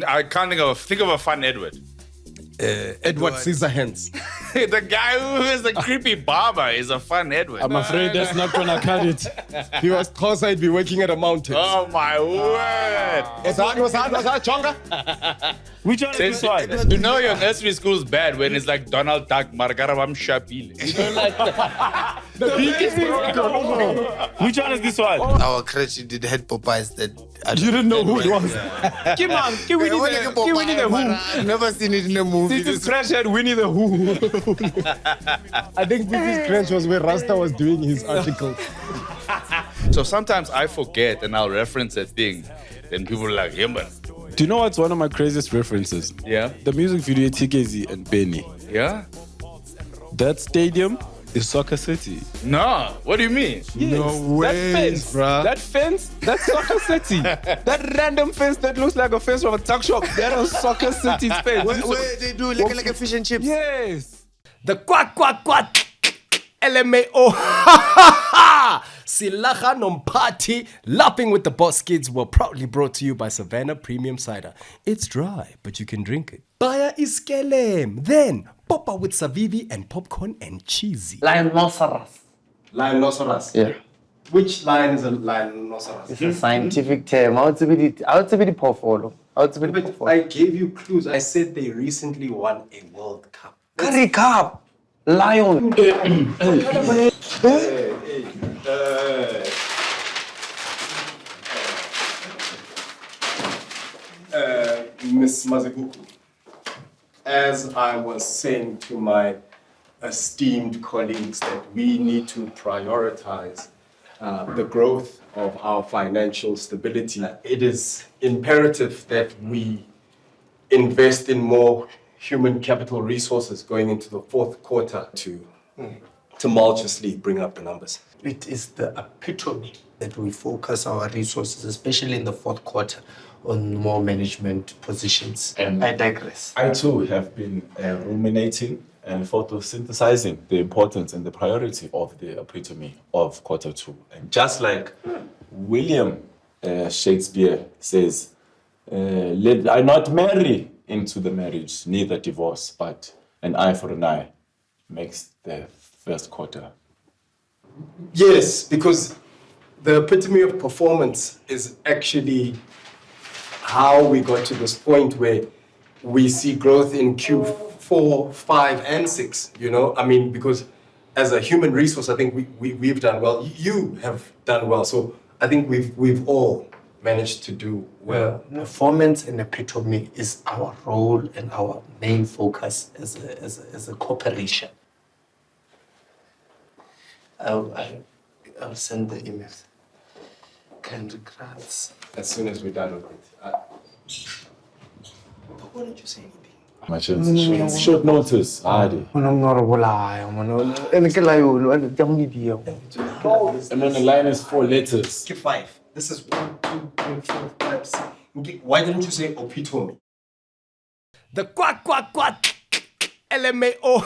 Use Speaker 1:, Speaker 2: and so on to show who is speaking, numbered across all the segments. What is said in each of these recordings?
Speaker 1: I can't think of a fun Edward.
Speaker 2: Edward Scissorhands.
Speaker 1: The guy who is the creepy barber is a fun Edward.
Speaker 3: I'm afraid that's not gonna cut it.
Speaker 2: He was cause I'd be working at a mountain.
Speaker 1: Oh my word!
Speaker 2: Was that Chonga?
Speaker 3: Which one is this one?
Speaker 1: You know your nursery school's bad when it's like Donald Duck, Margaravam Shapile.
Speaker 2: The biggest
Speaker 3: Which one is this one?
Speaker 4: Our crutch did head Popeyes that
Speaker 2: You didn't know who it was.
Speaker 3: Come on, give Winnie the Who.
Speaker 4: I've never seen it in a movie.
Speaker 3: This is Crash had Winnie the Who.
Speaker 2: I think this is Crash was where Rasta was doing his article.
Speaker 1: So sometimes I forget and I'll reference a thing. Then people are like, yeah, man.
Speaker 3: Do you know what's one of my craziest references?
Speaker 1: Yeah?
Speaker 3: The music video TKZ and Benny.
Speaker 1: Yeah?
Speaker 3: That stadium is Soccer City.
Speaker 1: No. What do you mean?
Speaker 3: Yes,
Speaker 2: No way, bruh.
Speaker 3: That fence, that's Soccer City. That random fence that looks like a fence from a tuck shop, that was Soccer City's fence.
Speaker 4: Where they do like a fish and chips.
Speaker 3: Yes.
Speaker 2: The quack LMAO Silaha Nompati Lapping with the Boss Kids were proudly brought to you by Savannah Premium Cider. It's dry, but you can drink it. Baya Iskelem. Then Popa with Savivi and popcorn and cheesy.
Speaker 5: Rhinoceros.
Speaker 2: Rhinoceros.
Speaker 5: Yeah.
Speaker 2: Which line is a rhinoceros?
Speaker 5: It's a scientific term. How to be the portfolio. How to be the
Speaker 2: But
Speaker 5: portfolio.
Speaker 2: I gave you clues. I said they recently won a World Cup.
Speaker 5: Curry Cup. Lion.
Speaker 2: Miss Maziguku, as I was saying to my esteemed colleagues that we need to prioritize the growth of our financial stability. It is imperative that we invest in more human capital resources going into the fourth quarter to tumultuously bring up the numbers.
Speaker 4: It is the epitome that we focus our resources, especially in the fourth quarter, on more management positions.
Speaker 6: And
Speaker 4: I digress.
Speaker 6: I too have been ruminating and photosynthesizing the importance and the priority of the epitome of quarter two. And just like William Shakespeare says, let I not marry into the marriage, neither divorce, but an eye for an eye makes the first quarter.
Speaker 2: Yes, because the epitome of performance is actually how we got to this point where we see growth in Q4, 5, and 6, you know? I mean, because as a human resource, I think we've done well. You have done well. So I think we've all managed to do well.
Speaker 4: Performance and epitome is our role and our main focus as a corporation. I'll send the email. Kind regrets.
Speaker 2: As soon as we're done with it. But why don't you say anything?
Speaker 6: Much short notice, Adi.
Speaker 5: And then
Speaker 6: the line is 4 letters.
Speaker 2: Give 5. This is 1, 2, 3, 4, 5, 6. Why didn't you say epitome? The quack LMAO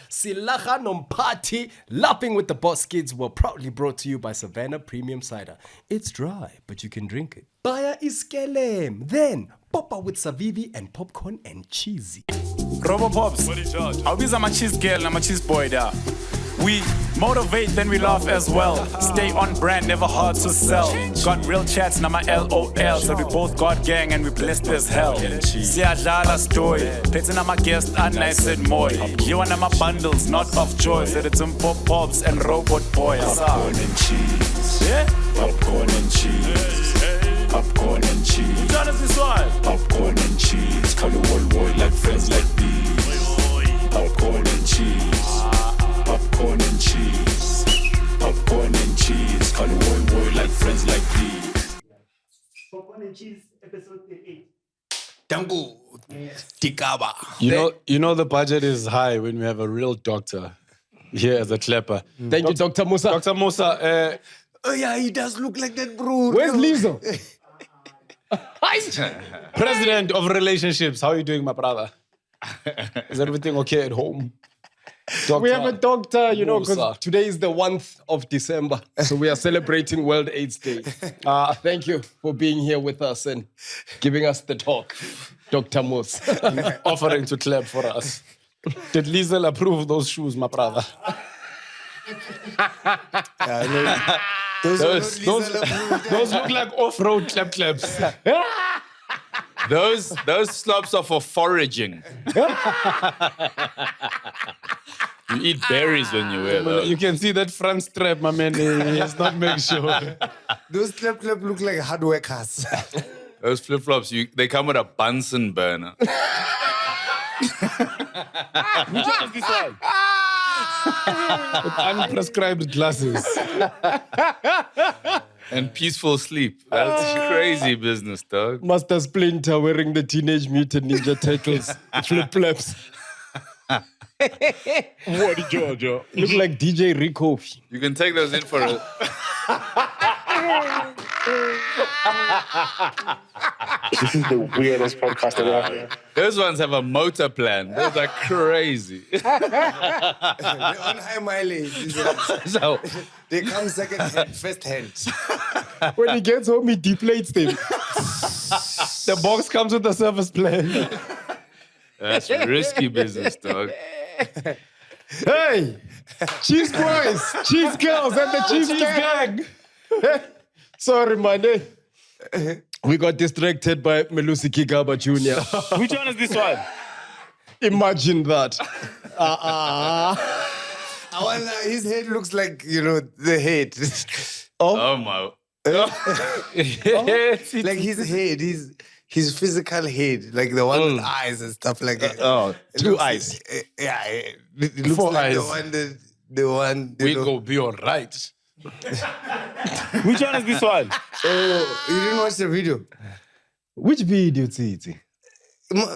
Speaker 2: Silaha Nompati Lapping with the Boss Kids were proudly brought to you by Savannah Premium Cider. It's dry, but you can drink it. Baya Iskelem. Then Popa with Savivi and popcorn and cheesy.
Speaker 7: Robo Pops, I'll be my cheese girl and my cheese boy there. We motivate, then we laugh as well. Stay on brand, never hard to sell. Got real chats, now my LOL. So we both got gang and we blessed as hell. Siyadlala story, petting on my guest and I said more. You and my bundles, not of joy. Said it's some pop pops and robot boy.
Speaker 6: Popcorn and cheese.
Speaker 7: Yeah?
Speaker 6: Popcorn and cheese. Popcorn and cheese.
Speaker 7: Which one is this one?
Speaker 6: Popcorn and cheese. Call the world boy like friends like these. Popcorn and cheese. Popcorn and cheese. Popcorn and cheese. Call the world boy like friends like these.
Speaker 8: Popcorn and cheese, episode 38.
Speaker 4: Dangu. Tikaba.
Speaker 3: You know the budget is high when we have a real doctor here as a clapper.
Speaker 2: Thank you, Dr. Musa.
Speaker 3: Dr. Musa,
Speaker 4: Oh yeah, he does look like that, bro.
Speaker 2: Where's Lizzo?
Speaker 3: President of Relationships. How are you doing, my brother? Is everything okay at home?
Speaker 2: We have a doctor, you know,
Speaker 3: Musa.
Speaker 2: because today is the 1st of December. So we are celebrating World AIDS Day. Thank you for being here with us and giving us the talk, Dr. Moose.
Speaker 3: Offering to clap for us. Did Liesel approve those shoes, my brother? Those look like off-road claps.
Speaker 1: Those slops are for foraging. You eat berries when you wear those.
Speaker 3: You can see that front strap, my man. He has not made sure.
Speaker 9: Those clap look like hard workers.
Speaker 1: Those flip-flops, they come with a Bunsen burner.
Speaker 3: Which one is this one? With unprescribed glasses.
Speaker 1: And peaceful sleep. That's crazy business, dog.
Speaker 2: Master Splinter wearing the Teenage Mutant Ninja Turtles flip-flops.
Speaker 3: What, Jojo?
Speaker 2: Look like DJ Rico.
Speaker 1: You can take those in for a...
Speaker 10: This is the weirdest podcast ever.
Speaker 1: Those ones have a motor plan. Those are crazy.
Speaker 9: They're on high mileage.
Speaker 1: So,
Speaker 9: They come second hand, first hand.
Speaker 2: When he gets home, he deplates them.
Speaker 3: The box comes with a service plan.
Speaker 1: that's risky business, dog.
Speaker 2: Hey, cheese boys, cheese girls, and the cheese gang. Sorry, man. We got distracted by Melusi Kigaba Jr.
Speaker 3: Which one is this one?
Speaker 2: Imagine that.
Speaker 9: I wonder, his head looks like, you know, the head.
Speaker 1: Oh my.
Speaker 9: Like his head, his physical head, like the one with eyes and stuff like that.
Speaker 2: Oh,
Speaker 9: It
Speaker 2: two
Speaker 9: looks
Speaker 2: eyes.
Speaker 9: Yeah, it looks
Speaker 3: 4
Speaker 9: like
Speaker 3: eyes.
Speaker 9: the one.
Speaker 3: We go be all right. Which one is this one?
Speaker 9: Oh, you didn't watch the video?
Speaker 2: Which video, Titi?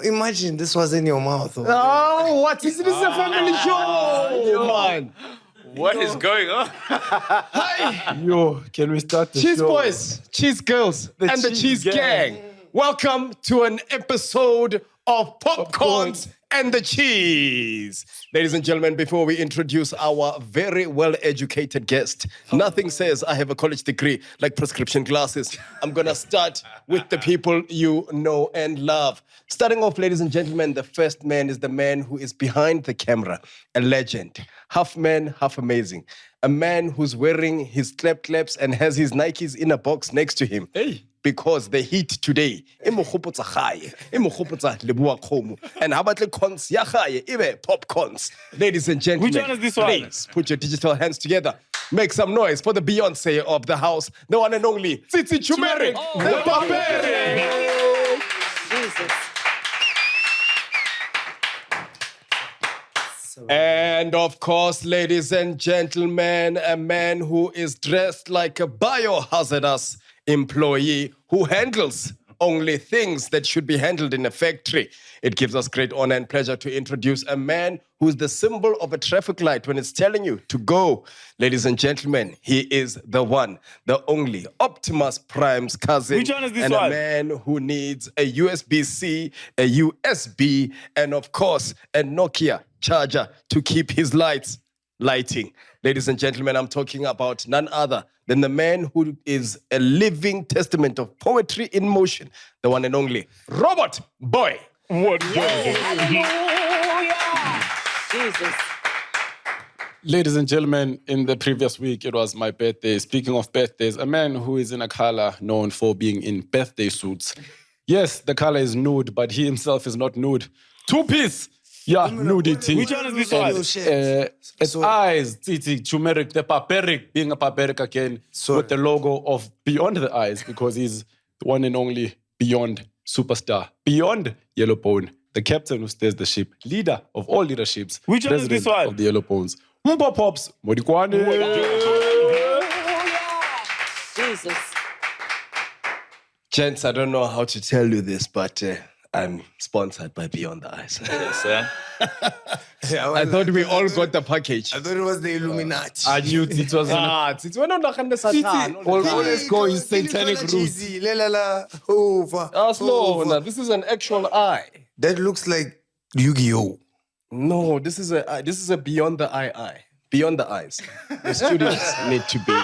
Speaker 9: Imagine this was in your mouth.
Speaker 2: Oh, what is this? A family show, man.
Speaker 1: What is going on?
Speaker 3: Yo, can we start the
Speaker 2: Cheese
Speaker 3: show?
Speaker 2: boys, cheese girls, and the cheese gang. Welcome to an episode of Popcorns and the Cheese. Ladies and gentlemen, before we introduce our very well-educated guest, nothing says I have a college degree like prescription glasses. I'm going to start with the people you know and love. Starting off, ladies and gentlemen, the first man is the man who is behind the camera, a legend, half man, half amazing. A man who's wearing his claps and has his Nikes in a box next to him. Hey. Because the heat today, and habatle cons ya gae, ebe popcorns. Ladies and gentlemen,
Speaker 3: Which one is this one?
Speaker 2: please put your digital hands together. Make some noise for the Beyonce of the house, the one and only Tsitsi Chumeric, the Barbarian. And of course, ladies and gentlemen, a man who is dressed like a biohazardous employee who handles only things that should be handled in a factory. It gives us great honor and pleasure to introduce a man who's the symbol of a traffic light when it's telling you to go. Ladies and gentlemen, he is the one, the only Optimus Prime's cousin.
Speaker 3: Which one is this
Speaker 2: and
Speaker 3: one?
Speaker 2: a man who needs a USB-C, a USB, and of course, a Nokia charger to keep his lights lighting. Ladies and gentlemen, I'm talking about none other than the man who is a living testament of poetry in motion, the one and only Robot Boy.
Speaker 3: What?
Speaker 11: Jesus.
Speaker 3: Ladies and gentlemen, in the previous week, it was my birthday. Speaking of birthdays, a man who is in a color known for being in birthday suits. Yes, the color is nude, but he himself is not nude. Two-piece. Yeah, nudity.
Speaker 9: Which one is this one?
Speaker 3: It's eyes, Titi, turmeric, the barbaric, being a barbaric again, with the logo of Beyond the Eyes, because he's the one and only Beyond superstar. Beyond Yellowbone, the captain who steers the ship, leader of all leaderships.
Speaker 11: Which one is this one?
Speaker 3: Of the Yellowbones. Mpa Pops, Modikwane.
Speaker 11: Jesus.
Speaker 2: Gents, I don't know how to tell you this, but I'm sponsored by Beyond the Eyes.
Speaker 1: Yes, sir.
Speaker 2: I thought we all got the package.
Speaker 9: I thought it was the Illuminati.
Speaker 3: I knew it was
Speaker 2: it's when
Speaker 3: always go in satanic roots.
Speaker 2: Slow. This is an actual eye.
Speaker 9: That looks like Yu-Gi-Oh!
Speaker 2: No, this is a beyond the eye. Beyond the eyes. The studios need to be.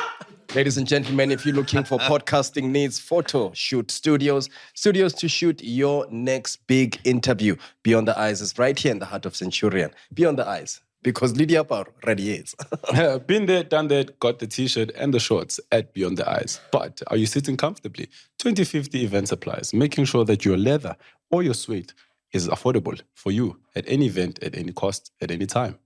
Speaker 2: Ladies and gentlemen, if you're looking for podcasting needs, photo shoot studios to shoot your next big interview. Beyond the Eyes is right here in the heart of Centurion. Beyond the Eyes, because Lydia Bar already is.
Speaker 3: Been there, done that, got the t-shirt and the shorts at Beyond the Eyes. But are you sitting comfortably? 2050 event supplies, making sure that your leather or your suede is affordable for you at any event, at any cost, at any time.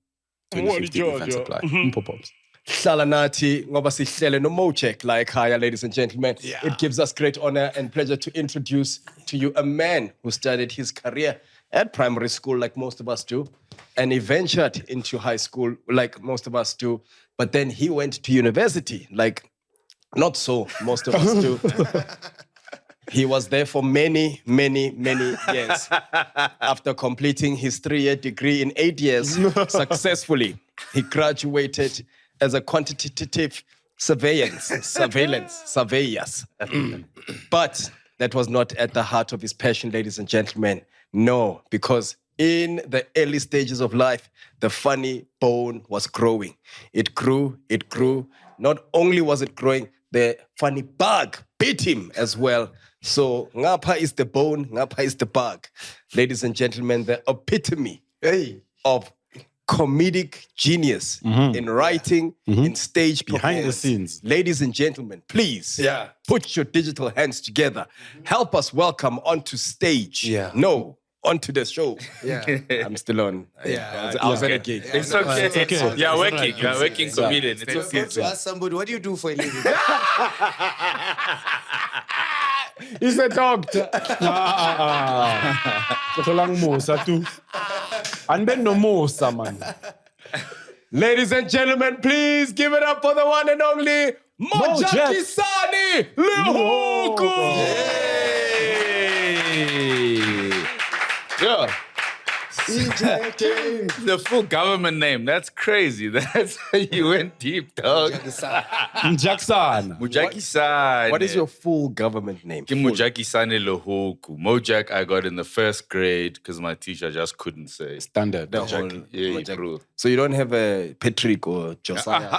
Speaker 3: 2050 event supply. Pop-ups.
Speaker 2: Hlala nathi ngoba sihlele no Mojek la ekhaya, ladies and gentlemen. It gives us great honor and pleasure to introduce to you a man who started his career at primary school like most of us do, and he ventured into high school like most of us do, but then he went to university like not so most of us do. He was there for many, many, many years. After completing his 3-year degree in 8 years successfully, he graduated as a quantitative surveillance. But that was not at the heart of his passion, ladies and gentlemen. No, because in the early stages of life, the funny bone was growing. It grew. Not only was it growing, the funny bug bit him as well. So, ngapha is the bone, ngapha is the bug. Ladies and gentlemen, the epitome of comedic genius in writing, in stage
Speaker 3: behind the scenes.
Speaker 2: Ladies and gentlemen, please put your digital hands together. Help us welcome onto stage. No, onto the show. I'm still on. I was at a gig.
Speaker 1: It's okay. You're working comedian. It's okay.
Speaker 9: To ask somebody, what do you do for a living?
Speaker 3: He's a doctor. And then no Musa, man.
Speaker 2: Ladies and gentlemen, please give it up for the one and only Mojak Isani Lehuku.
Speaker 1: Yeah. The full government name. That's crazy. That's you went deep, dog. Mojak.
Speaker 2: What is your full government name?
Speaker 1: Mojak Lehuku. Mojak I got in the first grade because my teacher just couldn't say.
Speaker 3: Standard.
Speaker 1: Mojak.
Speaker 2: So you don't have a Patrick or Josiah?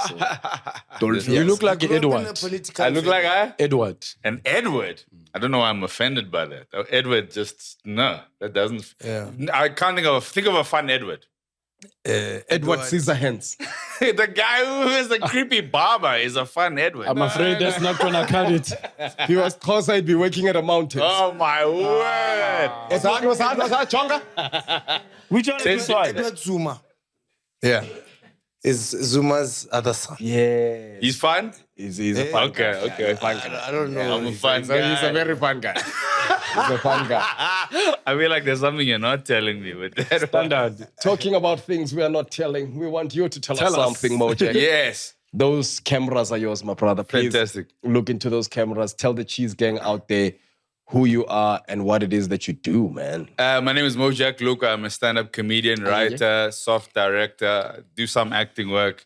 Speaker 3: You look like Edward.
Speaker 1: I look like
Speaker 3: Edward.
Speaker 1: An Edward. I don't know why I'm offended by that. Edward just, no, that doesn't.
Speaker 9: Yeah.
Speaker 1: I can't think of a fun Edward.
Speaker 2: Edward Scissorhands.
Speaker 1: The guy who is the creepy barber is a fun Edward.
Speaker 3: I'm afraid that's not gonna cut it.
Speaker 2: He was cause I'd be working at a mountain.
Speaker 1: Oh my word.
Speaker 2: What's that, Chonga?
Speaker 3: Which one is this one?
Speaker 9: Edward Zuma. Yeah. Is Zuma's other son.
Speaker 2: Yeah.
Speaker 1: He's fun?
Speaker 2: He's a fun guy.
Speaker 1: Okay.
Speaker 9: I don't know.
Speaker 1: I'm a fun guy.
Speaker 2: He's a very fun guy. He's a fun guy.
Speaker 1: I feel like there's something you're not telling me with that.
Speaker 2: Standard. Talking about things we are not telling. We want you to tell us something, Mojek.
Speaker 1: Yes.
Speaker 2: Those cameras are yours, my brother. Please
Speaker 1: Fantastic.
Speaker 2: Look into those cameras. Tell the cheese gang out there who you are and what it is that you do, man.
Speaker 1: My name is Mojak Luka. I'm a stand-up comedian, writer, soft director, do some acting work,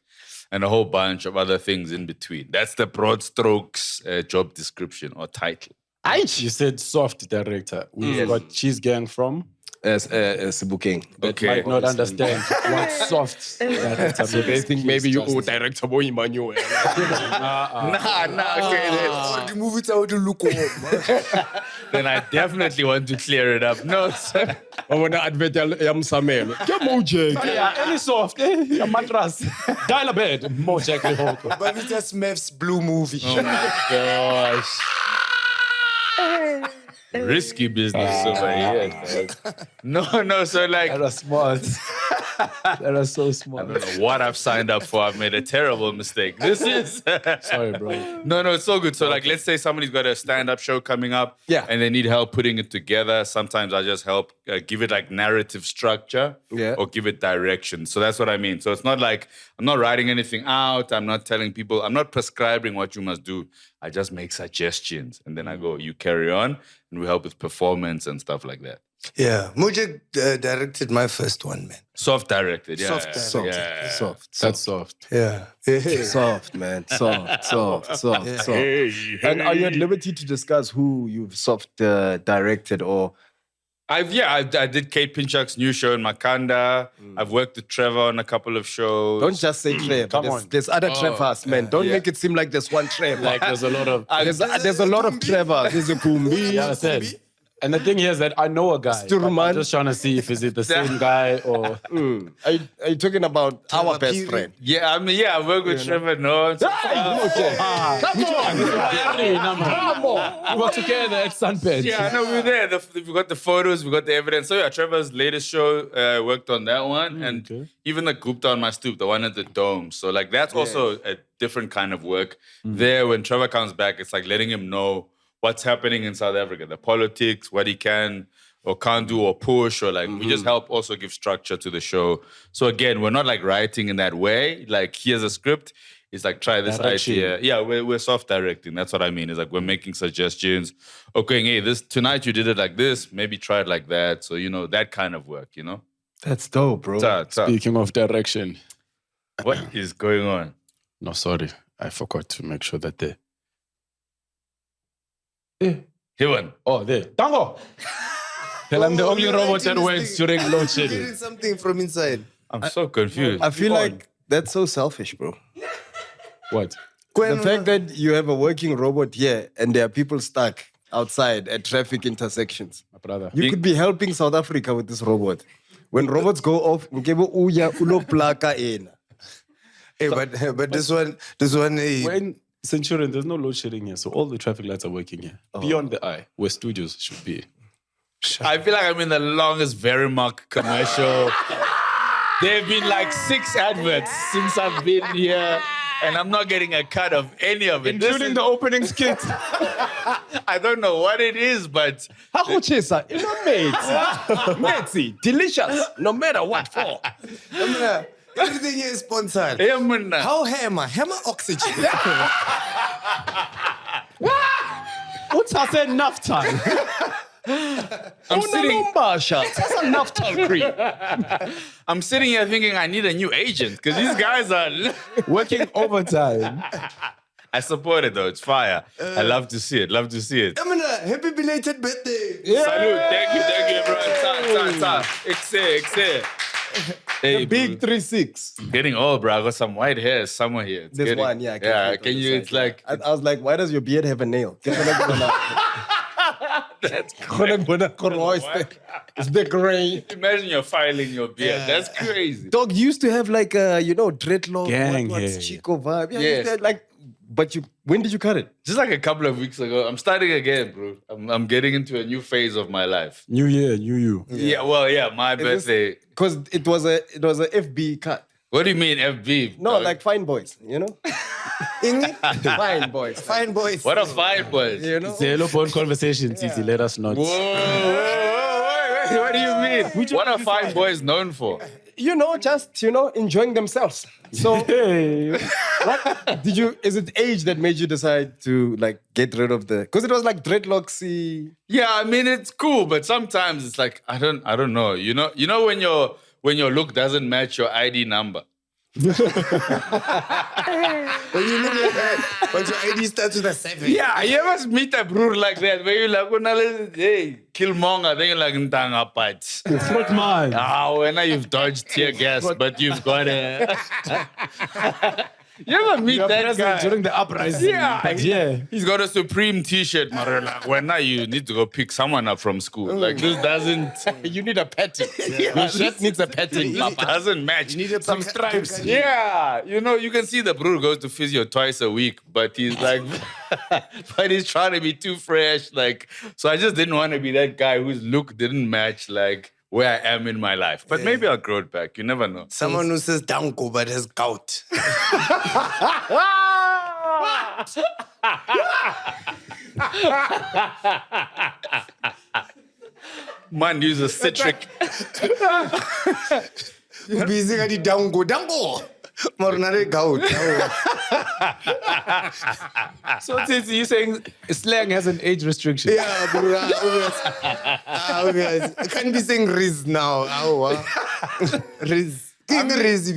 Speaker 1: and a whole bunch of other things in between. That's the broad strokes job description or title.
Speaker 3: You said soft director. We've got Cheese Gang from?
Speaker 2: Sibuking.
Speaker 3: That might not understand what soft director.
Speaker 2: So they think maybe you go director boy Emmanuel.
Speaker 1: Okay.
Speaker 9: The movie to look
Speaker 1: Then I definitely want to clear it up. No, sir.
Speaker 2: I want to advert Samelo. Get Mojek.
Speaker 3: Yeah, any soft. Your mattress. Dial a bed. Mojek.
Speaker 9: But it's just Smith's blue movie.
Speaker 1: Oh my gosh. Risky business over here. No, so like...
Speaker 3: That was smart. That was so smart.
Speaker 1: I don't know what I've signed up for. I've made a terrible mistake. This is...
Speaker 3: Sorry, bro.
Speaker 1: No, it's so good. So like, let's say somebody's got a stand-up show coming up and they need help putting it together. Sometimes I just help give it like narrative structure or give it direction. So that's what I mean. So it's not like, I'm not writing anything out. I'm not telling people, I'm not prescribing what you must do. I just make suggestions. And then I go, you carry on. And we help with performance and stuff like that.
Speaker 9: Yeah. Mojek directed my first one, man.
Speaker 1: Soft directed, yeah.
Speaker 9: Soft.
Speaker 3: That's soft.
Speaker 9: Yeah.
Speaker 2: Soft, man. Soft. And are you at liberty to discuss who you've soft directed or
Speaker 1: I did Kate Pinchuk's new show in Makanda. I've worked with Trevor on a couple of shows.
Speaker 2: Don't just say Trevor.
Speaker 3: Come on.
Speaker 2: There's other Trevors, man. Don't make it seem like there's one Trevor.
Speaker 3: Like there's a lot of...
Speaker 2: There's a lot of Trevors. There's a Kumbi.
Speaker 3: Yeah, I said. And the thing here is that I know a guy. I'm just trying to see if is it the same guy or...
Speaker 2: Are you talking about our best friend?
Speaker 1: Yeah, I work with Trevor. No,
Speaker 3: Come on. We were together at Sunbed.
Speaker 1: Yeah, I know we were there. We got the photos, we got the evidence. So yeah, Trevor's latest show worked on that one, and even the Gupta on my stoop, the one at the Dome. So like that's also a different kind of work. There, when Trevor comes back, it's like letting him know what's happening in South Africa, the politics, what he can or can't do or push, or like we just help also give structure to the show. So again, we're not like writing in that way. Like here's a script. It's like try this idea. Yeah, we're soft directing. That's what I mean. It's like we're making suggestions. Okay, hey, this tonight you did it like this. Maybe try it like that. So that kind of work.
Speaker 2: That's dope, bro.
Speaker 3: Speaking of direction,
Speaker 1: what is going on?
Speaker 3: No, sorry, I forgot to make sure that they.
Speaker 1: Here one.
Speaker 3: Oh, there. Tango! Tell I'm the only robot that works during load shedding.
Speaker 9: Getting something from inside.
Speaker 1: I'm so confused.
Speaker 2: I feel like that's so selfish, bro.
Speaker 3: What?
Speaker 2: The fact that you have a working robot here and there are people stuck outside at traffic intersections.
Speaker 3: My brother.
Speaker 2: You could be helping South Africa with this robot. When robots go off,
Speaker 9: Hey, but this one.
Speaker 3: We're in Centurion, there's no load shedding here, so all the traffic lights are working here. Beyond the eye, where studios should be.
Speaker 1: I feel like I'm in the longest Verimark commercial. There have been like 6 adverts since I've been here, and I'm not getting a cut of any of it.
Speaker 3: Including the opening skit.
Speaker 1: I don't know what it is, but...
Speaker 2: Mate, delicious, no matter what for.
Speaker 9: Everything here is sponsored. How Hammer? Hammer Oxygen.
Speaker 3: What's I said enough time?
Speaker 1: I'm sitting...
Speaker 2: That's enough time cream.
Speaker 1: I'm sitting here thinking I need a new agent, because these guys are...
Speaker 3: working overtime.
Speaker 1: I support it though, it's fire. I love to see it,
Speaker 9: Happy belated birthday.
Speaker 1: Yeah. Salute, thank you everyone. Excellent. Hey,
Speaker 2: big 3-6.
Speaker 1: Getting old, bro. I got some white hair somewhere here.
Speaker 2: This one, yeah.
Speaker 1: Can you? It's like
Speaker 2: I was like, why does your beard have a nail?
Speaker 1: That's
Speaker 2: it's the gray.
Speaker 1: Imagine you're filing your beard. That's crazy.
Speaker 2: Dog used to have like a dreadlock,
Speaker 3: gang hair.
Speaker 2: Chico vibe. Yeah,
Speaker 1: Yes.
Speaker 2: But when did you cut it?
Speaker 1: Just like a couple of weeks ago. I'm starting again, bro. I'm getting into a new phase of my life.
Speaker 3: New year, new you.
Speaker 1: Yeah. My birthday.
Speaker 2: Because it was a FB cut.
Speaker 1: What do you mean FB?
Speaker 2: No, like Fine Boys, Fine Boys.
Speaker 9: Fine boys.
Speaker 1: What a fine boys.
Speaker 3: It's a hello phone conversation, Titi. Let us know.
Speaker 1: Whoa. What do you mean? What are fine boys known for?
Speaker 2: Just enjoying themselves. So, is it age that made you decide to like get rid of because it was like dreadlocksy?
Speaker 1: Yeah, I mean it's cool, but sometimes it's like I don't know. You know when your look doesn't match your ID number.
Speaker 9: When you look at that, but your ID starts with a 7.
Speaker 1: Yeah, you ever meet a bro like that where you're like, hey, Killmonger, then you're like, Ntanga Pats.
Speaker 3: It's not mine.
Speaker 1: When you've dodged tear gas, but you've got a... You ever meet that guy?
Speaker 3: During the uprising.
Speaker 1: Yeah. He's got a Supreme t-shirt, Marilla. When now you need to go pick someone up from school. Like this doesn't...
Speaker 2: You need a petting.
Speaker 1: Your shirt needs a petting. It doesn't match.
Speaker 9: You need
Speaker 1: some stripes. Yeah. You can see the brewer goes to physio twice a week, but he's like... but he's trying to be too fresh. So I just didn't want to be that guy whose look didn't match, where I am in my life. But maybe I'll grow it back. You never know.
Speaker 9: Someone who says Danko but has gout.
Speaker 1: Man, use a citric.
Speaker 9: Busy got the Danko. Mornare gout.
Speaker 3: So Titi, you saying slang has an age restriction?
Speaker 9: Yeah, bro. I can't be saying Riz now. Riz. King Riz.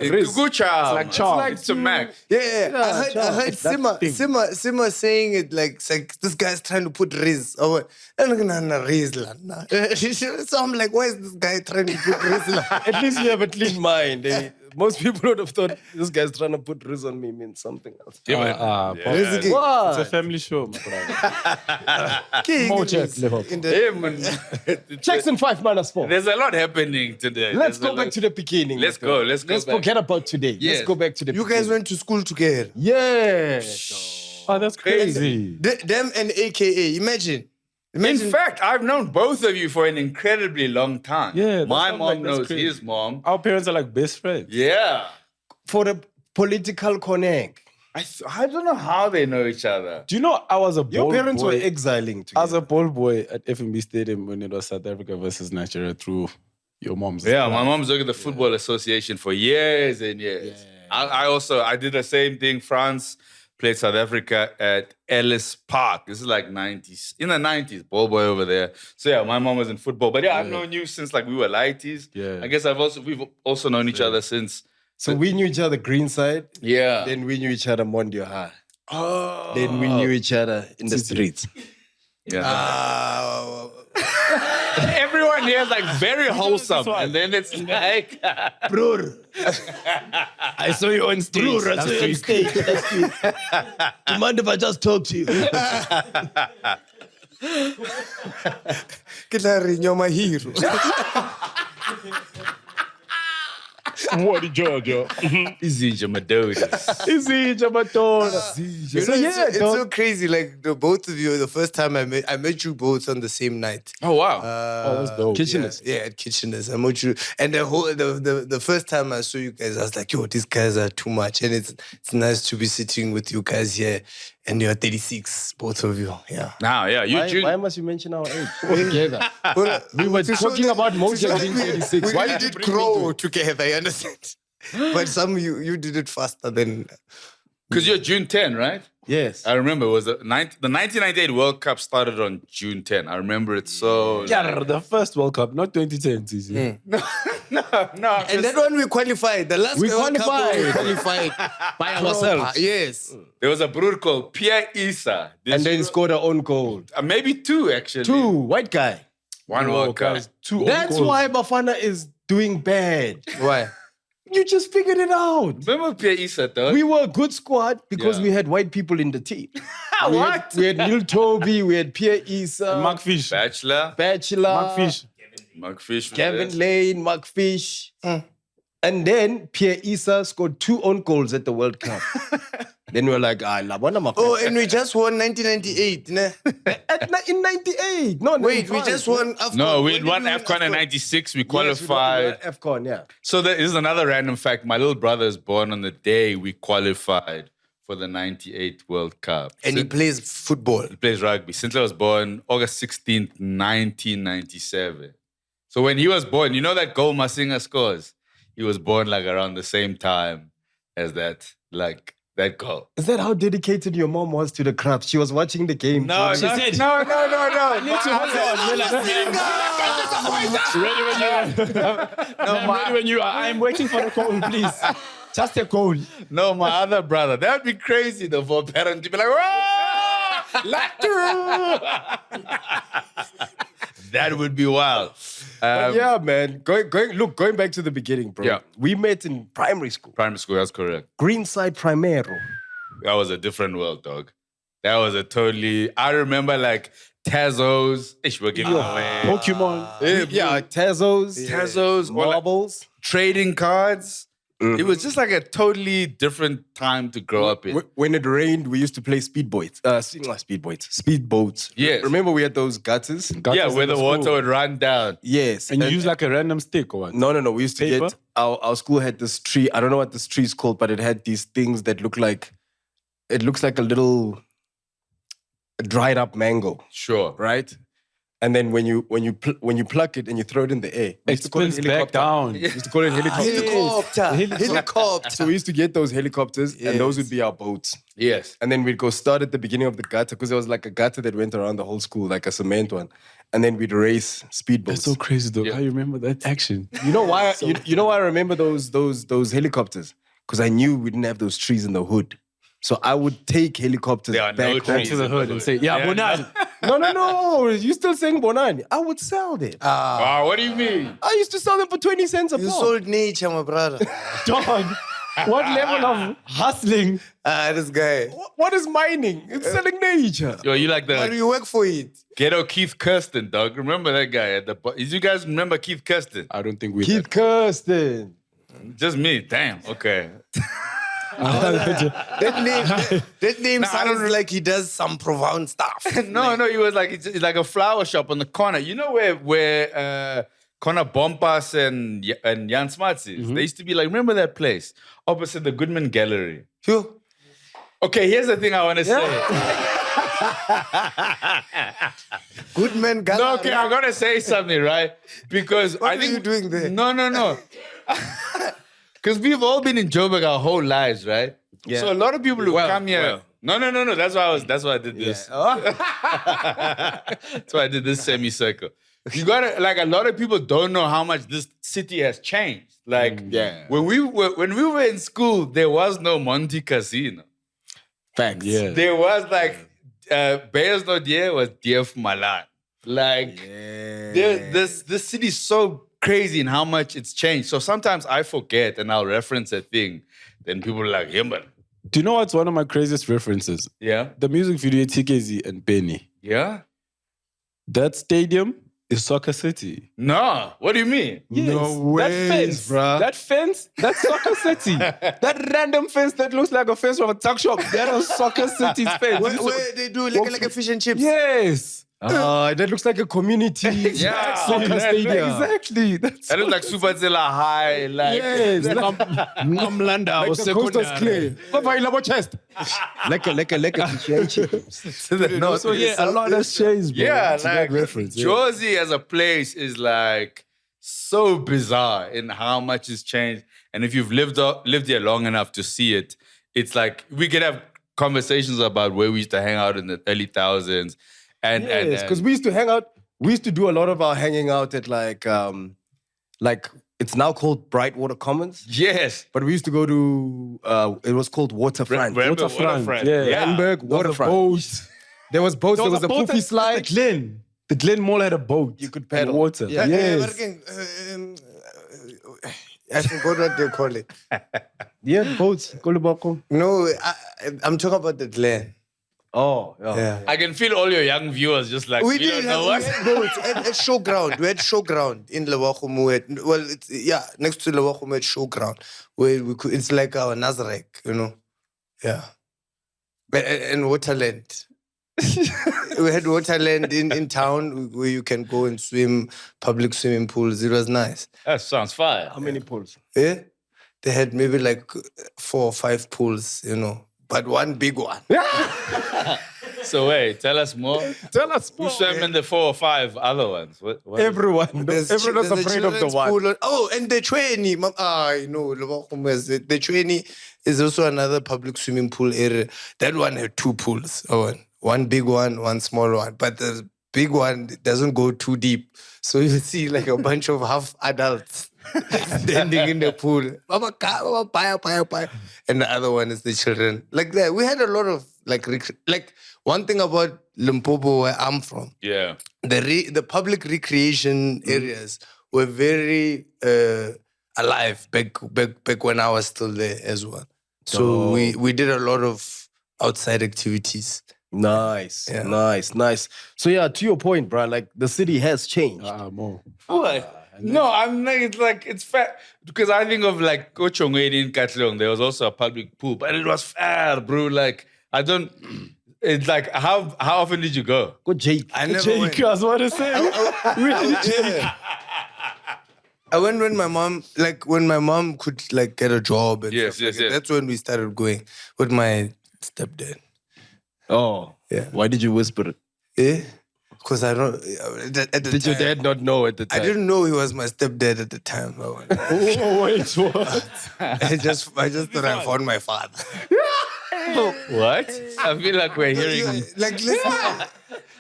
Speaker 1: Gugucha.
Speaker 3: It's like charm.
Speaker 1: It's a Mac.
Speaker 9: Yeah. I heard
Speaker 3: That's
Speaker 9: Sima saying it like, it's like this guy's trying to put Riz. Oh, Riz. So I'm like, why is this guy trying to put Riz?
Speaker 12: At least you have a clean mind. Most people would have thought this guy's trying to put Riz on me means something else.
Speaker 3: What? It's a family show, my brother.
Speaker 12: Mojek. Jackson 5-4.
Speaker 1: There's a lot happening today.
Speaker 12: Let's go back to the beginning.
Speaker 1: Let's go.
Speaker 12: Let's
Speaker 1: back.
Speaker 12: forget about today.
Speaker 1: Yes.
Speaker 12: Let's go back to the
Speaker 9: You guys went to school together.
Speaker 12: Yeah.
Speaker 3: Oh, that's crazy.
Speaker 9: Them and AKA. Imagine.
Speaker 1: In fact, I've known both of you for an incredibly long time.
Speaker 3: Yeah,
Speaker 1: my
Speaker 3: that's
Speaker 1: mom
Speaker 3: that's
Speaker 1: knows
Speaker 3: crazy.
Speaker 1: his mom.
Speaker 3: Our parents are like best friends.
Speaker 1: Yeah.
Speaker 12: For the political connect.
Speaker 1: I don't know how they know each other.
Speaker 3: Do you know I was a
Speaker 12: Your
Speaker 3: ball
Speaker 12: parents
Speaker 3: boy.
Speaker 12: were exiling
Speaker 3: I was
Speaker 12: together.
Speaker 3: a ball boy at FNB Stadium when it was South Africa versus Nigeria through your mom's.
Speaker 1: Yeah, my mom's worked at the Football Association for years and years. I did the same thing. France played South Africa at Ellis Park. This is like 90s. In the 90s, ball boy over there. So yeah, my mom was in football. But yeah, I've known you since like we were lighties.
Speaker 3: Yeah.
Speaker 1: I guess we've also known each other since.
Speaker 12: So we knew each other Greenside.
Speaker 1: Yeah.
Speaker 12: Then we knew each other Mondio High.
Speaker 1: Oh.
Speaker 12: Then we knew each other in the streets.
Speaker 1: Yeah. Everyone here is like very wholesome. And then it's like...
Speaker 12: Brother.
Speaker 3: I saw you on stage.
Speaker 12: Brother, I saw you on stage. That's you. Do you mind if I just talk to you?
Speaker 9: You're my hero.
Speaker 3: What Georgia?
Speaker 1: Izinja Madonna.
Speaker 3: Izinja Madonna.
Speaker 9: It's so crazy. Like the both of you, the first time I met you both on the same night.
Speaker 1: Oh wow!
Speaker 3: That's dope.
Speaker 9: Kitcheners. Yeah, at Kitcheners. I met you, and the first time I saw you guys, I was like, yo, these guys are too much, and it's nice to be sitting with you guys here. And you're 36, both of you. Yeah.
Speaker 1: Now, yeah,
Speaker 12: Why must you mention our age? Together.
Speaker 3: We were talking about Mojek being 36.
Speaker 9: Why did it grow together? You understand? But you did it faster than.
Speaker 1: Because you're June 10, right?
Speaker 12: Yes.
Speaker 1: I remember it was the 1998 World Cup started on June 10. I remember it so.
Speaker 3: Yeah, the first World Cup, not 2010. TC.
Speaker 1: No.
Speaker 9: And that one we qualified. The last World Cup we qualified
Speaker 12: by ourselves.
Speaker 9: Yes.
Speaker 1: There was a brother called Pierre Issa.
Speaker 12: And then scored our own goal.
Speaker 1: Maybe two, actually.
Speaker 12: Two, white guy.
Speaker 1: One World Cup.
Speaker 3: Two.
Speaker 12: That's why Bafana is doing bad.
Speaker 9: Why?
Speaker 12: You just figured it out.
Speaker 1: Remember Pierre Issa, though?
Speaker 12: We were a good squad because we had white people in the team.
Speaker 1: What?
Speaker 12: We had Neil Toby, we had Pierre Issa,
Speaker 3: Mark Fish.
Speaker 1: Bachelor.
Speaker 3: Mark Fish.
Speaker 1: Mark Fish.
Speaker 12: Kevin Lane, Mark Fish. And then Pierre Issa scored 2 own goals at the World Cup. Then we were like,
Speaker 9: oh, and we just won 1998.
Speaker 12: In 98. No,
Speaker 9: wait, we just won AFCON.
Speaker 1: No, we won AFCON in 96. We qualified.
Speaker 12: Yes, AFCON, yeah.
Speaker 1: So there is another random fact. My little brother is born on the day we qualified for the 98 World Cup.
Speaker 9: And he plays football.
Speaker 1: He plays rugby. Sinclair was born August 16th, 1997. So when he was born, you know that goal Masinga scores? He was born like around the same time as that goal.
Speaker 12: Is that how dedicated your mom was to the craft? She was watching the game.
Speaker 1: No,
Speaker 12: she said,
Speaker 1: no.
Speaker 3: Ready when you are. I'm waiting for the call, please. Just a call.
Speaker 1: No, my other brother. That would be crazy though for a parent to be like, that would be wild.
Speaker 12: yeah, man. Going back to the beginning, bro.
Speaker 1: Yeah.
Speaker 12: We met in primary school.
Speaker 1: Primary school, that's correct.
Speaker 12: Greenside Primero.
Speaker 1: That was a different world, dog. That was a totally... I remember like Tazos. We're giving away.
Speaker 3: Pokemon.
Speaker 12: Yeah, Tazos.
Speaker 1: Marbles. Trading cards. It was just like a totally different time to grow up in.
Speaker 12: When it rained, we used to play speedboats. Speedboats.
Speaker 1: Yes.
Speaker 12: Remember we had those gutters?
Speaker 1: Yeah, where the water would run down.
Speaker 12: Yes.
Speaker 3: And you use like a random stick or what?
Speaker 12: No. We used to get... Our school had this tree. I don't know what this tree is called, but it had these things that look like... It looks like a little dried up mango.
Speaker 1: Sure.
Speaker 12: Right? And then when you pluck it and you throw it in the air,
Speaker 3: it spins back down.
Speaker 12: We used to call it helicopter.
Speaker 9: Helicopter.
Speaker 12: So we used to get those helicopters, and those would be our boats.
Speaker 1: Yes.
Speaker 12: And then we'd go start at the beginning of the gutter because there was like a gutter that went around the whole school, like a cement one. And then we'd race speedboats.
Speaker 3: That's so crazy, though. How you remember that action?
Speaker 12: You know why? You know why I remember those helicopters? Because I knew we didn't have those trees in the hood. So I would take helicopters back
Speaker 3: to the hood and say, Bonani.
Speaker 12: No. You still saying Bonani? I would sell them.
Speaker 1: What do you mean?
Speaker 12: I used to sell them for 20 cents a pop.
Speaker 9: You sold nature, my brother.
Speaker 3: Dog, what level of hustling?
Speaker 9: This guy.
Speaker 12: What is mining? It's selling nature.
Speaker 1: Yo, you like
Speaker 9: Why do you work for it?
Speaker 1: Ghetto Keith Kirsten, dog. Remember that guy at the... You guys remember Keith Kirsten?
Speaker 3: I don't think we...
Speaker 12: Keith Kirsten.
Speaker 1: Just me. Damn. Okay.
Speaker 9: That name sounds like he does some profound stuff.
Speaker 1: No, he was like it's like a flower shop on the corner. You know where Connor Bompas and Jan Smarts is? They used to be like, remember that place opposite the Goodman Gallery?
Speaker 9: Sure.
Speaker 1: Okay, here's the thing I want to say.
Speaker 9: Goodman Gallery.
Speaker 1: No, okay, I'm gonna say something, right? Because
Speaker 9: what are you doing there?
Speaker 1: No. Because we've all been in Joburg our whole lives, right? Yeah. So a lot of people who come here. No. That's why I did this. Yeah. That's why I did this semicircle. You gotta a lot of people don't know how much this city has changed. Like when we were in school, there was no Monte Casino.
Speaker 12: Facts.
Speaker 3: Yeah.
Speaker 1: There was Bears No Deer was Deer for Malan. This city is so crazy in how much it's changed. So sometimes I forget and I'll reference a thing. Then people are like, Himber.
Speaker 3: Do you know what's one of my craziest references?
Speaker 1: Yeah.
Speaker 3: The music video TKZ and Benny.
Speaker 1: Yeah?
Speaker 3: That stadium is Soccer City.
Speaker 1: No. What do you mean?
Speaker 3: Yes.
Speaker 12: No way, bro.
Speaker 3: That fence, that's Soccer City. That random fence that looks like a fence from a tuck shop, that is Soccer City's fence.
Speaker 9: Where they do like a fish and chips.
Speaker 3: Yes.
Speaker 12: That looks like a community soccer stadium.
Speaker 3: Exactly.
Speaker 1: That looks like Superzilla High.
Speaker 12: Yes. Namlanda or Coastal Clay. Chest. Like a fish and chips.
Speaker 3: No, so a lot has changed, bro.
Speaker 1: Yeah,
Speaker 3: to that reference.
Speaker 1: Jersey as a place is so bizarre in how much it's changed. And if you've lived here long enough to see it, it's like we could have conversations about where we used to hang out in the early thousands. And
Speaker 12: because we used to hang out. We used to do a lot of our hanging out at it's now called Brightwater Commons.
Speaker 1: Yes.
Speaker 12: But we used to go to it was called Waterfront.
Speaker 1: Waterfront.
Speaker 12: Yeah. Randburg, Waterfront. There was boats. There was a poofy slide.
Speaker 3: The Glen Mall had a boat.
Speaker 12: You could paddle.
Speaker 3: Water.
Speaker 12: Yeah.
Speaker 3: Yes.
Speaker 9: I forgot what they call it.
Speaker 12: Yeah, boats.
Speaker 9: No, I'm talking about the Glen.
Speaker 12: Oh, yeah.
Speaker 1: I can feel all your young viewers just like,
Speaker 9: we
Speaker 1: don't know what.
Speaker 9: We had boats at showground. We had showground in Lewachumu. Next to Lewachumu we had showground where we could. It's like our Nazareth, Yeah. And Waterland. We had Waterland in town where you can go and swim, public swimming pools. It was nice.
Speaker 1: That sounds fire.
Speaker 12: How many pools?
Speaker 9: Yeah. They had maybe 4 or 5 pools, but one big one.
Speaker 1: So wait, tell us more. Who swam in the 4 or 5 other ones? What
Speaker 12: Everyone. Everyone's afraid of the one.
Speaker 9: And the Chweni. I know. The Chweni is also another public swimming pool area. That one had 2 pools. One big one, one small one. But the big one doesn't go too deep. So you see a bunch of half adults standing in the pool. And the other one is the children. Like that. We had a lot of one thing about Limpopo where I'm from.
Speaker 1: Yeah.
Speaker 9: The public recreation areas were very alive back when I was still there as well. So we did a lot of outside activities.
Speaker 12: Nice, nice. So to your point, bro, the city has changed.
Speaker 3: More.
Speaker 1: What? No, I'm it's fair. Because I think of Kochongweni in Katlong, there was also a public pool, but it was fair, bro. It's how often did you go?
Speaker 12: Go Jake.
Speaker 9: I never
Speaker 3: Jake,
Speaker 9: went.
Speaker 3: I was about to say. Really, Jake?
Speaker 9: I went when my mom could get a job. And
Speaker 1: Yes.
Speaker 9: That's when we started going with my stepdad.
Speaker 12: Oh,
Speaker 9: yeah.
Speaker 12: Why did you whisper it?
Speaker 9: Yeah. because I don't. At the
Speaker 12: Did your
Speaker 9: time,
Speaker 12: dad not know at the time?
Speaker 9: I didn't know he was my stepdad at the time.
Speaker 3: Oh, wait, what?
Speaker 9: I just thought I found my father.
Speaker 1: What? I feel like we're hearing.
Speaker 9: Like,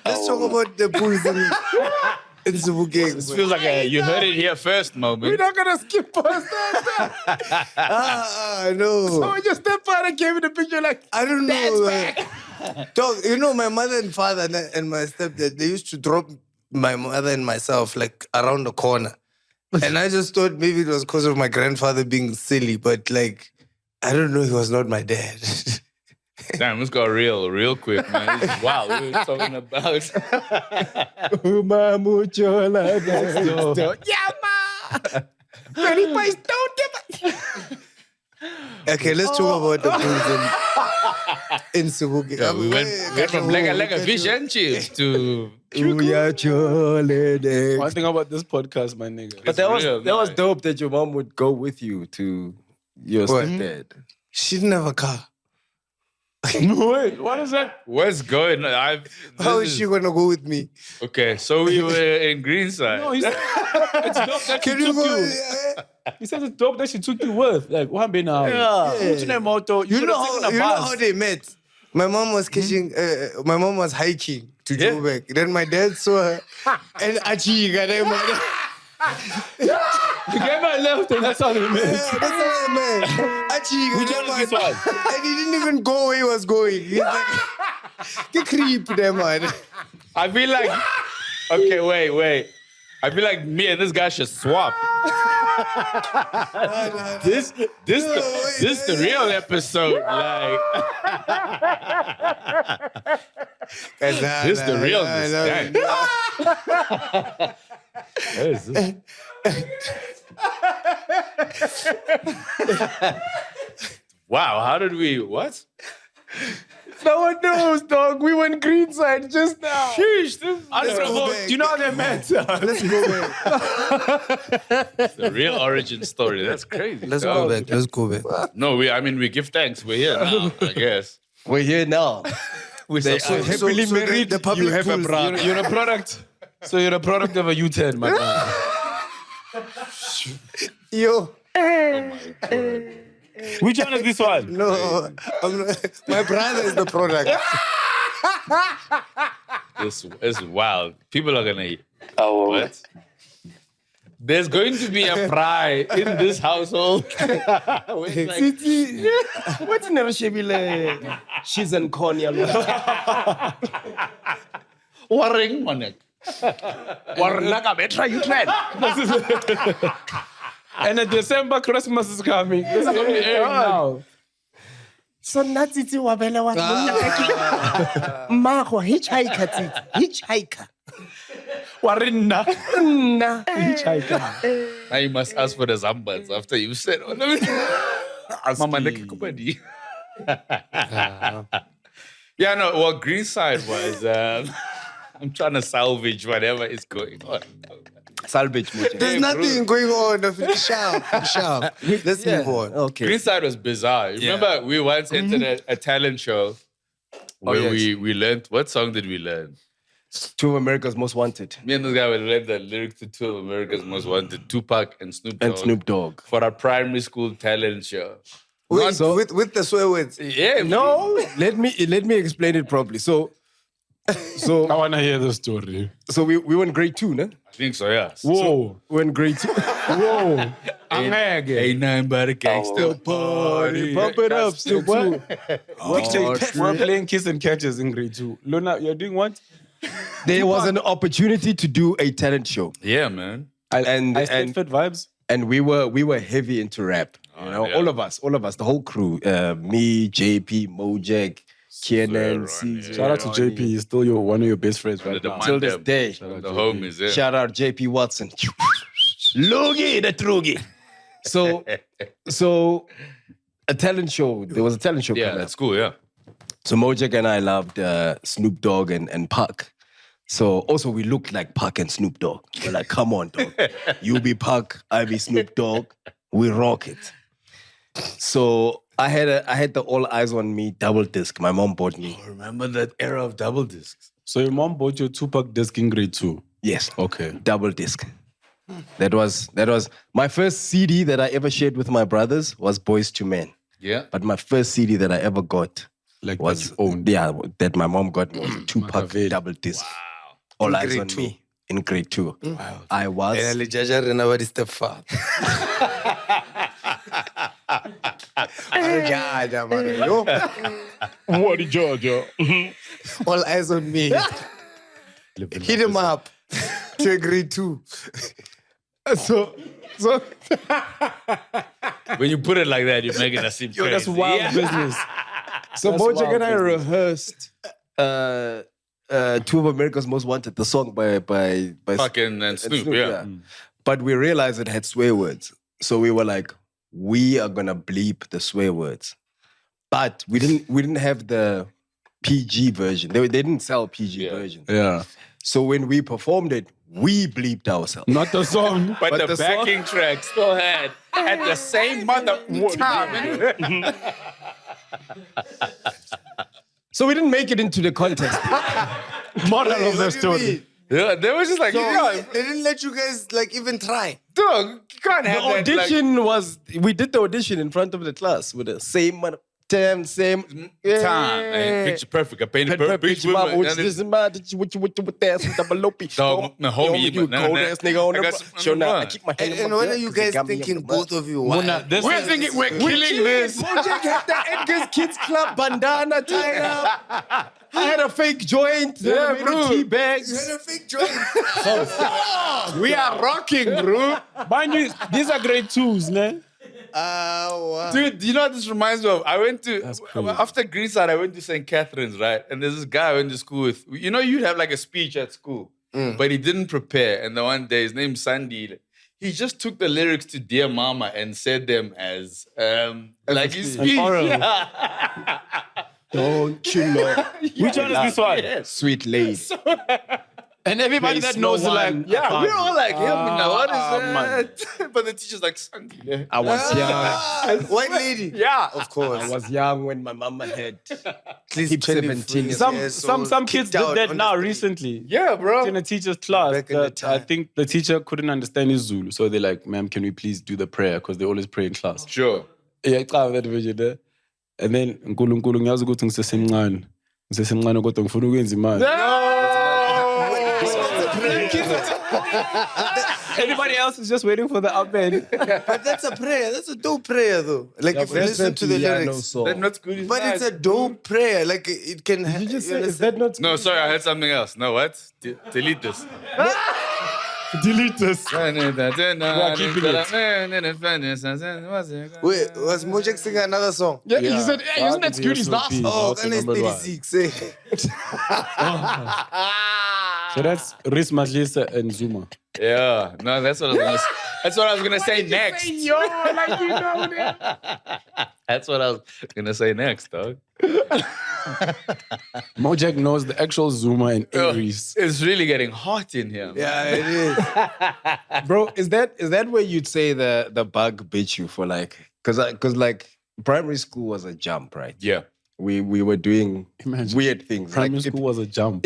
Speaker 9: let's talk about the pools in Sebokeng.
Speaker 1: This feels like you heard it here first moment.
Speaker 12: We're not gonna skip past that.
Speaker 9: No.
Speaker 12: So when your stepfather came in the picture, like,
Speaker 9: I don't know. Dog, you know, my mother and father and my stepdad, they used to drop my mother and myself like around the corner. And I just thought maybe it was because of my grandfather being silly, but like, I don't know, he was not my dad.
Speaker 1: Damn, this got real quick, man. Wow, we were talking about.
Speaker 9: Okay, let's talk about the pools in Sebokeng.
Speaker 1: Yeah, we went from like a fish and chips to.
Speaker 3: One thing about this podcast, my nigga.
Speaker 12: But that was dope that your mom would go with you to your
Speaker 9: What?
Speaker 12: stepdad.
Speaker 9: She didn't have a car.
Speaker 3: Wait, what is that?
Speaker 1: What's going on?
Speaker 9: How is she gonna go with me?
Speaker 1: Okay, so we were in Greenside.
Speaker 3: No, it's dope that
Speaker 9: Can
Speaker 3: she
Speaker 9: you
Speaker 3: took
Speaker 9: go?
Speaker 3: you. He says it's dope that she took you with. Like, what happened now? What's your motto?
Speaker 9: You know how they met? My mom was my mom was hiking to Joburg. Then my dad saw her and Achiga.
Speaker 3: You gave her left and that's how we met.
Speaker 9: That's how I met. Achiga.
Speaker 3: Which one is this one?
Speaker 9: And he didn't even go where he was going. He's like, the creep there, man.
Speaker 1: I feel like, okay, wait. I feel like me and this guy should swap. This the real episode. Like, this the realness. Wow, how did we, what?
Speaker 12: No one knows, dog. We went Greenside just now.
Speaker 1: Sheesh,
Speaker 3: Do you know how they met?
Speaker 9: Let's go back.
Speaker 1: The real origin story. That's crazy.
Speaker 9: Let's go back.
Speaker 1: No, we give thanks. We're here now, I guess.
Speaker 12: We're here now.
Speaker 1: We're
Speaker 12: happily married.
Speaker 9: The public
Speaker 12: you have a
Speaker 9: pools,
Speaker 12: brother.
Speaker 3: You're a product. So you're a product of a U-turn, my man.
Speaker 9: Yo.
Speaker 3: Which one is this one?
Speaker 9: No, my brother is the product.
Speaker 1: This is wild. People are gonna eat.
Speaker 10: Oh,
Speaker 1: What? There's going to be a fry in this household.
Speaker 12: What's never shebile? She's in Konya.
Speaker 1: Warring Mojek.
Speaker 12: Warnaga betra you tried.
Speaker 3: And the December Christmas is coming. This is only airing now.
Speaker 12: So natsitsi wa bele wa mmago hitchhiker.
Speaker 3: Warinna.
Speaker 12: Hitchhiker.
Speaker 1: Now you must ask for the zambas after you said all of it. Mama, yeah, no, what Greenside was, I'm trying to salvage whatever is going on.
Speaker 12: Salvage Mojek.
Speaker 9: There's nothing going on. Sharp. Let's move on.
Speaker 12: Okay.
Speaker 1: Greenside was bizarre. Remember, we once entered a talent show where we learned, what song did we learn?
Speaker 12: Two of America's Most Wanted.
Speaker 1: Me and this guy would learn the lyrics to two of America's Most Wanted, Tupac and Snoop Dogg. For a primary school talent show.
Speaker 9: Wait, with the swear words.
Speaker 1: Yeah.
Speaker 12: No, let me explain it properly. So
Speaker 3: I want to hear the story.
Speaker 12: So we were in grade 2, no?
Speaker 1: I think so, yeah.
Speaker 3: Whoa.
Speaker 12: So we're in grade 2.
Speaker 3: Whoa.
Speaker 1: Ain't nothing but a gangster party.
Speaker 12: Pump it up, still what?
Speaker 3: We're playing kiss and catches in grade 2. Luna, you're doing what?
Speaker 12: There was an opportunity to do a talent show.
Speaker 1: Yeah, man.
Speaker 12: And
Speaker 3: fit vibes.
Speaker 12: And we were heavy into rap. You know, all of us, the whole crew. Me, JP, Mojek, Kenan, CJ.
Speaker 3: Shout out to JP. He's still one of your best friends right now.
Speaker 12: Till this day.
Speaker 1: The homies, yeah.
Speaker 12: Shout out JP Watson. Loogie the Trugi. So a talent show. There was a talent show.
Speaker 1: Yeah, that's cool, yeah.
Speaker 12: So Mojek and I loved Snoop Dogg and Pac. So also we looked like Pac and Snoop Dogg. We're like, come on, dog. You be Pac, I be Snoop Dogg. We rock it. So I had the All Eyes on Me double disc. My mom bought me.
Speaker 1: Oh, remember that era of double discs?
Speaker 3: So your mom bought you a Tupac disc in grade 2?
Speaker 12: Yes.
Speaker 3: Okay.
Speaker 12: Double disc. That was my first CD that I ever shared with my brothers was Boys to Men.
Speaker 1: Yeah.
Speaker 12: But my first CD that I ever got was that my mom got was a Tupac double disc. Wow. All Eyes on Me in grade 2. Wow. I was.
Speaker 3: What did Georgia?
Speaker 9: All Eyes on Me. Hit him up to grade 2. So
Speaker 1: when you put it like that, you're making us seem crazy.
Speaker 3: That's wild business.
Speaker 12: So Mojek and I rehearsed Two of America's Most Wanted, the song by
Speaker 1: Fucking and Snoop, yeah.
Speaker 12: But we realized it had swear words. So we were like, we are gonna bleep the swear words. But we didn't have the PG version. They didn't sell PG version.
Speaker 3: Yeah.
Speaker 12: So when we performed it, we bleeped ourselves.
Speaker 3: Not the song.
Speaker 1: But the backing track still had at the same mother time.
Speaker 12: So we didn't make it into the contest.
Speaker 3: Moral of the story.
Speaker 1: Yeah, they were just like,
Speaker 9: they didn't let you guys like even try.
Speaker 1: Dog, you can't have
Speaker 12: The audition was, we did the audition in front of the class with the same time, same
Speaker 1: time. And picture perfect. I painted perfect. Picture
Speaker 12: my homie,
Speaker 1: you
Speaker 12: cold ass nigga on the show now. I keep my hand
Speaker 9: And what are you guys thinking, both of you?
Speaker 1: We're thinking we're killing this.
Speaker 12: Mojek had the Edgar's Kids Club bandana tied up. I had a fake joint.
Speaker 1: Yeah, bro.
Speaker 12: Tea bags.
Speaker 9: You had a fake joint.
Speaker 1: We are rocking, bro.
Speaker 3: Mind you, these are grade 2s, man.
Speaker 9: Wow.
Speaker 1: Dude, you know what this reminds me of? I went to, after Greenside, I went to St. Catherine's, right? And there's this guy I went to school with. You know, you'd have like a speech at school, but he didn't prepare. And the one day, his name's Sandy. He just took the lyrics to Dear Mama and said them as like his speech. Yeah.
Speaker 12: Don't you know?
Speaker 3: Which one is this one?
Speaker 1: Yes.
Speaker 12: Sweet lady.
Speaker 3: And everybody that knows is like,
Speaker 1: Yeah, we're all like, now what is that? But the teacher's like, Sandy.
Speaker 12: I was young.
Speaker 9: White lady.
Speaker 1: Yeah.
Speaker 9: Of course.
Speaker 12: I was young when my mama had
Speaker 9: Please
Speaker 12: hip 17.
Speaker 3: Some kids did that now recently.
Speaker 1: Yeah, bro.
Speaker 3: In a teacher's class,
Speaker 9: Back in the
Speaker 3: that I
Speaker 9: time.
Speaker 3: think the teacher couldn't understand his Zulu. So they're like, ma'am, can we please do the prayer? Because they always pray in class.
Speaker 1: Sure.
Speaker 3: Yeah, I can't that version there. And then, nkulunkulu ngiyazi ukuthi ngisesemncane. Ngisesemncane kodwa ngifuna ukwenza imali. Everybody else is just waiting for the amen.
Speaker 9: But that's a prayer. That's a dope prayer, though. Like, if you listen to the lyrics.
Speaker 1: That's not good.
Speaker 9: But it's a dope prayer. Like, it can...
Speaker 12: Did you just say, is that not...
Speaker 1: No, sorry, I heard something else. No, what? Delete this.
Speaker 3: Delete this.
Speaker 9: Wait, was Mojek singing another song?
Speaker 3: Yeah, he said, hey, isn't that good? He's last.
Speaker 9: Oh, and it's 36. Eh?
Speaker 3: So that's Riz Majlisa and Zuma.
Speaker 1: Yeah, no, that's what I was gonna say next.
Speaker 3: Yo, like you know that.
Speaker 1: That's what I was gonna say next, dog.
Speaker 3: Mojek knows the actual Zuma and Aries.
Speaker 1: It's really getting hot in here. Man.
Speaker 9: Yeah, it is.
Speaker 12: Bro, is that where you'd say the bug bit you for like... Because like primary school was a jump, right?
Speaker 1: Yeah.
Speaker 12: We were doing weird things.
Speaker 3: Primary
Speaker 12: like
Speaker 3: school was a jump.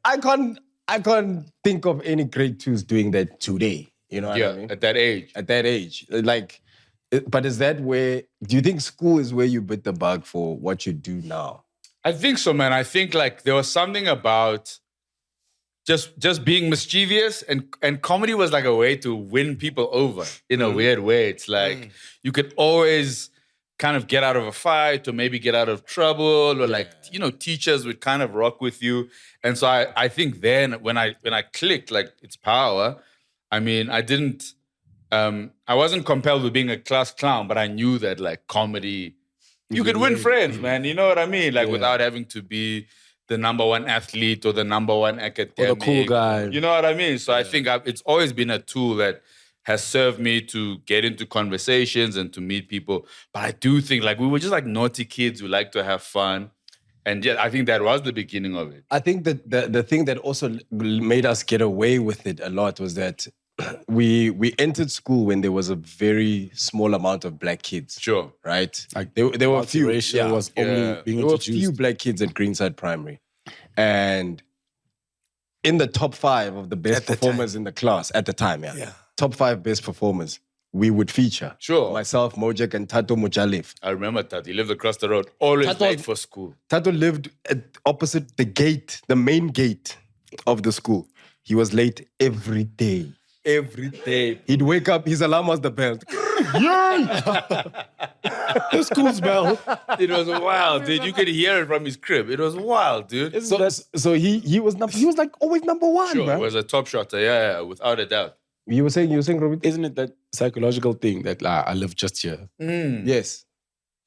Speaker 12: I can't think of any grade 2s doing that today. You know what I mean?
Speaker 1: At that age.
Speaker 12: At that age. Like, but is that where... Do you think school is where you bit the bug for what you do now?
Speaker 1: I think so, man. I think like there was something about just being mischievous and comedy was like a way to win people over in a weird way. It's like you could always kind of get out of a fight or maybe get out of trouble or like, you know, teachers would kind of rock with you. And so I think then when I clicked, like it's power, I mean, I wasn't compelled with being a class clown, but I knew that like comedy, you could win friends, man. You know what I mean? Like without having to be the number one athlete or the number one academic.
Speaker 3: Or the cool guy.
Speaker 1: You know what I mean? So I think it's always been a tool that has served me to get into conversations and to meet people. But I do think like we were just like naughty kids who like to have fun. And yeah, I think that was the beginning of it.
Speaker 12: I think that the thing that also made us get away with it a lot was that we entered school when there was a very small amount of black kids.
Speaker 1: Sure.
Speaker 12: Right? Like there were a few.
Speaker 3: Ratio was only being
Speaker 12: there were a
Speaker 3: introduced.
Speaker 12: few black kids at Greenside Primary. And in the top 5 of the best performers in the class at the time, top 5 best performers, we would feature.
Speaker 1: Sure.
Speaker 12: Myself, Mojek, and Tato Mujalif.
Speaker 1: I remember Tato. He lived across the road. Always late for school.
Speaker 12: Tato lived opposite the gate, the main gate of the school. He was late every day. Every day. He'd wake up, his alarm was the bell.
Speaker 3: The school's bell.
Speaker 1: It was wild, dude. You could hear it from his crib. It was wild, dude.
Speaker 12: So he was like always number 1,
Speaker 1: Sure,
Speaker 12: man.
Speaker 1: he was a top shotter. Yeah, without a doubt.
Speaker 12: You were saying, Robert?
Speaker 3: Isn't it that psychological thing that I live just here?
Speaker 12: Yes.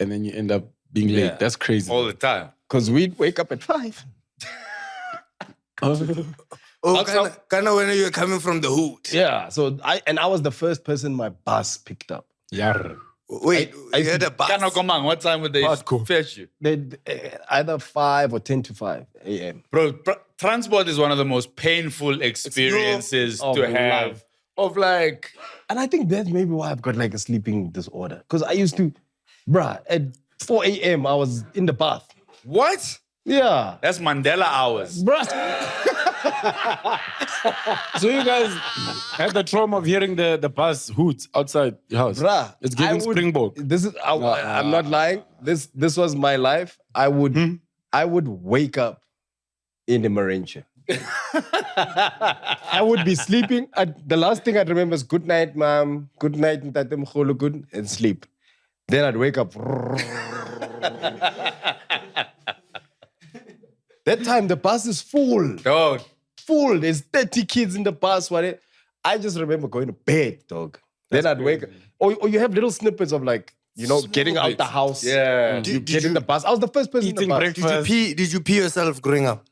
Speaker 3: And then you end up being late. That's crazy.
Speaker 1: All the time.
Speaker 12: Because we'd wake up at 5.
Speaker 9: Kind of when you're coming from the hood.
Speaker 12: Yeah. So I was the first person my bus picked up.
Speaker 3: Yeah.
Speaker 9: Wait, you had a bus?
Speaker 1: What time would they fetch you?
Speaker 12: Either 5 or 10 to 5 a.m.
Speaker 1: Bro, transport is one of the most painful experiences to have.
Speaker 12: Life.
Speaker 1: Of like...
Speaker 12: And I think that's maybe why I've got like a sleeping disorder. Because I used to, at 4 a.m. I was in the bath.
Speaker 1: What?
Speaker 12: Yeah.
Speaker 1: That's Mandela hours.
Speaker 12: Bruh.
Speaker 3: So you guys had the trauma of hearing the bus hoots outside your house.
Speaker 12: Bruh.
Speaker 3: It's giving Springbok.
Speaker 12: I'm not lying. This was my life. I would wake up in the Marenche. I would be sleeping. The last thing I'd remember is good night, mom. Good night, Ntate Mkhulu, good, and sleep. Then I'd wake up. That time the bus is full.
Speaker 1: Dog.
Speaker 12: Full. There's 30 kids in the bus. I just remember going to bed, dog. Then I'd wake up. Or you have little snippets of like, getting out the house.
Speaker 1: Yeah.
Speaker 12: You get in the bus. I was the first person
Speaker 3: Eating
Speaker 12: in the bus.
Speaker 3: breakfast.
Speaker 9: Did you pee yourself growing up?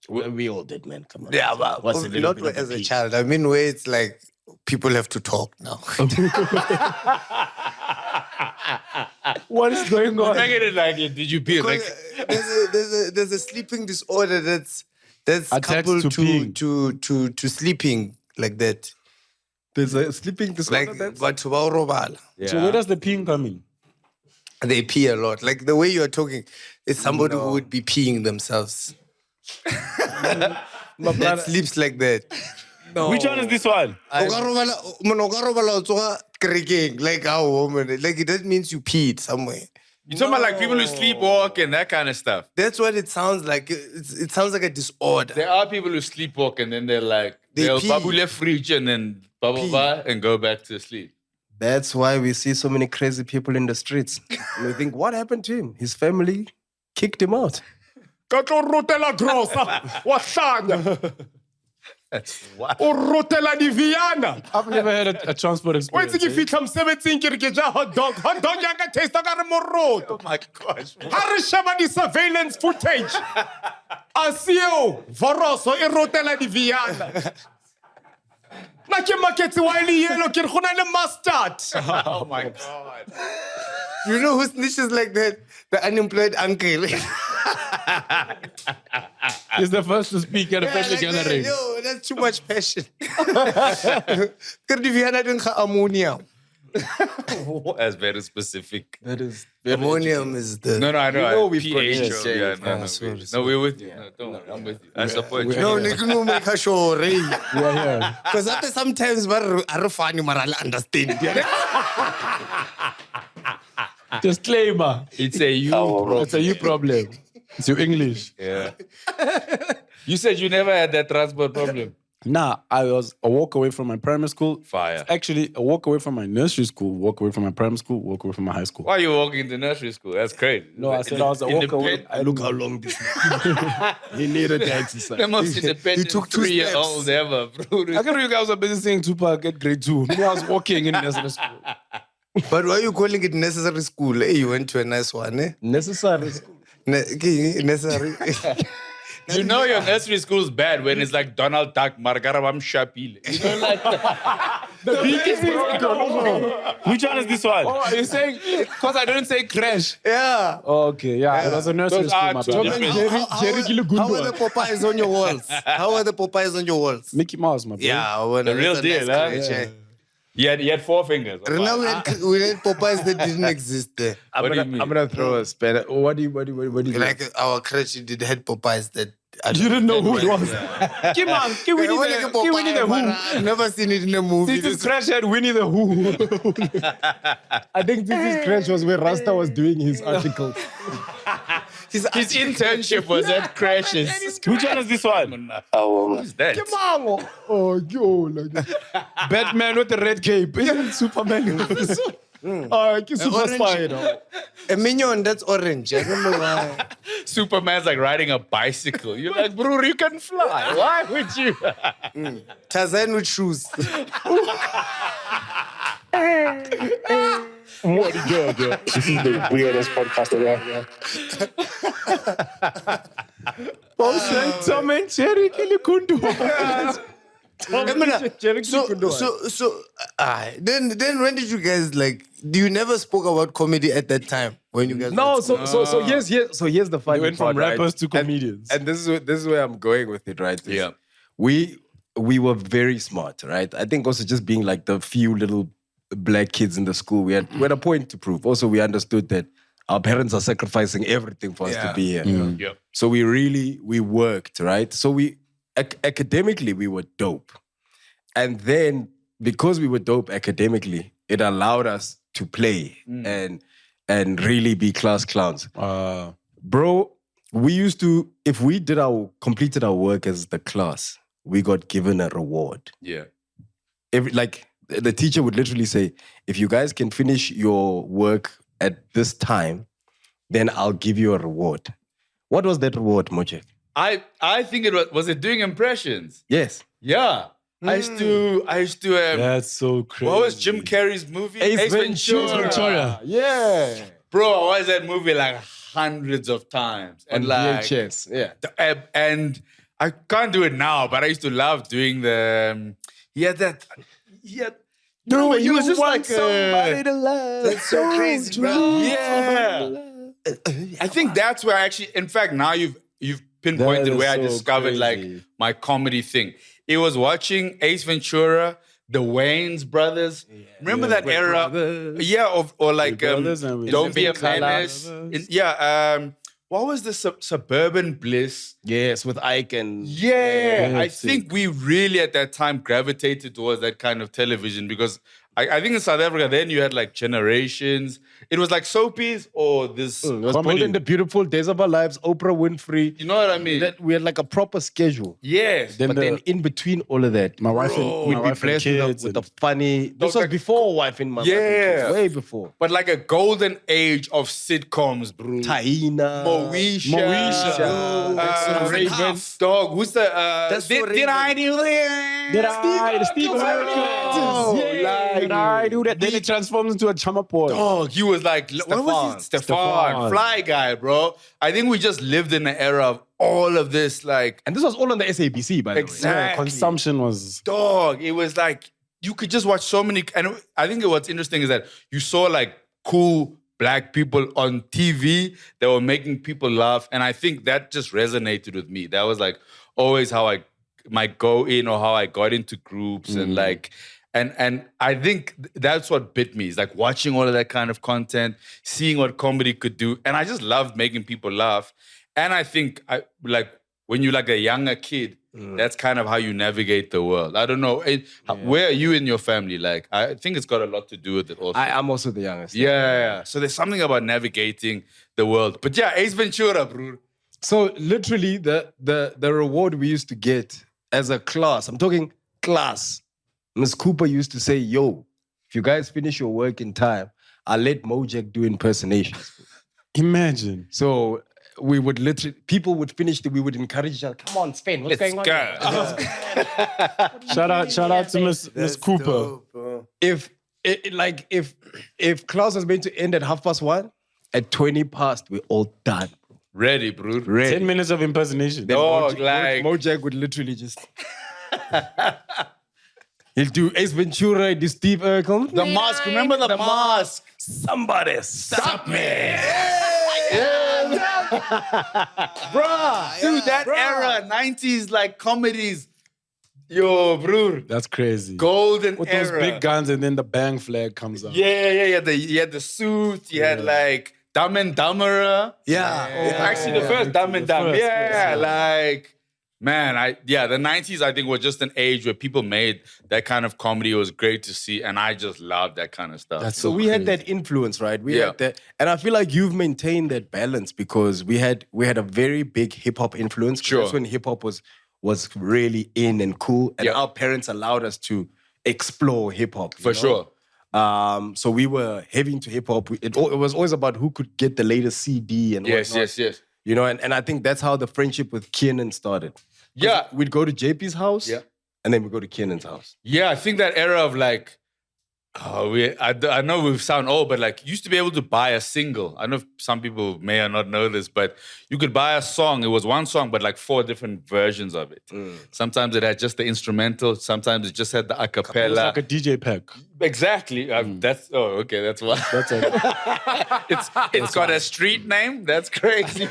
Speaker 12: We all did, man. Come on.
Speaker 9: Yeah, but not as a child. I mean, where it's like people have to talk now.
Speaker 3: What is going on?
Speaker 1: I get it like it. Did you pee? Like,
Speaker 9: There's a sleeping disorder that's coupled to sleeping like that.
Speaker 12: There's a sleeping disorder.
Speaker 9: But So
Speaker 3: where does the peeing come in?
Speaker 9: They pee a lot. Like the way you're talking, it's somebody who would be peeing themselves. That sleeps like that.
Speaker 3: No. Which one is this one?
Speaker 9: Like how woman, like that means you peed somewhere.
Speaker 1: You talking about like people who sleepwalk and that kind of stuff.
Speaker 9: That's what it sounds like. It sounds like a disorder.
Speaker 1: There are people who sleepwalk and then they'll
Speaker 9: pee.
Speaker 1: babule fridge and then and go back to sleep.
Speaker 12: That's why we see so many crazy people in the streets. And we think, what happened to him? His family kicked him out.
Speaker 9: That's what?
Speaker 3: I've never had a transport experience.
Speaker 1: Oh my gosh.
Speaker 9: Surveillance footage. Asio Voroso irotela di Viana. Mustard.
Speaker 1: Oh my God.
Speaker 9: You know who snitches like that? The unemployed uncle.
Speaker 3: He's the first to speak at a family gathering.
Speaker 9: Yo, that's too much passion. Ammonia.
Speaker 1: That's very specific.
Speaker 12: That is
Speaker 9: ammonium is the...
Speaker 1: No, I know.
Speaker 12: we've got
Speaker 1: pH.
Speaker 12: this.
Speaker 1: No, we're with you. No, don't worry. I'm with you. I support you.
Speaker 9: No, no, make a show.
Speaker 3: Yeah.
Speaker 9: Because after sometimes, I funny, but I understand.
Speaker 3: Disclaimer.
Speaker 1: It's a you problem.
Speaker 3: It's a you problem. It's your English.
Speaker 1: Yeah. You said you never had that transport problem.
Speaker 3: Nah, I was a walk away from my primary school.
Speaker 1: Fire.
Speaker 3: Actually, a walk away from my nursery school, walk away from my primary school, walk away from my high school.
Speaker 1: Why are you walking to nursery school? That's crazy.
Speaker 3: No, I said I was a walk away.
Speaker 12: Look how long this is. He needed the exercise.
Speaker 1: The most independent 3-year-old ever, bro.
Speaker 3: I can you guys were busy saying Tupac at grade 2. Me, I was walking in nursery school.
Speaker 9: But why are you calling it necessary school? Hey, you went to a nice one, eh?
Speaker 12: Necessary school.
Speaker 9: Necessary.
Speaker 1: You know your nursery school's bad when it's like Donald Duck, Margarabam Shapile. You know, like the biggest
Speaker 3: Which one is this one? Oh, are you saying because I didn't say crash?
Speaker 9: Yeah.
Speaker 3: Oh, okay, yeah. It was a nursery school, my brother.
Speaker 9: How are the Popeyes on your walls? How are the Popeyes on your walls?
Speaker 3: Mickey Mouse, my brother.
Speaker 9: Yeah,
Speaker 1: the real deal, huh? He had 4 fingers.
Speaker 9: Now we had Popeyes that didn't exist there.
Speaker 12: I'm gonna throw a spanner. What do you
Speaker 9: Like our crutch did had Popeyes that
Speaker 3: You didn't know who it was. Come on, Winnie the Who.
Speaker 9: I've never seen it in a movie.
Speaker 3: This is Crash had Winnie the Who. I think this is Crash was where Rasta was doing his articles.
Speaker 1: His internship was at Crash's.
Speaker 3: Which one is this one?
Speaker 1: Who's that?
Speaker 3: Oh, yo, like Batman with the red cape. Isn't it Superman? Super Spider.
Speaker 9: A minion that's orange. I don't know why.
Speaker 1: Superman's like riding a bicycle. You're like, bro, you can fly. Why would you?
Speaker 9: Tarzan with shoes.
Speaker 10: This is the weirdest podcast around.
Speaker 3: Tom and Jerry Kilikundu.
Speaker 9: Then when did you guys you never spoke about comedy at that time when you guys
Speaker 12: here's the funny
Speaker 3: They went
Speaker 12: part,
Speaker 3: from rappers
Speaker 12: right?
Speaker 3: to comedians.
Speaker 12: And this is where I'm going with it, right?
Speaker 1: Yeah.
Speaker 12: We were very smart, right? I think also just being like the few little black kids in the school, we had a point to prove. Also, we understood that our parents are sacrificing everything for us to be here.
Speaker 1: Yeah.
Speaker 12: So we worked, right? So academically, we were dope. And then because we were dope academically, it allowed us to play and really be class clowns. Bro, we used to, if we completed our work as the class, we got given a reward.
Speaker 1: Yeah.
Speaker 12: The teacher would literally say, if you guys can finish your work at this time, then I'll give you a reward. What was that reward, Mojek?
Speaker 1: I think it was it doing impressions?
Speaker 12: Yes.
Speaker 1: Yeah. I used to
Speaker 3: That's so crazy.
Speaker 1: what was Jim Carrey's movie?
Speaker 12: Ace Ventura.
Speaker 3: Yeah.
Speaker 1: Bro, I watched that movie like hundreds of times. And like
Speaker 12: VHS. Yeah.
Speaker 1: and I can't do it now, but I used to love doing the he had
Speaker 3: No,
Speaker 1: he was just like
Speaker 3: somebody to love.
Speaker 9: That's so crazy, bro.
Speaker 1: yeah. I think that's where I actually, in fact, now you've pinpointed
Speaker 3: That is
Speaker 1: where I
Speaker 3: so
Speaker 1: discovered like
Speaker 3: crazy.
Speaker 1: my comedy thing. It was watching Ace Ventura, the Wayans brothers. Remember that era? Yeah, or like
Speaker 3: Brothers and
Speaker 1: Don't Be a
Speaker 3: Living
Speaker 1: Menace.
Speaker 3: Colors.
Speaker 1: What was the Suburban Bliss?
Speaker 12: Yes, with Ike and...
Speaker 1: Yeah, I
Speaker 3: That's
Speaker 1: think we really at that time gravitated towards that kind of television because I think in South Africa then you had like Generations. It was like soapies or this
Speaker 12: It was
Speaker 1: comedy.
Speaker 12: Bold and the Beautiful, Days of Our Lives, Oprah Winfrey.
Speaker 1: You know what I mean?
Speaker 12: We had like a proper schedule.
Speaker 1: Yes.
Speaker 12: But then in between all of that,
Speaker 3: My wife and
Speaker 12: we'd
Speaker 3: my
Speaker 12: be
Speaker 3: wife and
Speaker 12: blessed
Speaker 3: kids
Speaker 12: with the funny... This was
Speaker 1: like-
Speaker 12: before Wife and My Wife and
Speaker 1: Yeah.
Speaker 12: Kids, way before.
Speaker 1: But like a golden age of sitcoms, bro.
Speaker 12: Taina.
Speaker 1: Moesha.
Speaker 12: Raven.
Speaker 1: Dog, who's the...
Speaker 9: That's
Speaker 1: did
Speaker 9: so
Speaker 1: I do that?
Speaker 3: Did I? Steve Did I do that? Then it transforms into a chama pod.
Speaker 1: Dog, he was like, what was he? Stefan. Fly guy, bro. I think we just lived in an era of all of this, like...
Speaker 12: And this was all on the SABC, by the way.
Speaker 1: Exactly.
Speaker 3: Consumption was...
Speaker 1: Dog, it was like, you could just watch so many... And I think what's interesting is that you saw like cool black people on TV that were making people laugh. And I think that just resonated with me. That was like always how I might go in or how I got into groups and like... And I think that's what bit me. Is like watching all of that kind of content, seeing what comedy could do. And I just loved making people laugh. And I think when you're like a younger kid, that's kind of how you navigate the world. I don't know. Where are you in your family? Like, I think it's got a lot to do with it also.
Speaker 12: I'm also the youngest.
Speaker 1: Yeah. So there's something about navigating the world. But yeah, Ace Ventura, bro.
Speaker 12: So literally the reward we used to get as a class, I'm talking class. Miss Cooper used to say, yo, if you guys finish your work in time, I'll let Mojek do impersonations.
Speaker 3: Imagine.
Speaker 12: So we would literally, people would finish, we would encourage each other, come on, Sven, what's going on?
Speaker 3: Shout out to Miss Cooper.
Speaker 9: Dope,
Speaker 12: If class was meant to end at 1:30, at 20 past, we're all done.
Speaker 1: Ready, bro.
Speaker 3: 10 minutes of impersonation.
Speaker 12: Mojek would literally just... He'll do Ace Ventura, he'll do Steve Urkel.
Speaker 1: The mask. Remember the mask?
Speaker 12: Somebody stop me.
Speaker 1: Bruh. Dude, that era, 90s, like comedies. Yo, bro.
Speaker 3: That's crazy.
Speaker 1: Golden
Speaker 3: With
Speaker 1: era.
Speaker 3: those big guns and then the bang flag comes out.
Speaker 1: Yeah. You had the suit. You had like Dumb and Dumberer. Actually, the first Dumb and Dumb. Man, the 90s, I think, was just an age where people made that kind of comedy. It was great to see, and I just loved that kind of stuff.
Speaker 12: So we had that influence, right? We had that, and I feel like you've maintained that balance because we had a very big hip hop influence.
Speaker 1: Sure.
Speaker 12: That's when hip hop was really in and cool, and our parents allowed us to explore hip hop.
Speaker 1: For sure.
Speaker 12: So we were heavy into hip hop. It was always about who could get the latest CD and whatnot.
Speaker 1: Yes.
Speaker 12: You know, and I think that's how the friendship with Kiernan started.
Speaker 1: Yeah.
Speaker 12: We'd go to JP's house, and then we'd go to Kiernan's house.
Speaker 1: Yeah, I think that era of like, I know we sound old, but like, you used to be able to buy a single. I know some people may or not know this, but you could buy a song. It was one song, but like 4 different versions of it. Sometimes it had just the instrumental. Sometimes it just had the a cappella.
Speaker 3: It was like a DJ pack.
Speaker 1: Exactly. That's okay. That's why.
Speaker 3: That's it.
Speaker 1: It's got a street name. That's crazy.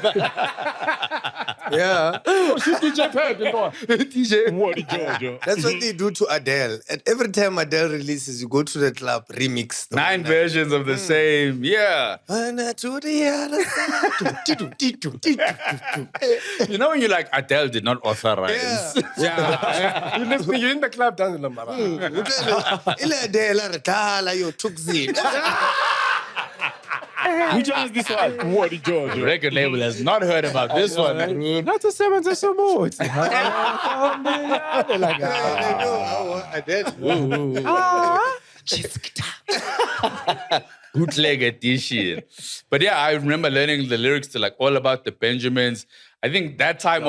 Speaker 9: Yeah.
Speaker 3: She's DJ pack.
Speaker 1: DJ.
Speaker 3: What Georgia?
Speaker 9: That's what they do to Adele. And every time Adele releases, you go to the club, remix.
Speaker 1: 9 versions of the same. Yeah.
Speaker 9: To the other side.
Speaker 1: You know when you're like, Adele did not authorize.
Speaker 12: Yeah. You're in the club dancing like
Speaker 9: Adele, you took
Speaker 3: Which one is this one? What Georgia?
Speaker 1: The record label has not heard about this one.
Speaker 3: Not to seven to some more.
Speaker 1: Bootleg edition. But yeah, I remember learning the lyrics to like All About the Benjamins. I think that time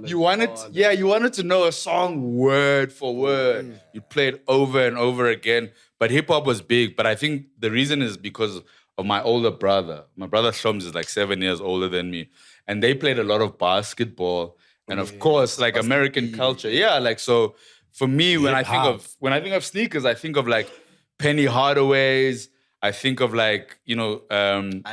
Speaker 1: you wanted to know a song word for word. You play it over and over again. But hip hop was big. But I think the reason is because of my older brother. My brother Shloms is like 7 years older than me. And they played a lot of basketball. And of course, like American culture. Yeah, like so for me, when I think of sneakers, I think of like Penny Hardaways. I think of like,
Speaker 12: Iverson.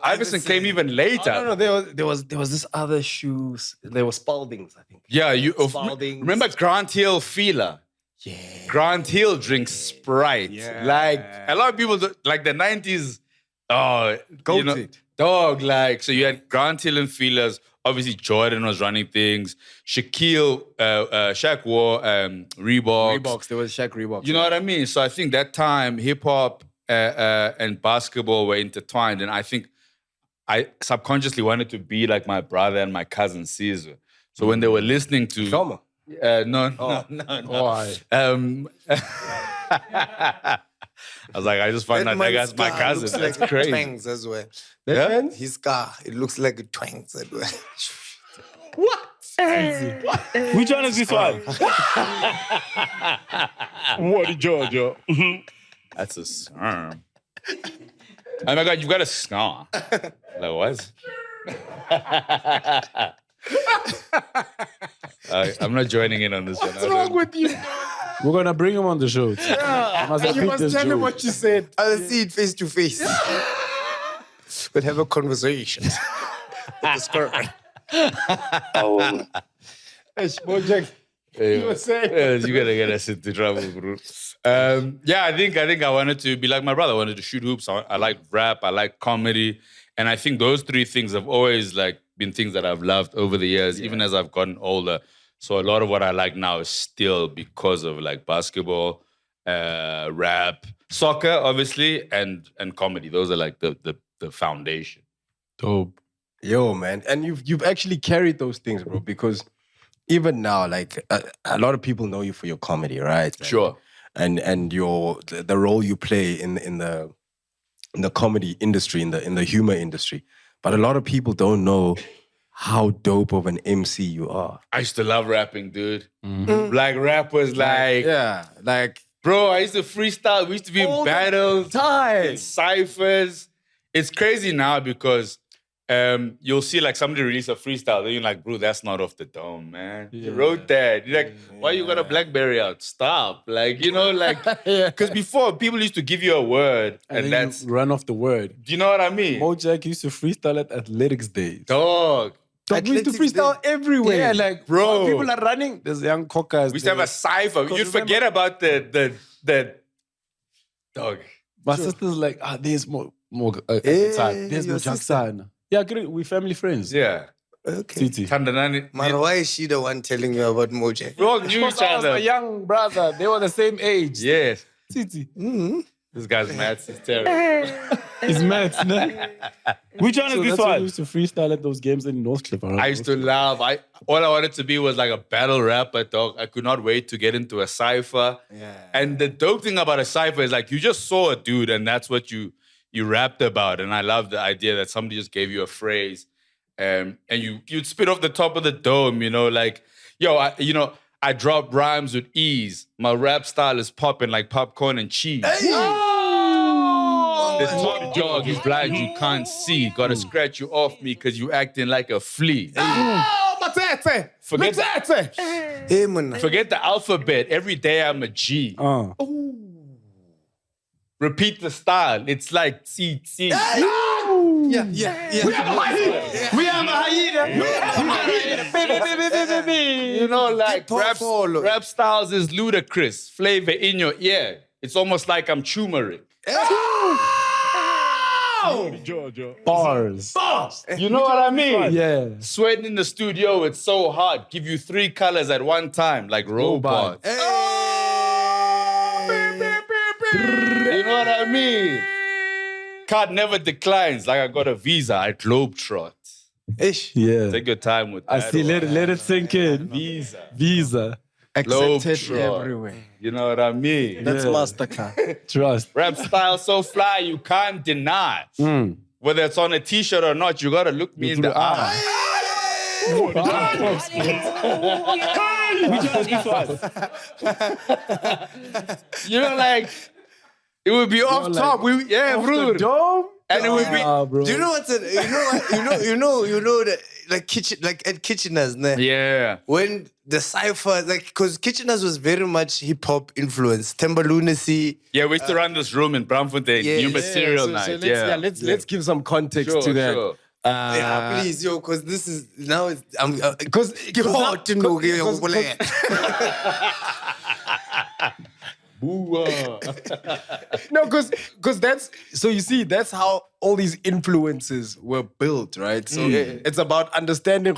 Speaker 1: Iverson came even later.
Speaker 12: No, there was this other shoes. There were Spaldings, I think.
Speaker 1: Yeah,
Speaker 12: Spaldings.
Speaker 1: Remember Grant Hill Feeler?
Speaker 12: Yeah.
Speaker 1: Grant Hill drinks Sprite.
Speaker 12: Yeah.
Speaker 1: Like a lot of people like the 90s. Dog. Like so, you had Grant Hill and Feelers. Obviously, Jordan was running things. Shaq wore Reeboks.
Speaker 12: There was Shaq Reeboks.
Speaker 1: You know what I mean? So I think that time hip hop and basketball were intertwined, and I think I subconsciously wanted to be like my brother and my cousin Caesar. So when they were listening to
Speaker 12: Thelma.
Speaker 1: No.
Speaker 3: Why?
Speaker 1: I was like, I just find that guy's my cousin.
Speaker 9: Looks
Speaker 1: That's
Speaker 9: like
Speaker 1: crazy.
Speaker 9: Twangs as well.
Speaker 1: Yeah?
Speaker 9: His car, it looks like a Twangs as well.
Speaker 3: Which one is this one? What Georgia?
Speaker 1: That's a scarm. Oh my God, you've got a scar. Like what? I'm not joining in on this one.
Speaker 9: What's wrong with you?
Speaker 3: We're gonna bring him on the show.
Speaker 9: You must tell him what you said. I'll see it face to face. We'll have a conversation. It's correct.
Speaker 3: Mojek.
Speaker 1: You were saying you gotta get us into trouble, bro. I think I wanted to be like my brother. I wanted to shoot hoops. I like rap. I like comedy, and I think those 3 things have always like been things that I've loved over the years, even as I've gotten older. So a lot of what I like now is still because of like basketball, rap, soccer, obviously, and comedy. Those are like the foundation.
Speaker 3: Dope.
Speaker 12: Yo, man. And you've actually carried those things, bro, because even now, like a lot of people know you for your comedy, right? Like,
Speaker 1: sure.
Speaker 12: And the role you play in the comedy industry, in the humor industry. But a lot of people don't know how dope of an MC you are.
Speaker 1: I used to love rapping, dude. Mm-hmm. Like rap was like bro, I used to freestyle. We used to be in battles, in ciphers. It's crazy now because you'll see like somebody release a freestyle, then you're like, bro, that's not off the dome, man. You wrote that. You're like, why you got a BlackBerry out? Stop. Like, because before people used to give you a word and that's
Speaker 3: run off the word.
Speaker 1: Do you know what I mean?
Speaker 3: Mojak used to freestyle at athletics days.
Speaker 1: Dog.
Speaker 3: We used to freestyle everywhere.
Speaker 12: Yeah,
Speaker 3: like,
Speaker 1: bro.
Speaker 3: People are running. There's young cockers.
Speaker 1: We used to have a cipher. You'd forget about the dog.
Speaker 3: My sister's like, there's more. at the time. There's Mojak son. Yeah, we family friends.
Speaker 1: Yeah.
Speaker 9: Okay.
Speaker 3: Titi.
Speaker 9: Mara, why is she the one telling you about Mojak?
Speaker 1: We all knew each
Speaker 3: I was
Speaker 1: other.
Speaker 3: a young brother. They were the same age.
Speaker 1: Yes.
Speaker 3: Titi.
Speaker 1: This guy's maths is terrible.
Speaker 3: He's mad, no?
Speaker 7: Which one is
Speaker 3: So
Speaker 7: this
Speaker 3: that's when we
Speaker 7: one?
Speaker 3: used to freestyle at those games in Northcliffe.
Speaker 1: I used to laugh. All I wanted to be was like a battle rapper, dog. I could not wait to get into a cypher.
Speaker 9: Yeah.
Speaker 1: And the dope thing about a cypher is like you just saw a dude and that's what you rapped about. And I love the idea that somebody just gave you a phrase and you'd spit off the top of the dome, like, yo, I drop rhymes with ease. My rap style is popping like popcorn and cheese. The top dog is blind, you can't see. Gotta scratch you off me because you acting like a flea. Forget the alphabet. Every day I'm a G. Repeat the style. It's like C.
Speaker 9: Yeah.
Speaker 3: We have a hyena.
Speaker 1: Like rap styles is ludicrous. Flavor in your ear. It's almost like I'm turmeric.
Speaker 3: Bars.
Speaker 1: You know what I mean?
Speaker 3: Yeah.
Speaker 1: Sweating in the studio, it's so hard. Give you 3 colors at one time, like robots. You know what I mean? Card never declines. Like I got a visa, I globetrot.
Speaker 3: Yeah.
Speaker 1: Take your time with that.
Speaker 3: I see. Let it sink in. Visa.
Speaker 12: Accepted everywhere.
Speaker 1: You know what I mean?
Speaker 12: That's MasterCard.
Speaker 3: Trust.
Speaker 1: Rap style so fly, you can't deny. Whether it's on a t-shirt or not, you gotta look me in the eye. Like, it would be off top. Rude.
Speaker 3: Dome?
Speaker 1: And it would be.
Speaker 3: Bro.
Speaker 9: Do you know what's you know that like kitchen, like at Kitchener's, né?
Speaker 1: Yeah.
Speaker 9: When the cypher, like, because Kitchener's was very much hip hop influence. Temba Lunacy.
Speaker 1: Yeah, we used to run this room in Bramfontein, New Material Night.
Speaker 12: Let's give some context to that.
Speaker 1: Sure.
Speaker 9: Yeah, please, yo, because this is now it's
Speaker 12: Because no, because that's so you see that's how all these influences were built, right? So it's about understanding.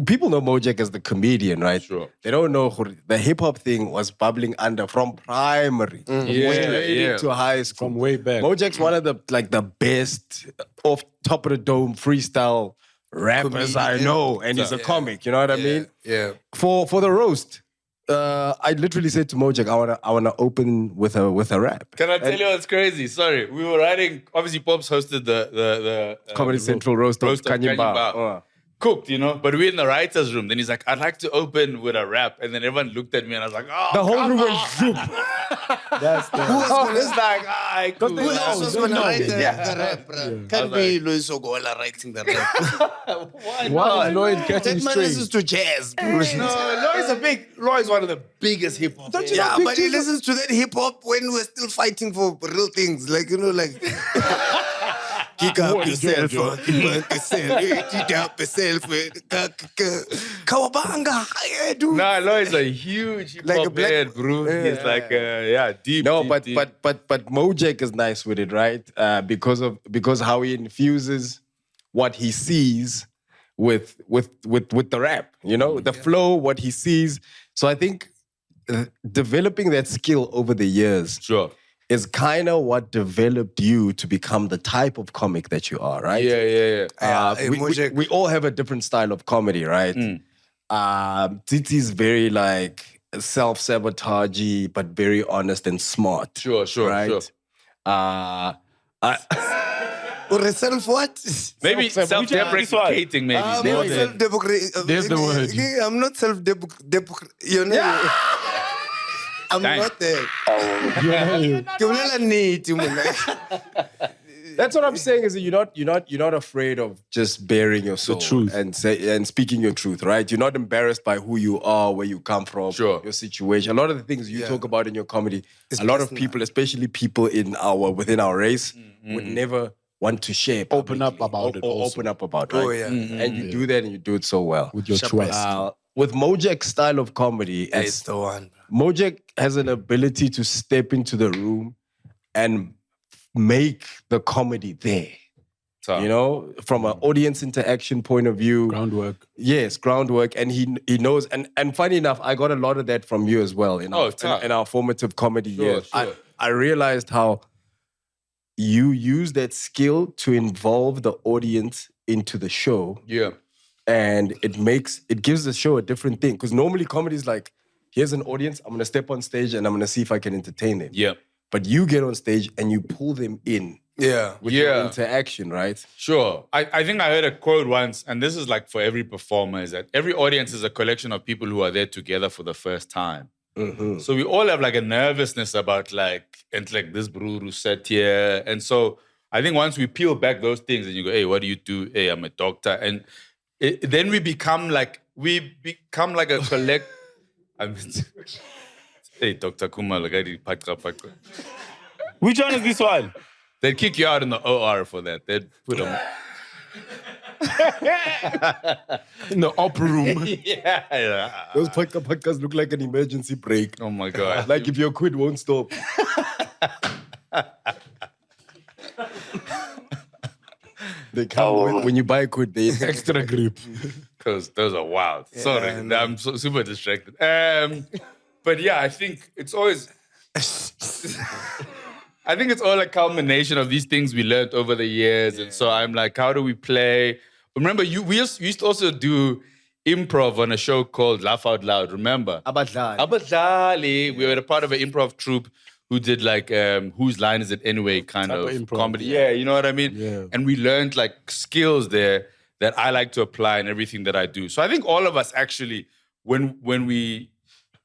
Speaker 12: People know Mojek as the comedian, right?
Speaker 1: Sure.
Speaker 12: They don't know the hip hop thing was bubbling under from primary, to high school,
Speaker 3: From way back.
Speaker 12: Mojek's one of the best off top of the dome freestyle rappers I know, and he's a comic. You know what I mean?
Speaker 9: Yeah.
Speaker 12: For the roast, I literally said to Mojek, I wanna open with a rap.
Speaker 1: Can I tell you what's crazy? Sorry, we were writing. Obviously, Pops hosted the
Speaker 12: Comedy Central roast of Kanyimba.
Speaker 1: Cooked, but we're in the writer's room. Then he's like, I'd like to open with a rap. And then everyone looked at me and I was like, oh,
Speaker 12: The whole room went zoop.
Speaker 3: That's the
Speaker 1: it's like, cool.
Speaker 9: Who else was going to write the rap, bro? Can't be Luis Ogola writing the rap.
Speaker 3: Why is Lloyd catching
Speaker 9: That man
Speaker 3: strings?
Speaker 9: listens to jazz, bro.
Speaker 1: Roy's one of the biggest hip hop.
Speaker 9: Yeah, but he listens to that hip hop when we're still fighting for real things. Like, kick up yourself, kick up yourself. Kawabanga, dude.
Speaker 1: Nah, Lloyd's a huge hip
Speaker 9: Like a
Speaker 1: hop
Speaker 9: black-
Speaker 1: head, bro. He's like, deep.
Speaker 12: No,
Speaker 1: deep,
Speaker 12: but
Speaker 1: deep.
Speaker 12: but Mojek is nice with it, right? Because how he infuses what he sees with the rap, the flow, what he sees. So I think developing that skill over the years is kind of what developed you to become the type of comic that you are, right?
Speaker 1: Yeah.
Speaker 12: We all have a different style of comedy, right? Titi's very like self-sabotagey, but very honest and smart.
Speaker 1: Sure.
Speaker 12: Right?
Speaker 9: Or self what?
Speaker 1: Maybe self-deprecating, maybe.
Speaker 9: Self-deprecating.
Speaker 3: There's the word.
Speaker 9: I'm not self-deprecating. I'm not there.
Speaker 12: That's what I'm saying. Is that you're not afraid of just bearing your soul,
Speaker 3: truth.
Speaker 12: and speaking your truth, right? You're not embarrassed by who you are, where you come from, your situation. A lot of the things you talk about in your comedy, a lot of people, especially people within our race, would never want to share,
Speaker 3: Open up about it also.
Speaker 12: open up about, right?
Speaker 9: Oh, yeah.
Speaker 12: And you do that, and you do it so well
Speaker 3: With your trust.
Speaker 12: With Mojak's style of comedy,
Speaker 9: It's the one.
Speaker 12: Mojek has an ability to step into the room and make the comedy there. You know, from an audience interaction point of view.
Speaker 3: Groundwork.
Speaker 12: Yes, groundwork. And he knows. And funny enough, I got a lot of that from you as well in our formative comedy years.
Speaker 1: Sure.
Speaker 12: I realized how you use that skill to involve the audience into the show.
Speaker 1: Yeah.
Speaker 12: And it gives the show a different thing. Because normally comedy is like, here's an audience, I'm gonna step on stage and I'm gonna see if I can entertain them.
Speaker 1: Yeah.
Speaker 12: But you get on stage and you pull them in. With your interaction, right?
Speaker 1: Sure. I think I heard a quote once, and this is like for every performer, is that every audience is a collection of people who are there together for the first time.
Speaker 12: Mm-hmm.
Speaker 1: So we all have like a nervousness about this brew who sat here. And so I think once we peel back those things and you go, hey, what do you do? Hey, I'm a doctor. And then we become like a collect. Hey, Dr. Kumar,
Speaker 7: which one is this one?
Speaker 1: They'd kick you out in the OR for that. They'd put them
Speaker 3: in the op room.
Speaker 1: Yeah.
Speaker 12: Those podcasts look like an emergency break.
Speaker 1: Oh my God.
Speaker 12: Like if your quid won't stop. They come when you buy a quid, they extra grip.
Speaker 1: Those are wild. Sorry, I'm super distracted. But yeah, I think it's always... I think it's all a culmination of these things we learned over the years. And so I'm like, how do we play? Remember, we used to also do improv on a show called Laugh Out Loud, remember? Abadlali. We were a part of an improv troupe who did like, whose line is it anyway kind of comedy. Yeah, you know what I mean?
Speaker 3: Yeah.
Speaker 1: And we learned like skills there that I like to apply in everything that I do. So I think all of us actually, when we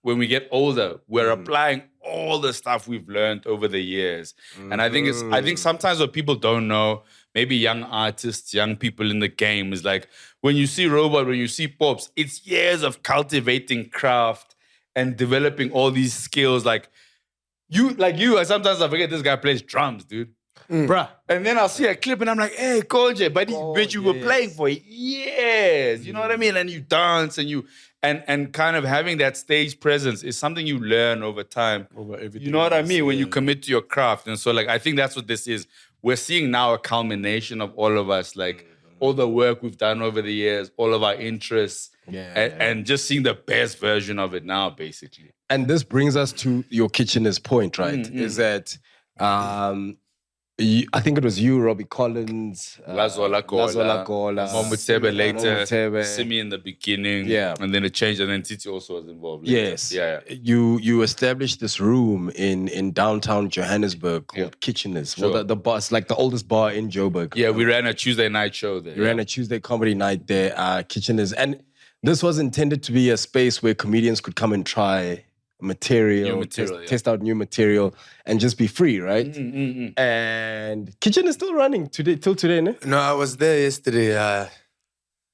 Speaker 1: get older, we're applying all the stuff we've learned over the years. And I think sometimes what people don't know, maybe young artists, young people in the game, is like when you see Robot, when you see Pops, it's years of cultivating craft and developing all these skills. Like you, sometimes I forget this guy plays drums, dude.
Speaker 3: Bruh.
Speaker 1: And then I'll see a clip and I'm like, hey, Koje, but you were playing for years. You know what I mean? And you dance and you... And kind of having that stage presence is something you learn over time.
Speaker 3: Over everything.
Speaker 1: You know what I mean? When you commit to your craft. And so, like, I think that's what this is. We're seeing now a culmination of all of us, like, all the work we've done over the years, all of our interests, and just seeing the best version of it now, basically.
Speaker 12: And this brings us to your Kitchener's point, right? Is that... I think it was you, Robbie Collins,
Speaker 1: Lazola Kola, Momutebe later, Simi in the beginning, and then it changed, and then Titi also was involved. Later.
Speaker 12: Yes, You established this room in downtown Johannesburg called Kitchener's.
Speaker 1: Sure.
Speaker 12: Well, the bar, it's like the oldest bar in Joburg.
Speaker 1: Yeah, we ran a Tuesday night show there.
Speaker 12: We ran a Tuesday comedy night there, Kitchener's, and this was intended to be a space where comedians could come and try material, test out new material, and just be free, right? And Kitchen is still running till today, no?
Speaker 9: No, I was there yesterday.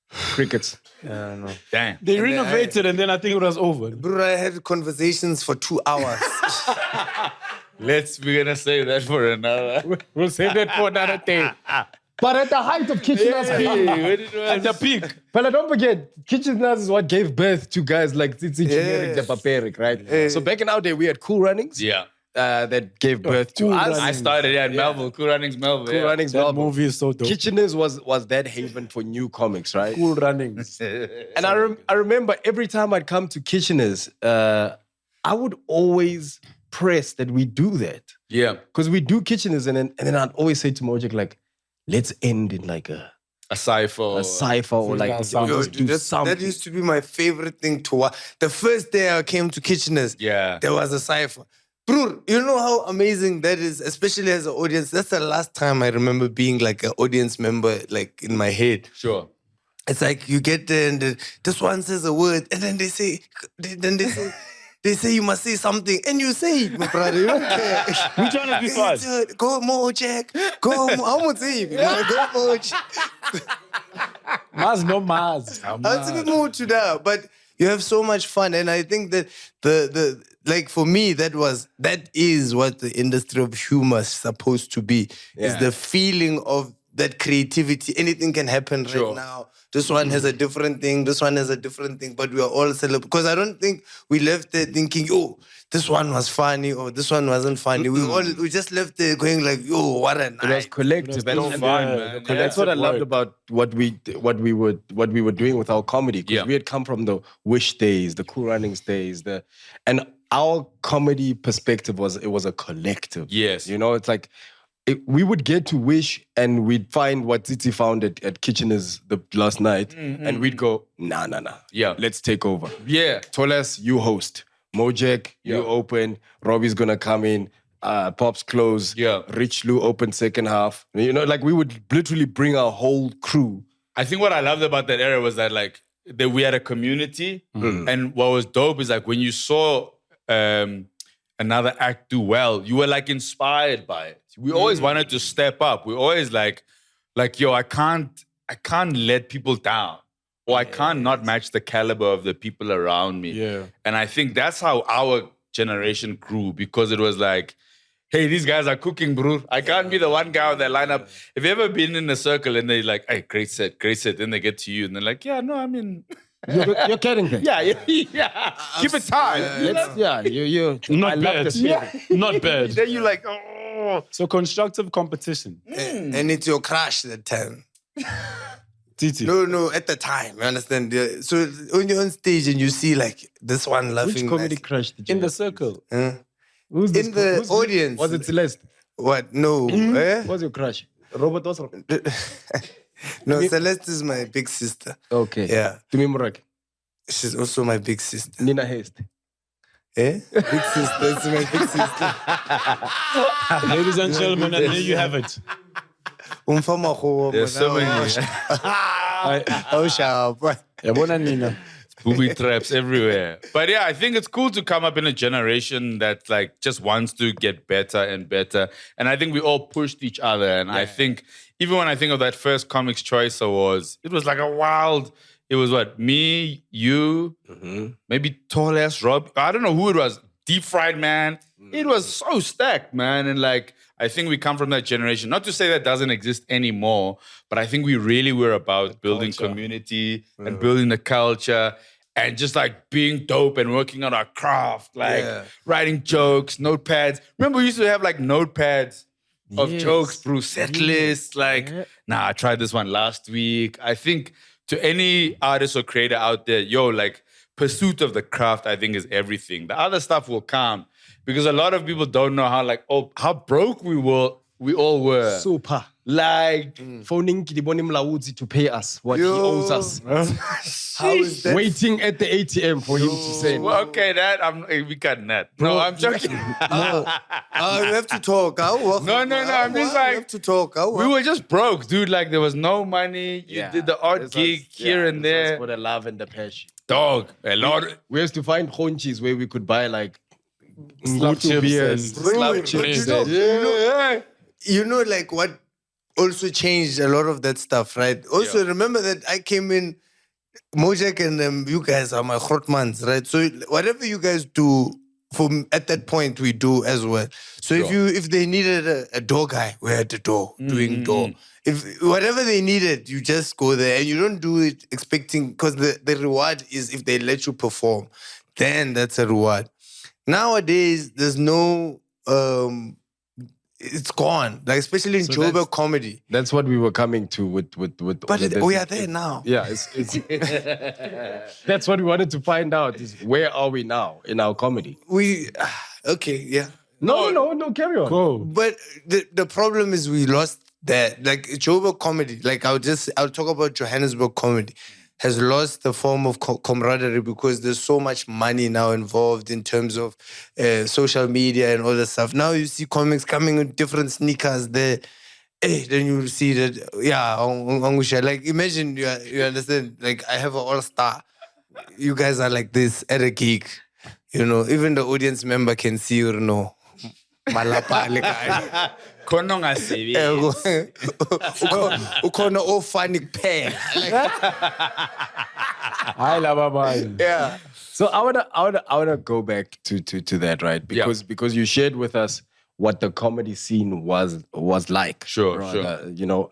Speaker 12: Crickets.
Speaker 9: Yeah, no.
Speaker 1: Damn.
Speaker 3: They renovated and then I think it was over.
Speaker 9: Bro, I had conversations for 2 hours.
Speaker 1: We're gonna save that for another.
Speaker 3: We'll save that for another day.
Speaker 12: But at the height of Kitchener's
Speaker 3: at the peak.
Speaker 12: But don't forget, Kitchener's is what gave birth to guys like Tsitsi Generic, the Paperic, right? So back in our day, we had Cool Runnings.
Speaker 1: Yeah.
Speaker 12: That gave birth to us.
Speaker 1: I started at Melville. Cool Runnings Melville.
Speaker 12: Cool Runnings
Speaker 3: That
Speaker 12: Melville.
Speaker 3: movie is so dope.
Speaker 12: Kitchener's was that haven for new comics, right?
Speaker 3: Cool Runnings.
Speaker 12: And I remember every time I'd come to Kitchener's, I would always press that we do that.
Speaker 1: Yeah.
Speaker 12: Because we do Kitchener's and then I'd always say to Mojek, like, let's end in like a
Speaker 1: cipher or
Speaker 12: like do something.
Speaker 9: That used to be my favorite thing to watch. The first day I came to Kitchener's, there was a cipher. Bro, you know how amazing that is, especially as an audience. That's the last time I remember being like an audience member, like in my head.
Speaker 1: Sure.
Speaker 9: It's like you get there and this one says a word, and then they say, you must say something, and you say it, my brother. You don't care.
Speaker 7: Which one is this one?
Speaker 9: Go Mojak. Go How much say it? Go Mojak.
Speaker 3: Maz no Maz.
Speaker 9: I'll say more to that, but you have so much fun, and I think that the like for me that is what the industry of humor is supposed to be. Is the feeling of that creativity. Anything can happen right now. This one has a different thing. This one has a different thing. But we are all celebrating. Because I don't think we left there thinking, yo, this one was funny or this one wasn't funny. We just left there going like, yo, what a night.
Speaker 12: It was collective.
Speaker 1: It was fun, man.
Speaker 12: That's what I loved about what we were doing with our comedy. Because we had come from the Wish days, the Cool Runnings days, and our comedy perspective was a collective.
Speaker 1: Yes.
Speaker 12: You know, it's like we would get to Wish and we'd find what Titi found at Kitchener's the last night, and we'd go, nah.
Speaker 1: Yeah.
Speaker 12: Let's take over.
Speaker 1: Yeah.
Speaker 12: Tolas, you host. Mojek, you open. Robbie's gonna come in. Pops close.
Speaker 1: Yeah.
Speaker 12: Rich Lou open second half. You know, like we would literally bring our whole crew.
Speaker 1: I think what I loved about that era was that like that we had a community, and what was dope is like when you saw another act do well, you were like inspired by it. We always wanted to step up. We always like yo, I can't let people down, or I can't not match the caliber of the people around me.
Speaker 3: Yeah.
Speaker 1: And I think that's how our generation grew, because it was like, hey, these guys are cooking, bro. I can't be the one guy on that lineup. Have you ever been in a circle and they're like, hey, great set. Then they get to you and they're like, yeah, no, I mean...
Speaker 12: You're kidding me.
Speaker 1: Yeah. Keep it tight.
Speaker 12: You
Speaker 3: Not bad. Not bad.
Speaker 1: Then you're like, oh.
Speaker 3: So constructive competition.
Speaker 9: And it's your crush that time.
Speaker 3: Titi.
Speaker 9: No, at the time, you understand? So when you're on stage and you see like this one laughing.
Speaker 12: Which comedy crush did you
Speaker 3: In the circle.
Speaker 12: Who's this
Speaker 9: in the audience.
Speaker 12: Was it Celeste?
Speaker 9: What? No.
Speaker 12: What's your crush? Robert also.
Speaker 9: No, Celeste is my big sister.
Speaker 12: Okay.
Speaker 9: Yeah.
Speaker 12: Tumi Murak.
Speaker 9: She's also my big sister.
Speaker 12: Nina Hest.
Speaker 9: Big sister. It's my big sister.
Speaker 3: Ladies and gentlemen, and there you have it.
Speaker 1: There's so many.
Speaker 9: Oh, sharp.
Speaker 3: Yabona Nina.
Speaker 1: Booby traps everywhere. But yeah, I think it's cool to come up in a generation that like just wants to get better and better. And I think we all pushed each other. And I think even when I think of that first Comics Choice Awards, it was like a wild, it was what, me, you, maybe tall ass Rob. I don't know who it was. Deep Fried Man. It was so stacked, man. And like, I think we come from that generation. Not to say that doesn't exist anymore, but I think we really were about building community and building the culture and just like being dope and working on our craft, like writing jokes, notepads. Remember we used to have like notepads of jokes, bro, set lists. Like, I tried this one last week. I think to any artist or creator out there, like pursuit of the craft, I think is everything. The other stuff will come. Because a lot of people don't know how broke we all were.
Speaker 12: Super.
Speaker 1: Like
Speaker 12: phoning Kidiboni Mlawuzi to pay us what he owes us.
Speaker 9: How is that?
Speaker 12: Waiting at the ATM for him to say.
Speaker 1: Well, okay, we cut that. No, I'm joking.
Speaker 9: We have to talk.
Speaker 1: No. I'm just like,
Speaker 9: we have to talk.
Speaker 1: We were just broke, dude. Like there was no money. You did the odd gig here and there.
Speaker 12: For the love and the passion.
Speaker 1: Dog, a lot.
Speaker 12: We used to find honchis where we could buy like
Speaker 3: Slap chips.
Speaker 9: You know, like what also changed a lot of that stuff, right? Also, remember that I came in, Mojek and you guys are my Grotmans, right? So whatever you guys do, at that point we do as well. So if they needed a door guy, we're at the door doing door. If whatever they needed, you just go there and you don't do it expecting, because the reward is if they let you perform, then that's a reward. Nowadays, there's no, it's gone. Like especially in Joburg comedy.
Speaker 12: That's what we were coming to with.
Speaker 9: But we are there now.
Speaker 12: Yeah, it's that's what we wanted to find out is where are we now in our comedy? No, carry on.
Speaker 3: Cool.
Speaker 9: But the problem is we lost that. Like Joburg comedy, like I'll talk about Johannesburg comedy. Has lost the form of camaraderie because there's so much money now involved in terms of social media and all that stuff. Now you see comics coming with different sneakers there. Then you see that, like imagine you understand, like I have an all-star. You guys are like this at a gig. You know, even the audience member can see, you know, malapa le kae.
Speaker 1: Khona ungasebenzi.
Speaker 9: Ukhona ofani kuphela.
Speaker 3: Hi, lava.
Speaker 9: Yeah.
Speaker 12: So I wanna go back to that, right? Because you shared with us what the comedy scene was like.
Speaker 1: Sure.
Speaker 12: You know,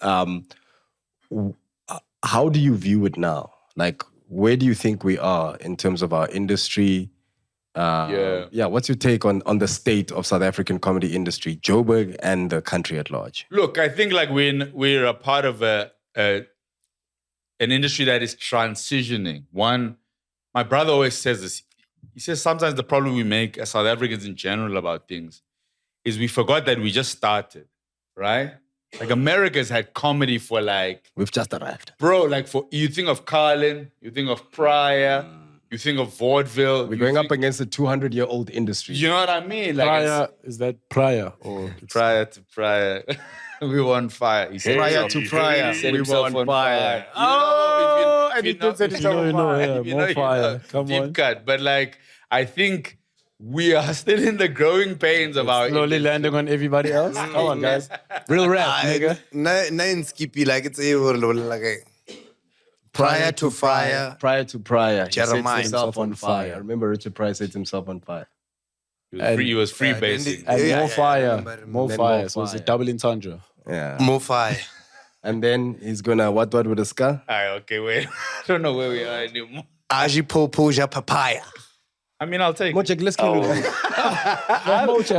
Speaker 12: how do you view it now? Like, where do you think we are in terms of our industry? What's your take on the state of South African comedy industry, Joburg and the country at large?
Speaker 1: Look, I think like we're a part of an industry that is transitioning. My brother always says this. He says sometimes the problem we make as South Africans in general about things is we forgot that we just started, right? Like America's had comedy for like...
Speaker 12: We've just arrived.
Speaker 1: Bro, like you think of Carlin, you think of Pryor, you think of vaudeville.
Speaker 12: We're going up against a 200-year-old industry.
Speaker 1: You know what I mean? Like
Speaker 3: Pryor, is that Pryor? Or
Speaker 1: Prior to Pryor. We were on fire. He said
Speaker 12: Prior to Pryor,
Speaker 1: we
Speaker 12: were on fire.
Speaker 1: And he did say
Speaker 3: more fire. Come
Speaker 1: deep
Speaker 3: on.
Speaker 1: cut. But like, I think we are still in the growing pains of our
Speaker 3: slowly landing on everybody else. Come on, guys. Real rap, nigga.
Speaker 9: Nine skippy like it's like prior to fire.
Speaker 12: Prior to Pryor, he
Speaker 9: Jeremiah.
Speaker 12: set himself on fire. I remember Richard Pryor set himself on fire.
Speaker 1: He was free basing.
Speaker 3: And
Speaker 9: Yeah,
Speaker 3: more
Speaker 9: yeah,
Speaker 3: fire. More
Speaker 12: Then
Speaker 3: fire.
Speaker 12: more
Speaker 3: So it's a
Speaker 12: fire.
Speaker 3: double entendre.
Speaker 12: Yeah.
Speaker 9: More fire.
Speaker 12: And then he's gonna what with a ska?
Speaker 1: Okay, wait. I don't know where we are anymore.
Speaker 9: Aji poja papaya.
Speaker 1: I mean, I'll take
Speaker 12: Mojek, let's kill it.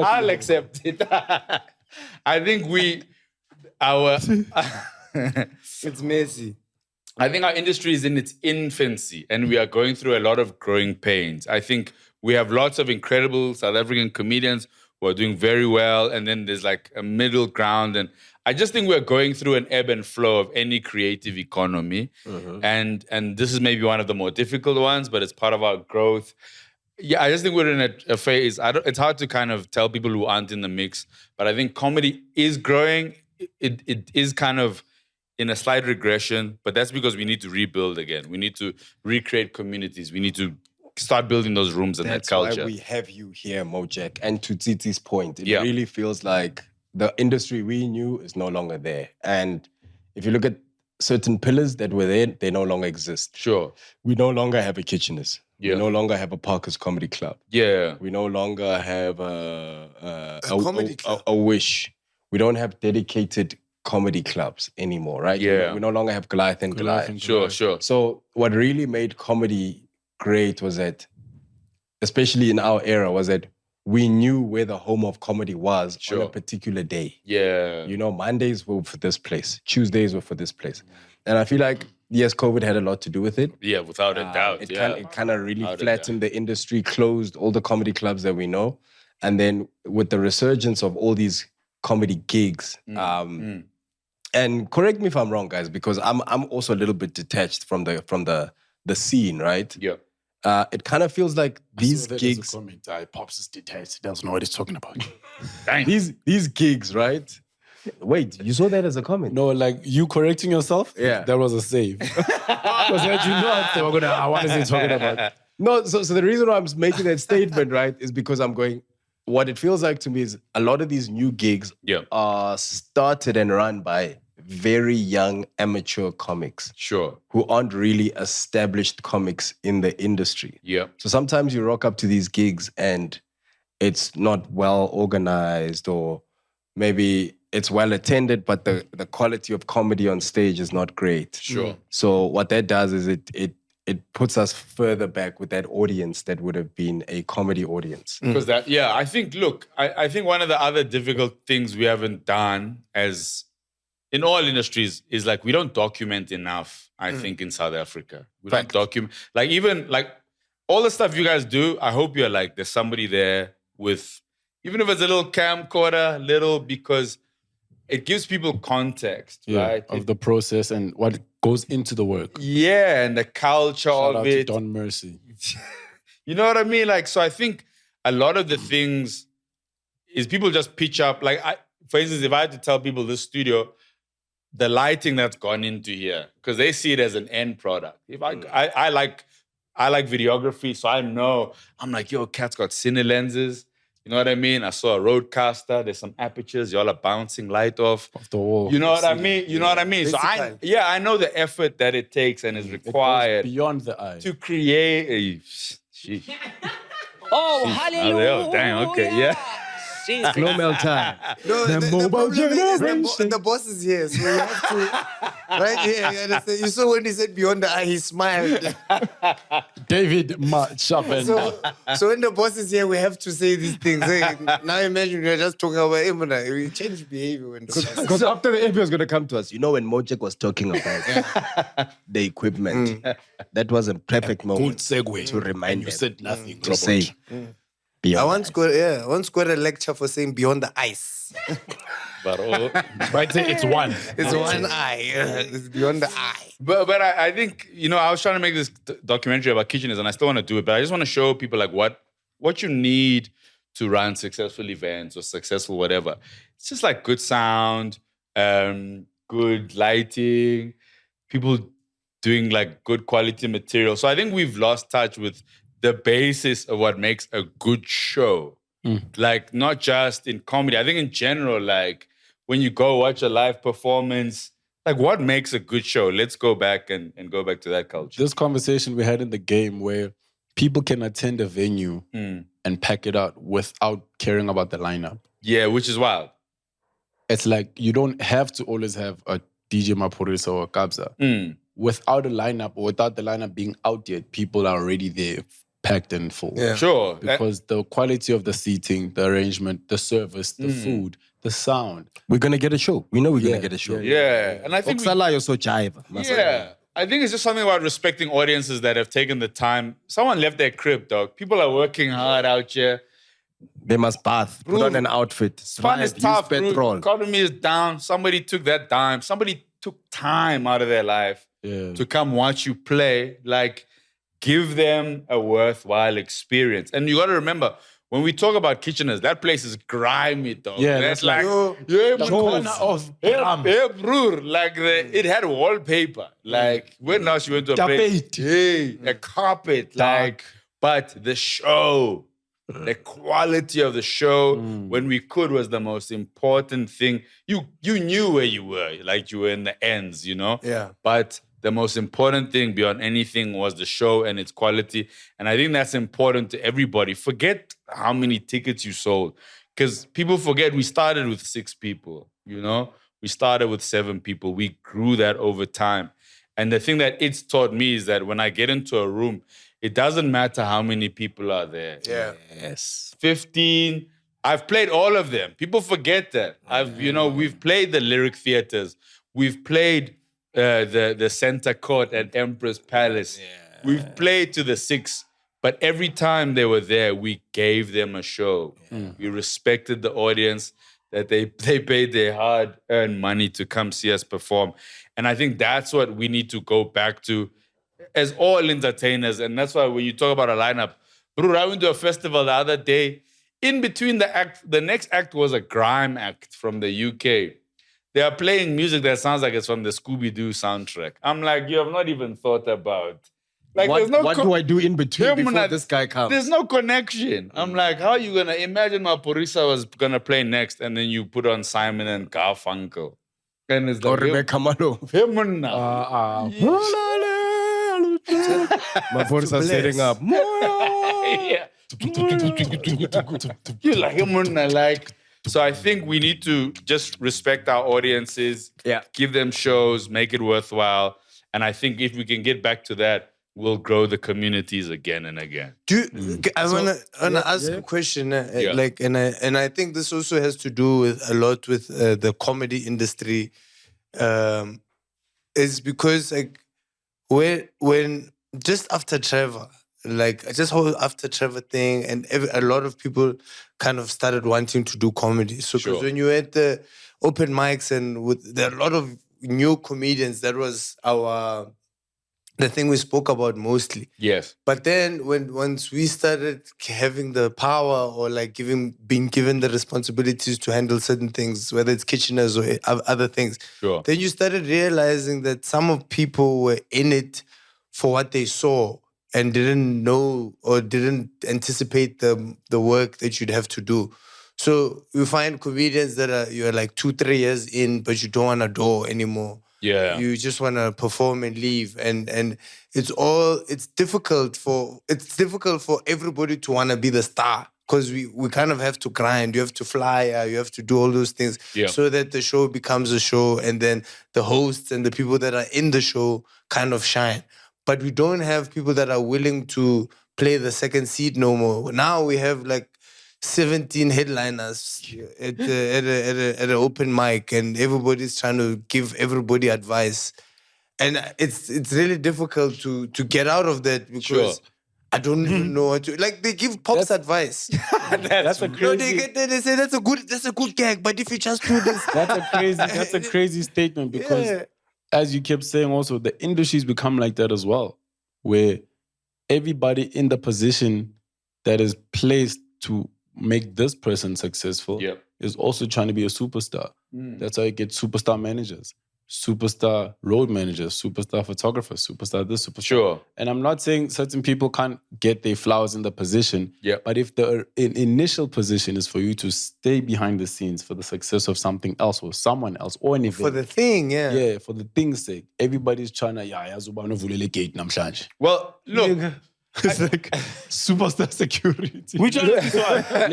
Speaker 1: I'll accept it. I think
Speaker 9: It's messy.
Speaker 1: I think our industry is in its infancy and we are going through a lot of growing pains. I think we have lots of incredible South African comedians who are doing very well, and then there's like a middle ground. And I just think we're going through an ebb and flow of any creative economy. And this is maybe one of the more difficult ones, but it's part of our growth. Yeah, I just think we're in a phase. It's hard to kind of tell people who aren't in the mix, but I think comedy is growing. It is kind of in a slight regression, but that's because we need to rebuild again. We need to recreate communities. We need to start building those rooms and that culture.
Speaker 12: That's why we have you here, Mojek. And to Titi's point, it really feels like the industry we knew is no longer there. And if you look at certain pillars that were there, they no longer exist.
Speaker 1: Sure.
Speaker 12: We no longer have a Kitcheners. We no longer have a Parker's Comedy Club.
Speaker 1: Yeah.
Speaker 12: We no longer have a
Speaker 9: comedy club.
Speaker 12: A Wish. We don't have dedicated comedy clubs anymore, right?
Speaker 1: Yeah.
Speaker 12: We no longer have Goliath and Goliath.
Speaker 1: Sure.
Speaker 12: So what really made comedy great was that, especially in our era, was that we knew where the home of comedy was on a particular day.
Speaker 1: Yeah.
Speaker 12: You know, Mondays were for this place. Tuesdays were for this place. And I feel like, yes, COVID had a lot to do with it.
Speaker 1: Yeah, without a doubt.
Speaker 12: It kind of really flattened the industry, closed all the comedy clubs that we know. And then with the resurgence of all these comedy gigs, and correct me if I'm wrong, guys, because I'm also a little bit detached from the scene, right?
Speaker 1: Yeah.
Speaker 12: It kind of feels like these gigs.
Speaker 3: Comment. Pops is detached. He doesn't know what he's talking about.
Speaker 12: These gigs, right? Wait, you saw that as a comment?
Speaker 3: No, like you correcting yourself?
Speaker 12: Yeah.
Speaker 3: That was a save. Because had you not, what is he talking about?
Speaker 12: No, so the reason why I'm making that statement, right, is because I'm going, what it feels like to me is a lot of these new gigs are started and run by very young amateur comics.
Speaker 1: Sure.
Speaker 12: Who aren't really established comics in the industry.
Speaker 1: Yeah.
Speaker 12: So sometimes you rock up to these gigs and it's not well organized, or maybe it's well attended, but the quality of comedy on stage is not great.
Speaker 1: Sure.
Speaker 12: So what that does is it puts us further back with that audience that would have been a comedy audience.
Speaker 1: Because I think, look, I think one of the other difficult things we haven't done as in all industries is like we don't document enough, I think, in South Africa. We don't document, like even like all the stuff you guys do, I hope you're like, there's somebody there with, even if it's a little camcorder, because it gives people context, right?
Speaker 3: Of the process and what goes into the work.
Speaker 1: Yeah, and the culture
Speaker 3: Shout
Speaker 1: of
Speaker 3: out
Speaker 1: it.
Speaker 3: to Don Mercy.
Speaker 1: You know what I mean? Like, so I think a lot of the things is people just pitch up. Like, for instance, if I had to tell people this studio, the lighting that's gone into here, because they see it as an end product. If I like videography, so I know, I'm like, yo, Cat's got cine lenses. You know what I mean? I saw a roadcaster. There's some apertures. Y'all are bouncing light off
Speaker 3: the wall.
Speaker 1: You know what I mean? You know what I mean? So I know the effort that it takes and is required
Speaker 3: beyond the eye
Speaker 1: to create.
Speaker 11: Oh, hallelujah!
Speaker 1: Damn. Okay. Yeah.
Speaker 11: Jesus.
Speaker 12: Global time.
Speaker 9: No,
Speaker 12: The mobile
Speaker 9: problem is
Speaker 12: generation.
Speaker 9: the boss is here, so we have to. Right here, you understand? You saw when he said beyond the eye, he smiled.
Speaker 3: David Chappen.
Speaker 9: So when the boss is here, we have to say these things. Hey, now imagine we're just talking about him, and we change behavior when the boss is
Speaker 12: Because after the MP was going to come to us, you know, when Mojek was talking about the equipment, that was a perfect moment
Speaker 3: segue
Speaker 12: to remind
Speaker 3: you
Speaker 12: them
Speaker 3: said nothing,
Speaker 12: to say.
Speaker 9: I
Speaker 12: Beyond
Speaker 9: once got a lecture for saying beyond the ice.
Speaker 3: But it's one.
Speaker 9: It's one eye. It's beyond the eye.
Speaker 1: But I think, I was trying to make this documentary about kitcheners, and I still want to do it, but I just want to show people like what you need to run successful events or successful whatever. It's just like good sound, good lighting, people doing like good quality material. So I think we've lost touch with the basis of what makes a good show. Like not just in comedy. I think in general, like when you go watch a live performance, like what makes a good show? Let's go back and go back to that culture.
Speaker 3: This conversation we had in the game where people can attend a venue and pack it out without caring about the lineup.
Speaker 1: Yeah, which is wild.
Speaker 3: It's like you don't have to always have a DJ Maphorisa or a Kabza. Without a lineup or without the lineup being out yet, people are already there, packed and full.
Speaker 1: Yeah. Sure.
Speaker 3: Because the quality of the seating, the arrangement, the service, the food, the sound.
Speaker 12: We're going to get a show. We know we're going to get a show.
Speaker 1: Yeah. And I think
Speaker 12: Oksala so jive.
Speaker 1: Yeah. I think it's just something about respecting audiences that have taken the time. Someone left their crib, dog. People are working hard out here.
Speaker 12: They must bath, put on an outfit.
Speaker 1: Fun is tough, bro.
Speaker 12: Petrol.
Speaker 1: Economy is down. Somebody took that dime. Somebody took time out of their life to come watch you play. Like, give them a worthwhile experience. And you got to remember, when we talk about Kitcheners, that place is grimy, dog.
Speaker 3: Yeah,
Speaker 1: that's
Speaker 3: like
Speaker 1: the
Speaker 3: corner of
Speaker 1: bro. Like it had wallpaper. Like when last you went to a place, a carpet. Like, but the show, the quality of the show, when we could, was the most important thing. You knew where you were, like you were in the ends,
Speaker 9: Yeah.
Speaker 1: But the most important thing beyond anything was the show and its quality. And I think that's important to everybody. Forget how many tickets you sold. Because people forget we started with 6 people, We started with 7 people. We grew that over time. And the thing that it's taught me is that when I get into a room, it doesn't matter how many people are there.
Speaker 9: Yeah.
Speaker 1: Yes. 15. I've played all of them. People forget that. We've played the lyric theaters. We've played the center court at Empress Palace. Yeah. We've played to the 6, but every time they were there, we gave them a show. Yeah. We respected the audience, that they paid their hard-earned money to come see us perform. And I think that's what we need to go back to as all entertainers. And that's why when you talk about a lineup, bro, I went to a festival the other day. In between the next act was a grime act from the UK. They are playing music that sounds like it's from the Scooby-Doo soundtrack. I'm like, you have not even thought about... Like,
Speaker 12: what do I do in between before this guy comes?
Speaker 1: There's no connection. I'm like, how are you going to... Imagine Maphorisa was going to play next and then you put on Simon and Garfunkel. And it's like...
Speaker 12: Rebecca Malo. Maphorisa setting up.
Speaker 1: You're like... So I think we need to just respect our audiences, give them shows, make it worthwhile. And I think if we can get back to that, we'll grow the communities again and again.
Speaker 9: I wanna ask a question, and I think this also has to do with a lot with the comedy industry. Is because like when just after Trevor. After Trevor thing, and a lot of people kind of started wanting to do comedy. So, because when you had the open mics and there are a lot of new comedians, that was the thing we spoke about mostly.
Speaker 1: Yes.
Speaker 9: But then once we started having the power or like being given the responsibilities to handle certain things, whether it's Kitcheners or other things, then you started realizing that some of people were in it for what they saw and didn't know or didn't anticipate the work that you'd have to do. So you find comedians that you're like 2-3 years in, but you don't want to do anymore.
Speaker 1: Yeah.
Speaker 9: You just want to perform and leave. And it's difficult for everybody to want to be the star. because we kind of have to grind. You have to fly, you have to do all those things so that the show becomes a show, and then the hosts and the people that are in the show kind of shine. But we don't have people that are willing to play the second seat no more. Now we have like 17 headliners at an open mic, and everybody's trying to give everybody advice. And it's really difficult to get out of that because I don't even know what to... Like, they give Pops advice.
Speaker 3: That's a crazy...
Speaker 9: They say, that's a good gag, but if you just do this...
Speaker 3: That's a crazy statement because, as you kept saying also, the industry's become like that as well, where everybody in the position that is placed to make this person successful is also trying to be a superstar. That's how you get superstar managers, superstar road managers, superstar photographers, superstar this, superstar.
Speaker 1: Sure.
Speaker 3: And I'm not saying certain people can't get their flowers in the position, but if the initial position is for you to stay behind the scenes for the success of something else or someone else or an event.
Speaker 9: For the thing,
Speaker 3: Yeah, for the thing's sake. Everybody's trying to, yazuba novulele gate namhlanje.
Speaker 1: Well, look.
Speaker 3: It's like superstar security. Which one is this one?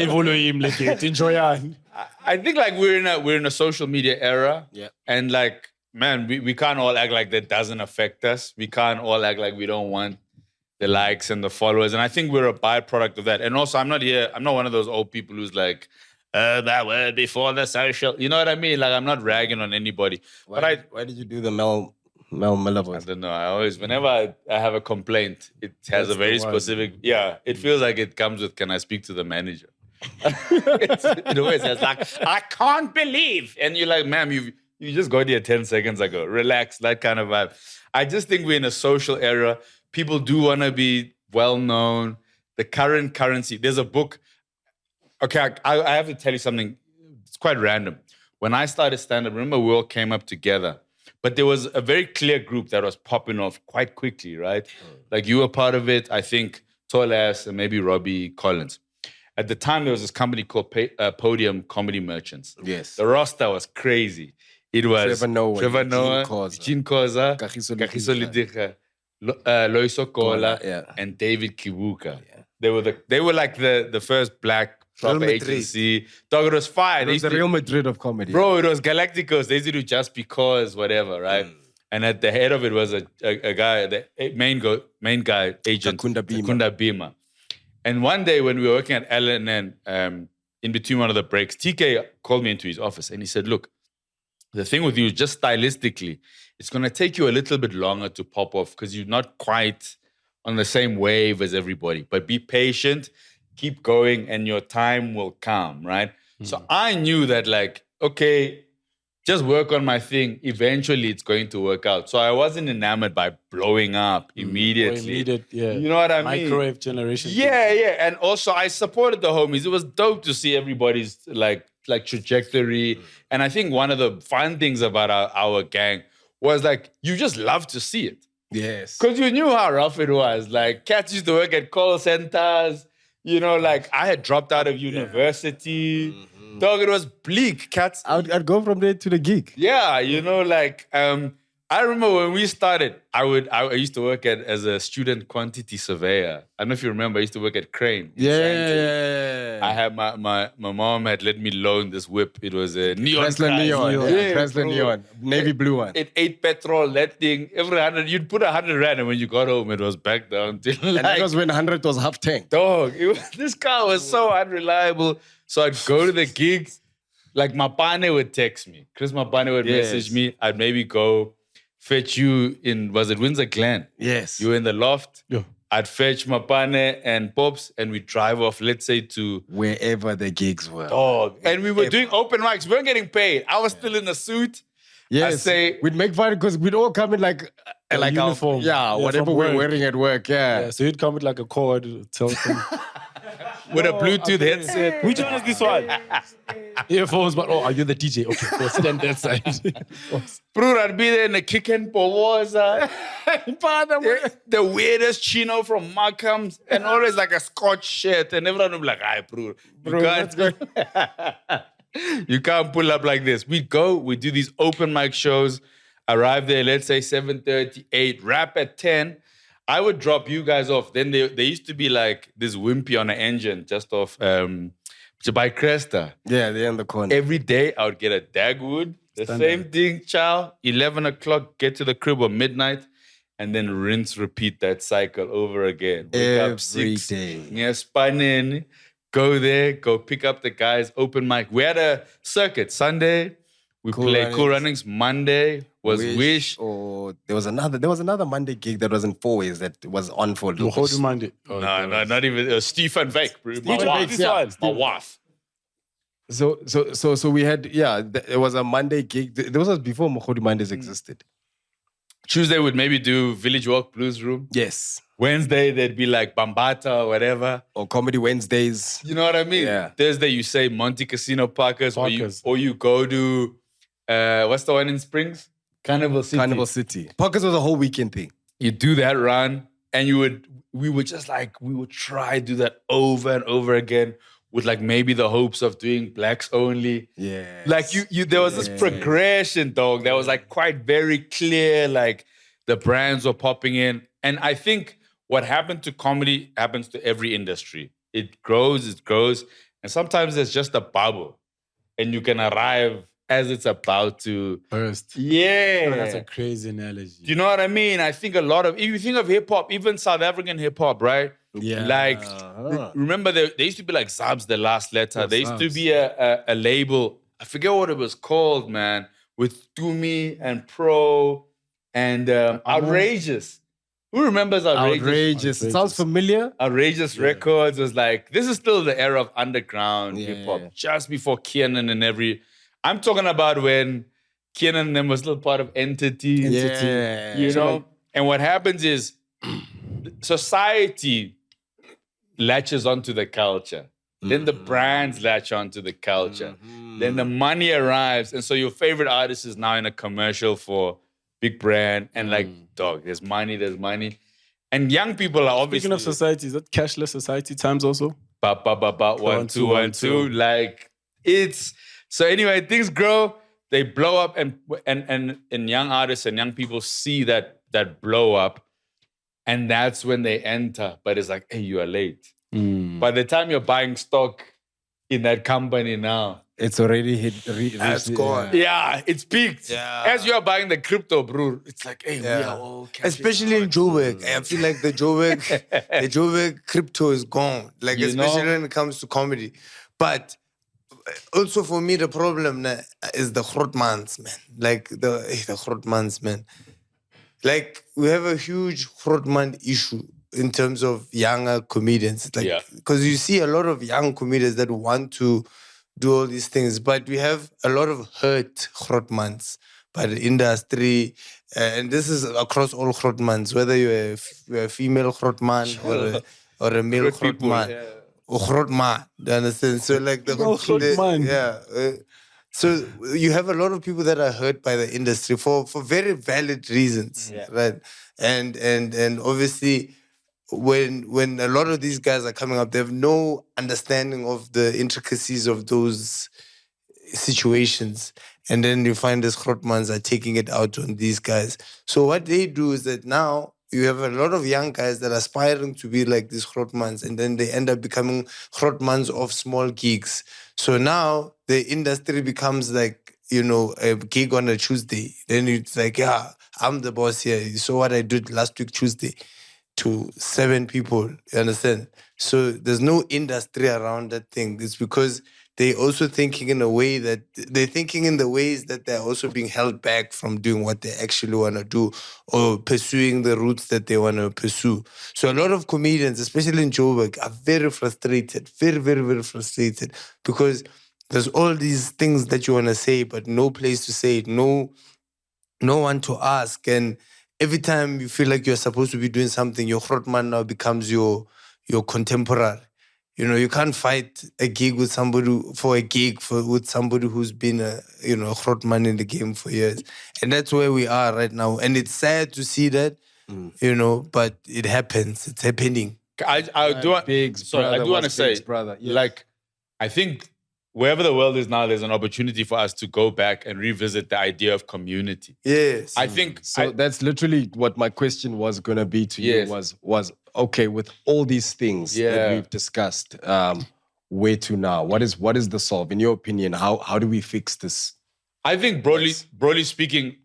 Speaker 3: Enjoy.
Speaker 1: I think like we're in a social media era. And like, man, we can't all act like that doesn't affect us. We can't all act like we don't want the likes and the followers. And I think we're a byproduct of that. And also, I'm not one of those old people who's like, that word before the social. You know what I mean? Like, I'm not ragging on anybody.
Speaker 12: Why did you do the Mel Miller voice?
Speaker 1: I don't know. I always, whenever I have a complaint, it has a very specific, it feels like it comes with, can I speak to the manager? It always has like, I can't believe. And you're like, ma'am, you just got here 10 seconds ago. Relax, that kind of vibe. I just think we're in a social era. People do want to be well-known. The current currency. There's a book. Okay, I have to tell you something. It's quite random. When I started stand-up, remember we all came up together. But there was a very clear group that was popping off quite quickly, right? Like you were part of it. I think Tolas and maybe Robbie Collins. At the time, there was this company called Podium Comedy Merchants.
Speaker 12: Yes.
Speaker 1: The roster was crazy. It was
Speaker 12: Trevor Noah,
Speaker 1: Eugene Koza, Kagiso Lidika, Loiso Kola, and David Kibuka. Yeah. They were like the first black proper agency. Dog, it was fine.
Speaker 12: It was the Real Madrid of comedy.
Speaker 1: Bro, it was Galacticos. They used to do Just Because, whatever, right? And at the head of it was a guy, the main guy, agent, Kunda Bima. And one day when we were working at LNN, in between one of the breaks, TK called me into his office and he said, look, the thing with you is just stylistically, it's going to take you a little bit longer to pop off because you're not quite on the same wave as everybody. But be patient, keep going, and your time will come, right? So I knew that, like, okay, just work on my thing. Eventually, it's going to work out. So I wasn't enamored by blowing up immediately. You know what I mean?
Speaker 3: Microwave generation.
Speaker 1: Yeah. And also, I supported the homies. It was dope to see everybody's, like trajectory. And I think one of the fun things about our gang was, like, you just love to see it.
Speaker 12: Yes.
Speaker 1: Because you knew how rough it was. Like, cats used to work at call centers. You know, like, I had dropped out of university. Dog, it was bleak. Cats.
Speaker 12: I'd go from there to the gig.
Speaker 1: Yeah, you know, like, I remember when we started, I used to work as a student quantity surveyor. I don't know if you remember, I used to work at Crane.
Speaker 12: Yeah.
Speaker 1: I had my mom had let me loan this whip. It was a neon.
Speaker 12: Chrysler Neon. Chrysler Neon. Navy blue one.
Speaker 1: It ate petrol, that thing. Every 100, you'd put 100 rand, and when you got home, it was back down to
Speaker 12: and that was when 100 was half tank.
Speaker 1: Dog, this car was so unreliable. So I'd go to the gigs. Like, Mapane would text me. Chris Mapane would message me. I'd maybe go fetch you in, was it Windsor Glen?
Speaker 12: Yes.
Speaker 1: You were in the loft.
Speaker 3: Yeah.
Speaker 1: I'd fetch Mapane and Pops, and we'd drive off, let's say, to
Speaker 12: wherever the gigs were.
Speaker 1: Dog. And we were doing open mics. We weren't getting paid. I was still in a suit.
Speaker 12: Yes.
Speaker 1: I'd say,
Speaker 12: we'd make fun because we'd all come in like
Speaker 3: uniform.
Speaker 12: Whatever we're wearing at work. Yeah.
Speaker 3: So you'd come with like a cord, telephone.
Speaker 1: With a Bluetooth headset.
Speaker 3: Which one is this one? Earphones, but are you the DJ? Okay, so stand that side.
Speaker 1: Bro, I'd be there in the kick and powoza. The weirdest chino from Markham's, and always like a Scotch shirt, and everyone would be like, "Aye, bro, you can't pull up like this." We'd do these open mic shows, arrive there, let's say 7:30, 8, rap at 10. I would drop you guys off. Then they used to be like this wimpy on an engine just off by Cresta.
Speaker 12: Yeah, they're in the corner.
Speaker 1: Every day I would get a Dagwood. The same thing, chow. 11 o'clock, get to the crib at midnight, and then rinse, repeat that cycle over again. Wake up 6.
Speaker 12: day.
Speaker 1: Yes, panin. Go there, go pick up the guys, open mic. We had a circuit. Sunday, we played Cool Runnings. Monday was Wish.
Speaker 12: Or there was another Monday gig that was in 4 ways that was on for
Speaker 3: Holy Monday.
Speaker 1: No, not even. Stefan Vake, bro. My wife.
Speaker 12: So we had, it was a Monday gig. There was before Mokodi Mondays existed.
Speaker 1: Tuesday would maybe do Village Walk Blues Room.
Speaker 12: Yes.
Speaker 1: Wednesday, there'd be like Bambata or whatever.
Speaker 12: Or Comedy Wednesdays.
Speaker 1: You know what I mean?
Speaker 12: Yeah.
Speaker 1: Thursday, you say Monte Casino Parkers. Or you go to, what's the one in Springs? Carnival City.
Speaker 12: Parkers was a whole weekend thing.
Speaker 1: You do that run, and we would try do that over and over again with like maybe the hopes of doing blacks only.
Speaker 12: Yeah.
Speaker 1: Like there was this progression, dog, that was like quite very clear, like the brands were popping in. And I think what happened to comedy happens to every industry. It grows, and sometimes there's just a bubble, and you can arrive as it's about to
Speaker 3: burst.
Speaker 1: Yeah.
Speaker 3: Oh, that's a crazy analogy.
Speaker 1: Do you know what I mean? I think if you think of hip hop, even South African hip hop, right?
Speaker 12: Yeah.
Speaker 1: Like, remember there used to be like Zabs, The Last Letter. There used to be a label, I forget what it was called, man, with Tumi and Pro and Outrageous. Who remembers Outrageous?
Speaker 12: It sounds familiar.
Speaker 1: Outrageous Records was like, this is still the era of underground hip hop, just before Kiernan and I'm talking about when Kiernan and them was still part of Entity.
Speaker 12: Yeah.
Speaker 1: You know? And what happens is society latches onto the culture. Then the brands latch onto the culture. Then the money arrives. And so your favorite artist is now in a commercial for big brand. And like, dog, there's money. And young people are obviously...
Speaker 3: Speaking of society, is that cashless society times also?
Speaker 1: 1, 2, 1, 2. Like, it's... So anyway, things grow, they blow up, and young artists and young people see that blow up, and that's when they enter. But it's like, hey, you are late. By the time you're buying stock in that company now,
Speaker 12: it's already hit.
Speaker 9: That's gone.
Speaker 1: Yeah, it's peaked.
Speaker 9: Yeah.
Speaker 1: As you are buying the crypto, bro, it's like, hey, we are all
Speaker 9: especially in Joburg. I feel like the Joburg crypto is gone. Like, especially when it comes to comedy. But also for me, the problem is the Grootmans, man. Like the Grootmans, man. Like, we have a huge Grootman issue in terms of younger comedians. Like, because you see a lot of young comedians that want to do all these things, but we have a lot of hurt Grootmans by the industry. And this is across all Grootmans, whether you're a female Grootman or a male Grootman. Grootman, do you understand? So like so you have a lot of people that are hurt by the industry for very valid reasons, right? And obviously, when a lot of these guys are coming up, they have no understanding of the intricacies of those situations, and then you find these Grootmans are taking it out on these guys. So what they do is that now you have a lot of young guys that are aspiring to be like these Grootmans, and then they end up becoming Grootmans of small gigs. So now the industry becomes like, a gig on a Tuesday. Then it's like, yeah, I'm the boss here. You saw what I did last week Tuesday to 7 people, you understand? So there's no industry around that thing. It's because they're also thinking in the ways that they're also being held back from doing what they actually want to do or pursuing the routes that they want to pursue. So a lot of comedians, especially in Joburg, are very frustrated, very, very, very frustrated, because there's all these things that you want to say, but no place to say it, no one to ask. And every time you feel like you're supposed to be doing something, your Grootman now becomes your contemporary. You can't fight a gig with somebody with somebody who's been a Grootman in the game for years. And that's where we are right now. And it's sad to see that, but it happens. It's happening.
Speaker 1: I do want to say, like, I think wherever the world is now, there's an opportunity for us to go back and revisit the idea of community.
Speaker 9: Yes.
Speaker 1: I think
Speaker 12: so. That's literally what my question was going to be to you. Was okay with all these things that we've discussed. Where to now? What is the solve? In your opinion, how do we fix this?
Speaker 1: I think broadly speaking,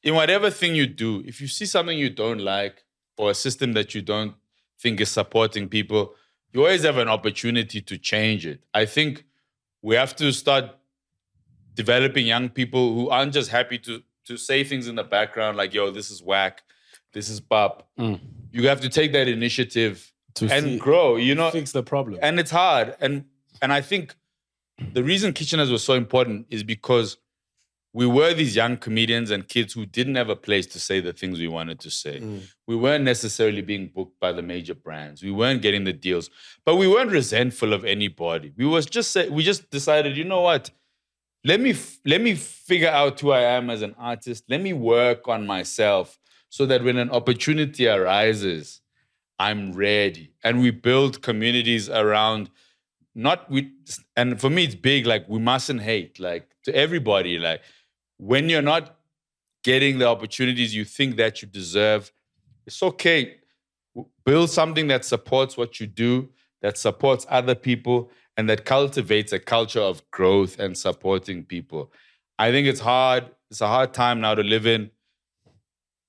Speaker 1: in whatever thing you do, if you see something you don't like or a system that you don't think is supporting people, you always have an opportunity to change it. I think we have to start developing young people who aren't just happy to say things in the background like, yo, this is whack, this is bop. You have to take that initiative and grow, you know.
Speaker 3: Fix the problem.
Speaker 1: And it's hard. And I think the reason Kitcheners was so important is because we were these young comedians and kids who didn't have a place to say the things we wanted to say. We weren't necessarily being booked by the major brands. We weren't getting the deals, but we weren't resentful of anybody. We just decided, you know what? Let me figure out who I am as an artist. Let me work on myself so that when an opportunity arises, I'm ready. And we build communities around and for me, it's big, like we mustn't hate, like to everybody, like when you're not getting the opportunities you think that you deserve, it's okay. Build something that supports what you do, that supports other people, and that cultivates a culture of growth and supporting people. I think it's hard. It's a hard time now to live in.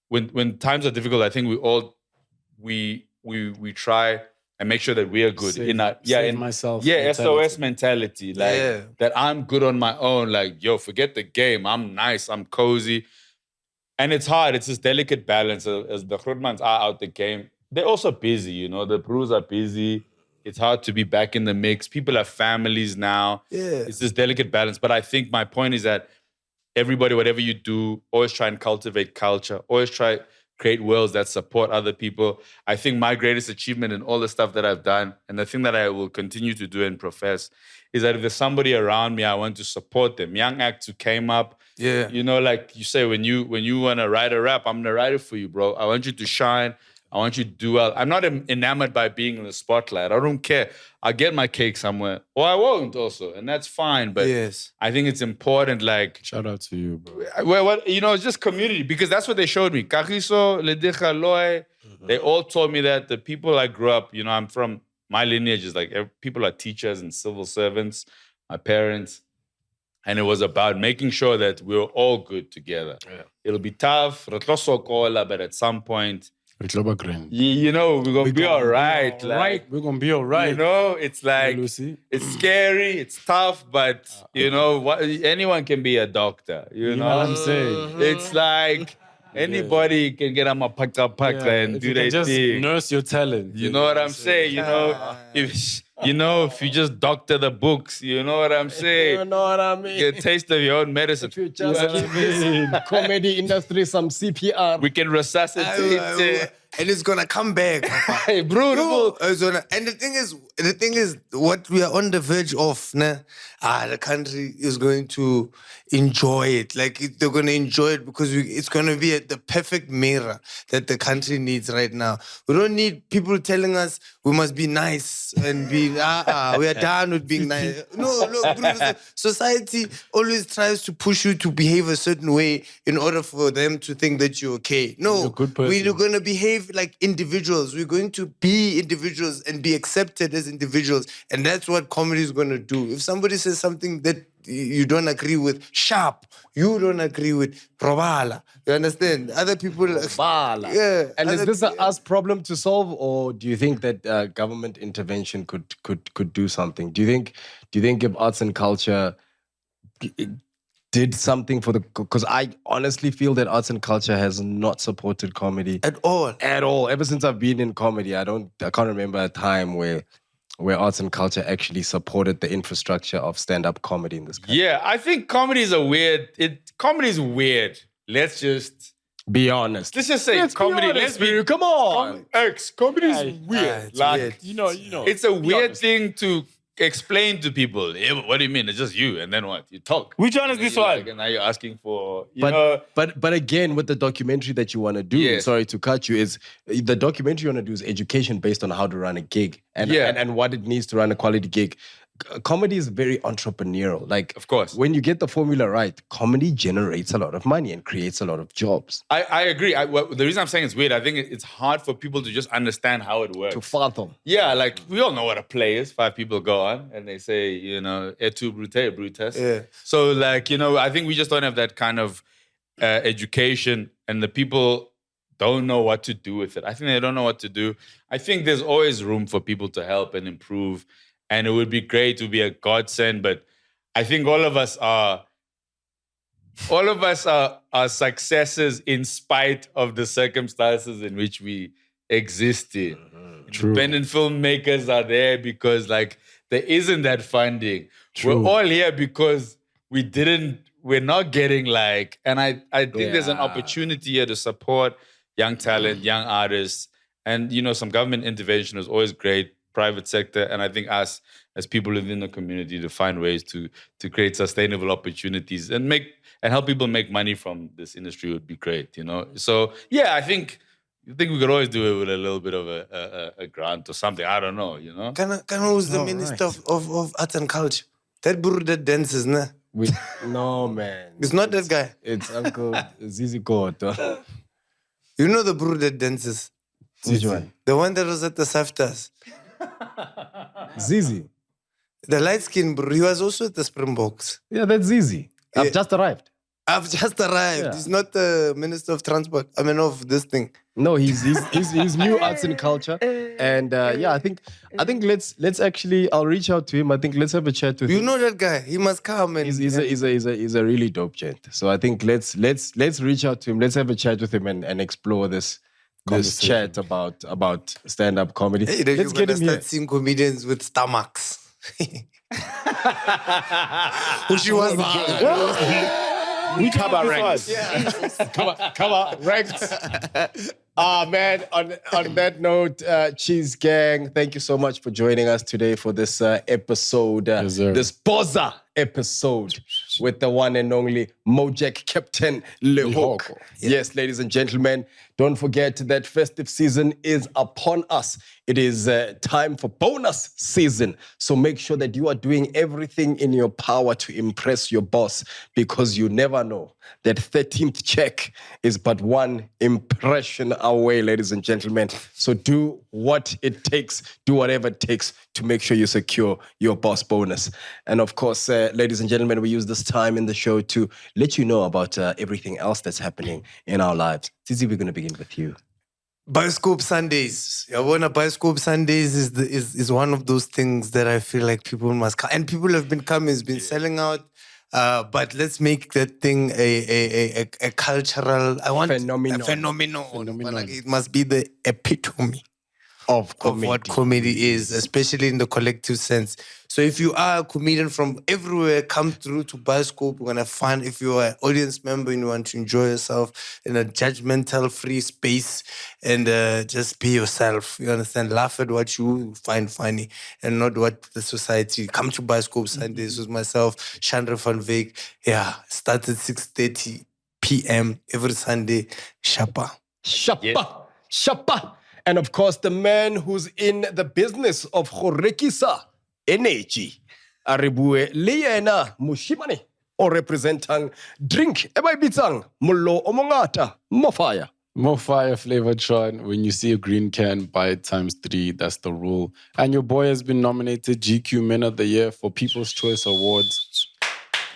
Speaker 1: When times are difficult, I think we try and make sure that we are good
Speaker 3: myself.
Speaker 1: Yeah, SOS mentality. Like that I'm good on my own. Like, yo, forget the game. I'm nice. I'm cozy. And it's hard. It's this delicate balance. As the Grootmans are out the game, they're also busy, you know. The Brews are busy. It's hard to be back in the mix. People have families now.
Speaker 9: Yeah.
Speaker 1: It's this delicate balance. But I think my point is that everybody, whatever you do, always try and cultivate culture. Always try create worlds that support other people. I think my greatest achievement in all the stuff that I've done, and the thing that I will continue to do and profess, is that if there's somebody around me, I want to support them. Young acts who came up, you know, like you say, when you want to write a rap, I'm gonna write it for you, bro. I want you to shine. I want you to do well. I'm not enamored by being in the spotlight. I don't care. I'll get my cake somewhere. Or I won't also, and that's fine. But I think it's important, like...
Speaker 3: Shout out to you, bro.
Speaker 1: Well, you know, it's just community, because that's what they showed me. Kagiso, Ledikha, Loy, they all told me that the people I grew up, you know, I'm from, my lineage is like, people are teachers and civil servants, my parents. And it was about making sure that we were all good together. Yeah. It'll be tough, but at some point... You know, we're gonna be all right.
Speaker 3: We're gonna be all right.
Speaker 1: You know, it's like, it's scary, it's tough, but you know, anyone can be a doctor. You know what I'm saying? It's like anybody can get on a pack and do their
Speaker 3: just
Speaker 1: thing.
Speaker 3: Nurse your talent.
Speaker 1: You know what I'm saying? You know, if you just doctor the books, you know what I'm saying?
Speaker 12: You know what I mean?
Speaker 1: Get a taste of your own medicine.
Speaker 12: If you just give this comedy industry some CPR.
Speaker 1: We can resuscitate it.
Speaker 9: And it's gonna come back.
Speaker 1: Hey, bro.
Speaker 9: And the thing is, what we are on the verge of, the country is going to enjoy it. Like they're gonna enjoy it because it's gonna be the perfect mirror that the country needs right now. We don't need people telling us we must be nice and be we are done with being nice. No, look, bro, society always tries to push you to behave a certain way in order for them to think that you're okay. No, we're gonna behave like individuals. We're going to be individuals and be accepted as individuals. And that's what comedy is going to do. If somebody says something that you don't agree with, sharp. You don't agree with, probala. You understand? Other people...
Speaker 12: Yeah. And is this a us problem to solve, or do you think that government intervention could do something? Do you think if arts and culture did something for because I honestly feel that arts and culture has not supported comedy
Speaker 9: at all.
Speaker 12: Ever since I've been in comedy, I can't remember a time where arts and culture actually supported the infrastructure of stand-up comedy in this country.
Speaker 1: Yeah, I think comedy is comedy is weird. Let's just
Speaker 12: be honest.
Speaker 1: Let's just say comedy.
Speaker 12: Come on.
Speaker 1: Comedy is weird. Like
Speaker 3: weird. You know.
Speaker 1: It's a weird thing to explain to people. Hey, what do you mean? It's just you, and then what? You talk.
Speaker 7: Which one is this one?
Speaker 1: And now you're asking for,
Speaker 12: But again, with the documentary that you want to do, sorry to cut you, is the documentary you want to do is education based on how to run a gig and what it needs to run a quality gig. comedy is very entrepreneurial. Like,
Speaker 1: of course,
Speaker 12: when you get the formula right, comedy generates a lot of money and creates a lot of jobs.
Speaker 1: I agree. The reason I'm saying it's weird, I think it's hard for people to just understand how it works.
Speaker 12: To fathom.
Speaker 1: Yeah, like we all know what a play is. 5 people go on and they say, et tu brute, brutes.
Speaker 9: Yeah.
Speaker 1: So like, I think we just don't have that kind of education, and the people don't know what to do with it. I think they don't know what to do. I think there's always room for people to help and improve, and it would be great to be a godsend, but I think all of us are successes in spite of the circumstances in which we exist in.
Speaker 3: True.
Speaker 1: Independent filmmakers are there because like there isn't that funding.
Speaker 3: True.
Speaker 1: We're all here because we're not getting like, and I think there's an opportunity here to support young talent, young artists, and some government intervention is always great, private sector, and I think us as people within the community to find ways to create sustainable opportunities and help people make money from this industry would be great, So yeah, I think we could always do it with a little bit of a grant or something. I don't know,
Speaker 9: Kana who's the minister of arts and culture? That buru that dances, nah?
Speaker 12: No, man.
Speaker 9: It's not that guy.
Speaker 12: It's Uncle Zizi God.
Speaker 9: You know the buru that dances?
Speaker 12: Which one?
Speaker 9: The one that was at the SAFTAs.
Speaker 12: Zizi.
Speaker 9: The light skin bro, he was also at the Springboks.
Speaker 12: Yeah, that's Zizi. I've just arrived.
Speaker 9: Yeah. He's not the Minister of Transport. I mean, of this thing.
Speaker 12: No, he's new arts and culture, and I think let's actually I'll reach out to him. I think let's have a chat with him.
Speaker 9: You know that guy? He must come and
Speaker 12: he's a really dope gent. So I think let's reach out to him. Let's have a chat with him and explore this chat about stand-up comedy.
Speaker 9: Hey,
Speaker 12: let's get him here.
Speaker 9: Seeing comedians with stomachs. Which was
Speaker 12: we cover ranks. Cover ranks. Man, on that note, Cheese Gang, thank you so much for joining us today for this episode, this Boza episode with the one and only Mojek Captain Lehok. Yes, ladies and gentlemen, don't forget that festive season is upon us. It is time for bonus season. So make sure that you are doing everything in your power to impress your boss, because you never know that 13th check is but one impression away, ladies and gentlemen. So do what it takes, do whatever it takes to make sure you secure your boss bonus. And of course, ladies and gentlemen, we use this time in the show to let you know about everything else that's happening in our lives. Zizi, we're going to begin with you.
Speaker 9: Bioscope Sundays. Bioscope Sundays is one of those things that I feel like people must come. And people have been coming, it's been selling out. But let's make that thing a cultural
Speaker 12: phenomenon.
Speaker 9: A phenomenon. Like, it must be the epitome of what comedy is, especially in the collective sense. So if you are a comedian from everywhere, come through to Bioscope. We're going to have fun. If you're an audience member and you want to enjoy yourself in a judgmental, free space and just be yourself, you understand? Laugh at what you find funny and not what the society. Come to Bioscope Sundays with myself, Chandra van Veek. Yeah, starts at 6:30 p.m. every Sunday. Shapa.
Speaker 12: And of course, the man who's in the business of Horekisa energy, Aribue Liena Mushimani, or representing drink Ebaibitang, Mulo Omongata, Mofire.
Speaker 3: More fire flavored Sean. When you see a green can, buy it ×3. That's the rule. And your boy has been nominated GQ Men of the Year for People's Choice Awards.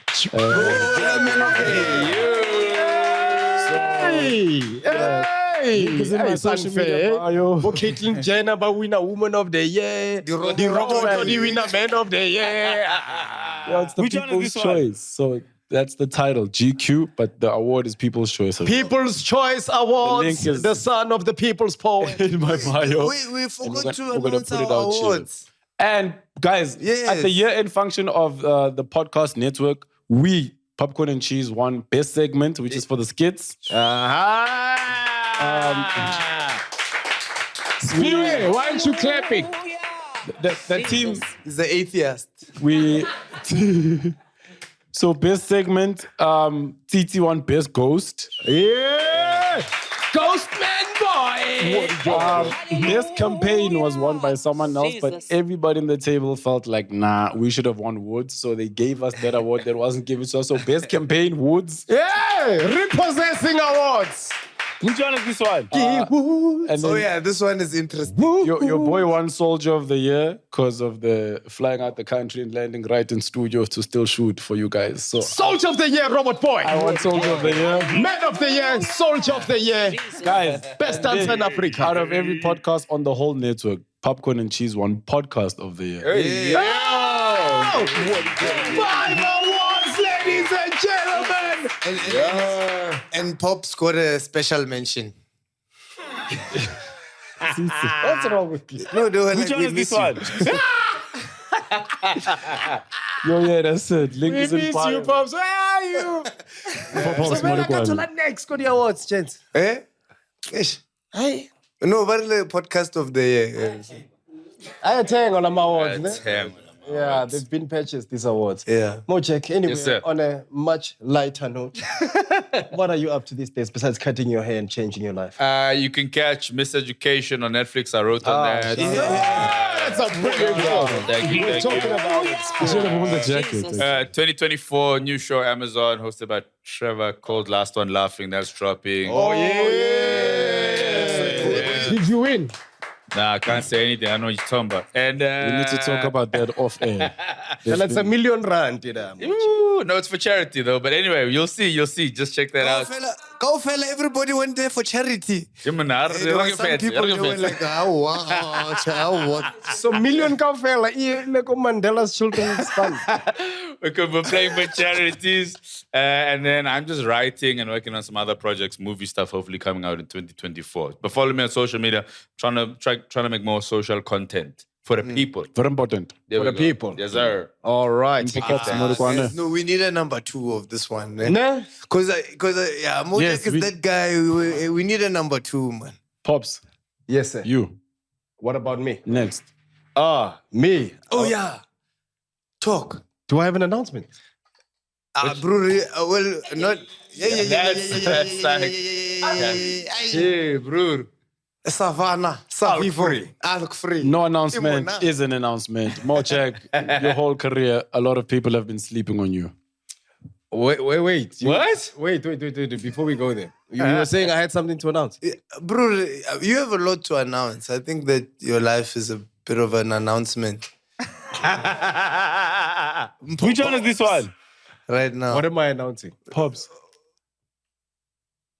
Speaker 12: It's social media bio. Caitlyn Jenner, but winner Woman of the Year. The Robot winner Man of the Year.
Speaker 3: It's the People's Choice. So that's the title, GQ, but the award is People's Choice Award.
Speaker 12: People's Choice Awards, the son of the People's Poet.
Speaker 3: In my bio.
Speaker 9: We forgot to announce our awards.
Speaker 3: And guys, at the year-end function of the podcast network, we, Popcorn and Cheese, won Best Segment, which is for the skits.
Speaker 12: Spirit, why aren't you clapping?
Speaker 3: The team
Speaker 9: is the atheist.
Speaker 3: So Best Segment, TT won Best Ghost.
Speaker 12: Yeah! Ghostman boy.
Speaker 3: This campaign was won by someone else, but
Speaker 11: Jesus.
Speaker 3: everybody in the table felt like, nah, we should have won Woods. So they gave us that award that wasn't given to us. So best campaign, Woods.
Speaker 9: Yeah, repossessing awards.
Speaker 3: Which one is this one? And
Speaker 9: Oh
Speaker 3: then
Speaker 9: yeah, this one is interesting.
Speaker 3: your boy won Soldier of the Year because of the flying out the country and landing right in studio to still shoot for you guys. So
Speaker 9: Soldier of the Year, Robert Boy.
Speaker 3: I won Soldier of the Year.
Speaker 9: Man of the Year, Soldier of the Year.
Speaker 3: Guys,
Speaker 9: Best dancer in Africa.
Speaker 3: out of every podcast on the whole network, Popcorn and Cheese won Podcast of the Year.
Speaker 9: Oh! 5 awards, ladies and gentlemen. And Pop scored a special mention.
Speaker 3: What's wrong with you?
Speaker 9: No, they were
Speaker 3: Which
Speaker 9: like,
Speaker 3: one
Speaker 9: we
Speaker 3: is
Speaker 9: miss
Speaker 3: this one? Yo, yeah, that's it. Link is in bio.
Speaker 9: Pops. Where are you?
Speaker 3: Pops,
Speaker 9: So when I got to
Speaker 3: Marikwane.
Speaker 9: that next, go the awards, gents. Eh? Ish. Hey. No, but the podcast of the year.
Speaker 13: I attend on awards.
Speaker 1: That's
Speaker 13: ne?
Speaker 1: him.
Speaker 13: Yeah, they've been purchased, these awards.
Speaker 9: Yeah.
Speaker 13: Mojek, anyway,
Speaker 1: Yes, sir.
Speaker 13: on a much lighter note, what are you up to these days besides cutting your hair and changing your life?
Speaker 1: You can catch Miseducation on Netflix. I wrote on that.
Speaker 9: That's a brilliant one.
Speaker 1: Thank you. Thank
Speaker 13: Talking
Speaker 1: you.
Speaker 13: about it.
Speaker 3: You should have worn the jacket.
Speaker 11: Jesus.
Speaker 1: 2024 new show Amazon hosted by Trevor called Last One Laughing. That's dropping.
Speaker 13: Did you win?
Speaker 1: Nah, I can't say anything. I know what you're talking about. And
Speaker 3: We need to talk about that off air.
Speaker 13: So that's $1 million rand.
Speaker 1: Ooh, no, it's for charity though. But anyway, you'll see. You'll see. Just check that out.
Speaker 9: Go fella, everybody went there for charity.
Speaker 1: Yeah, man, I
Speaker 9: There were some people they were like, oh wow,
Speaker 13: So million ka fela, like Mandela's Children's Fund.
Speaker 1: Because we're playing for charities. And then I'm just writing and working on some other projects, movie stuff, hopefully coming out in 2024. But follow me on social media. Trying to make more social content for the people.
Speaker 3: Very important.
Speaker 1: There
Speaker 13: For
Speaker 1: we
Speaker 13: the
Speaker 1: go.
Speaker 13: people.
Speaker 1: Yes, sir.
Speaker 13: All right.
Speaker 9: yes, no, we need a number 2 of this one.
Speaker 13: Nah.
Speaker 9: Because yeah, Mojak
Speaker 3: Yes,
Speaker 9: is
Speaker 3: we-
Speaker 9: that guy. We need a number 2, man.
Speaker 3: Pops,
Speaker 13: Yes, sir.
Speaker 3: you.
Speaker 13: What about me?
Speaker 3: Next.
Speaker 13: Me.
Speaker 9: Oh yeah, talk.
Speaker 13: Do I have an announcement?
Speaker 9: Bro, well, not. Yeah.
Speaker 1: That's like-
Speaker 9: Hey, bro. Savannah, free.
Speaker 3: No announcement is an announcement. Mojak, your whole career, a lot of people have been sleeping on you.
Speaker 13: Wait.
Speaker 1: What?
Speaker 13: Wait. Before we go there. You were saying I had something to announce.
Speaker 9: Bro, you have a lot to announce. I think that your life is a bit of an announcement.
Speaker 3: Which one is this one?
Speaker 9: Right now.
Speaker 13: What am I announcing?
Speaker 3: Pops,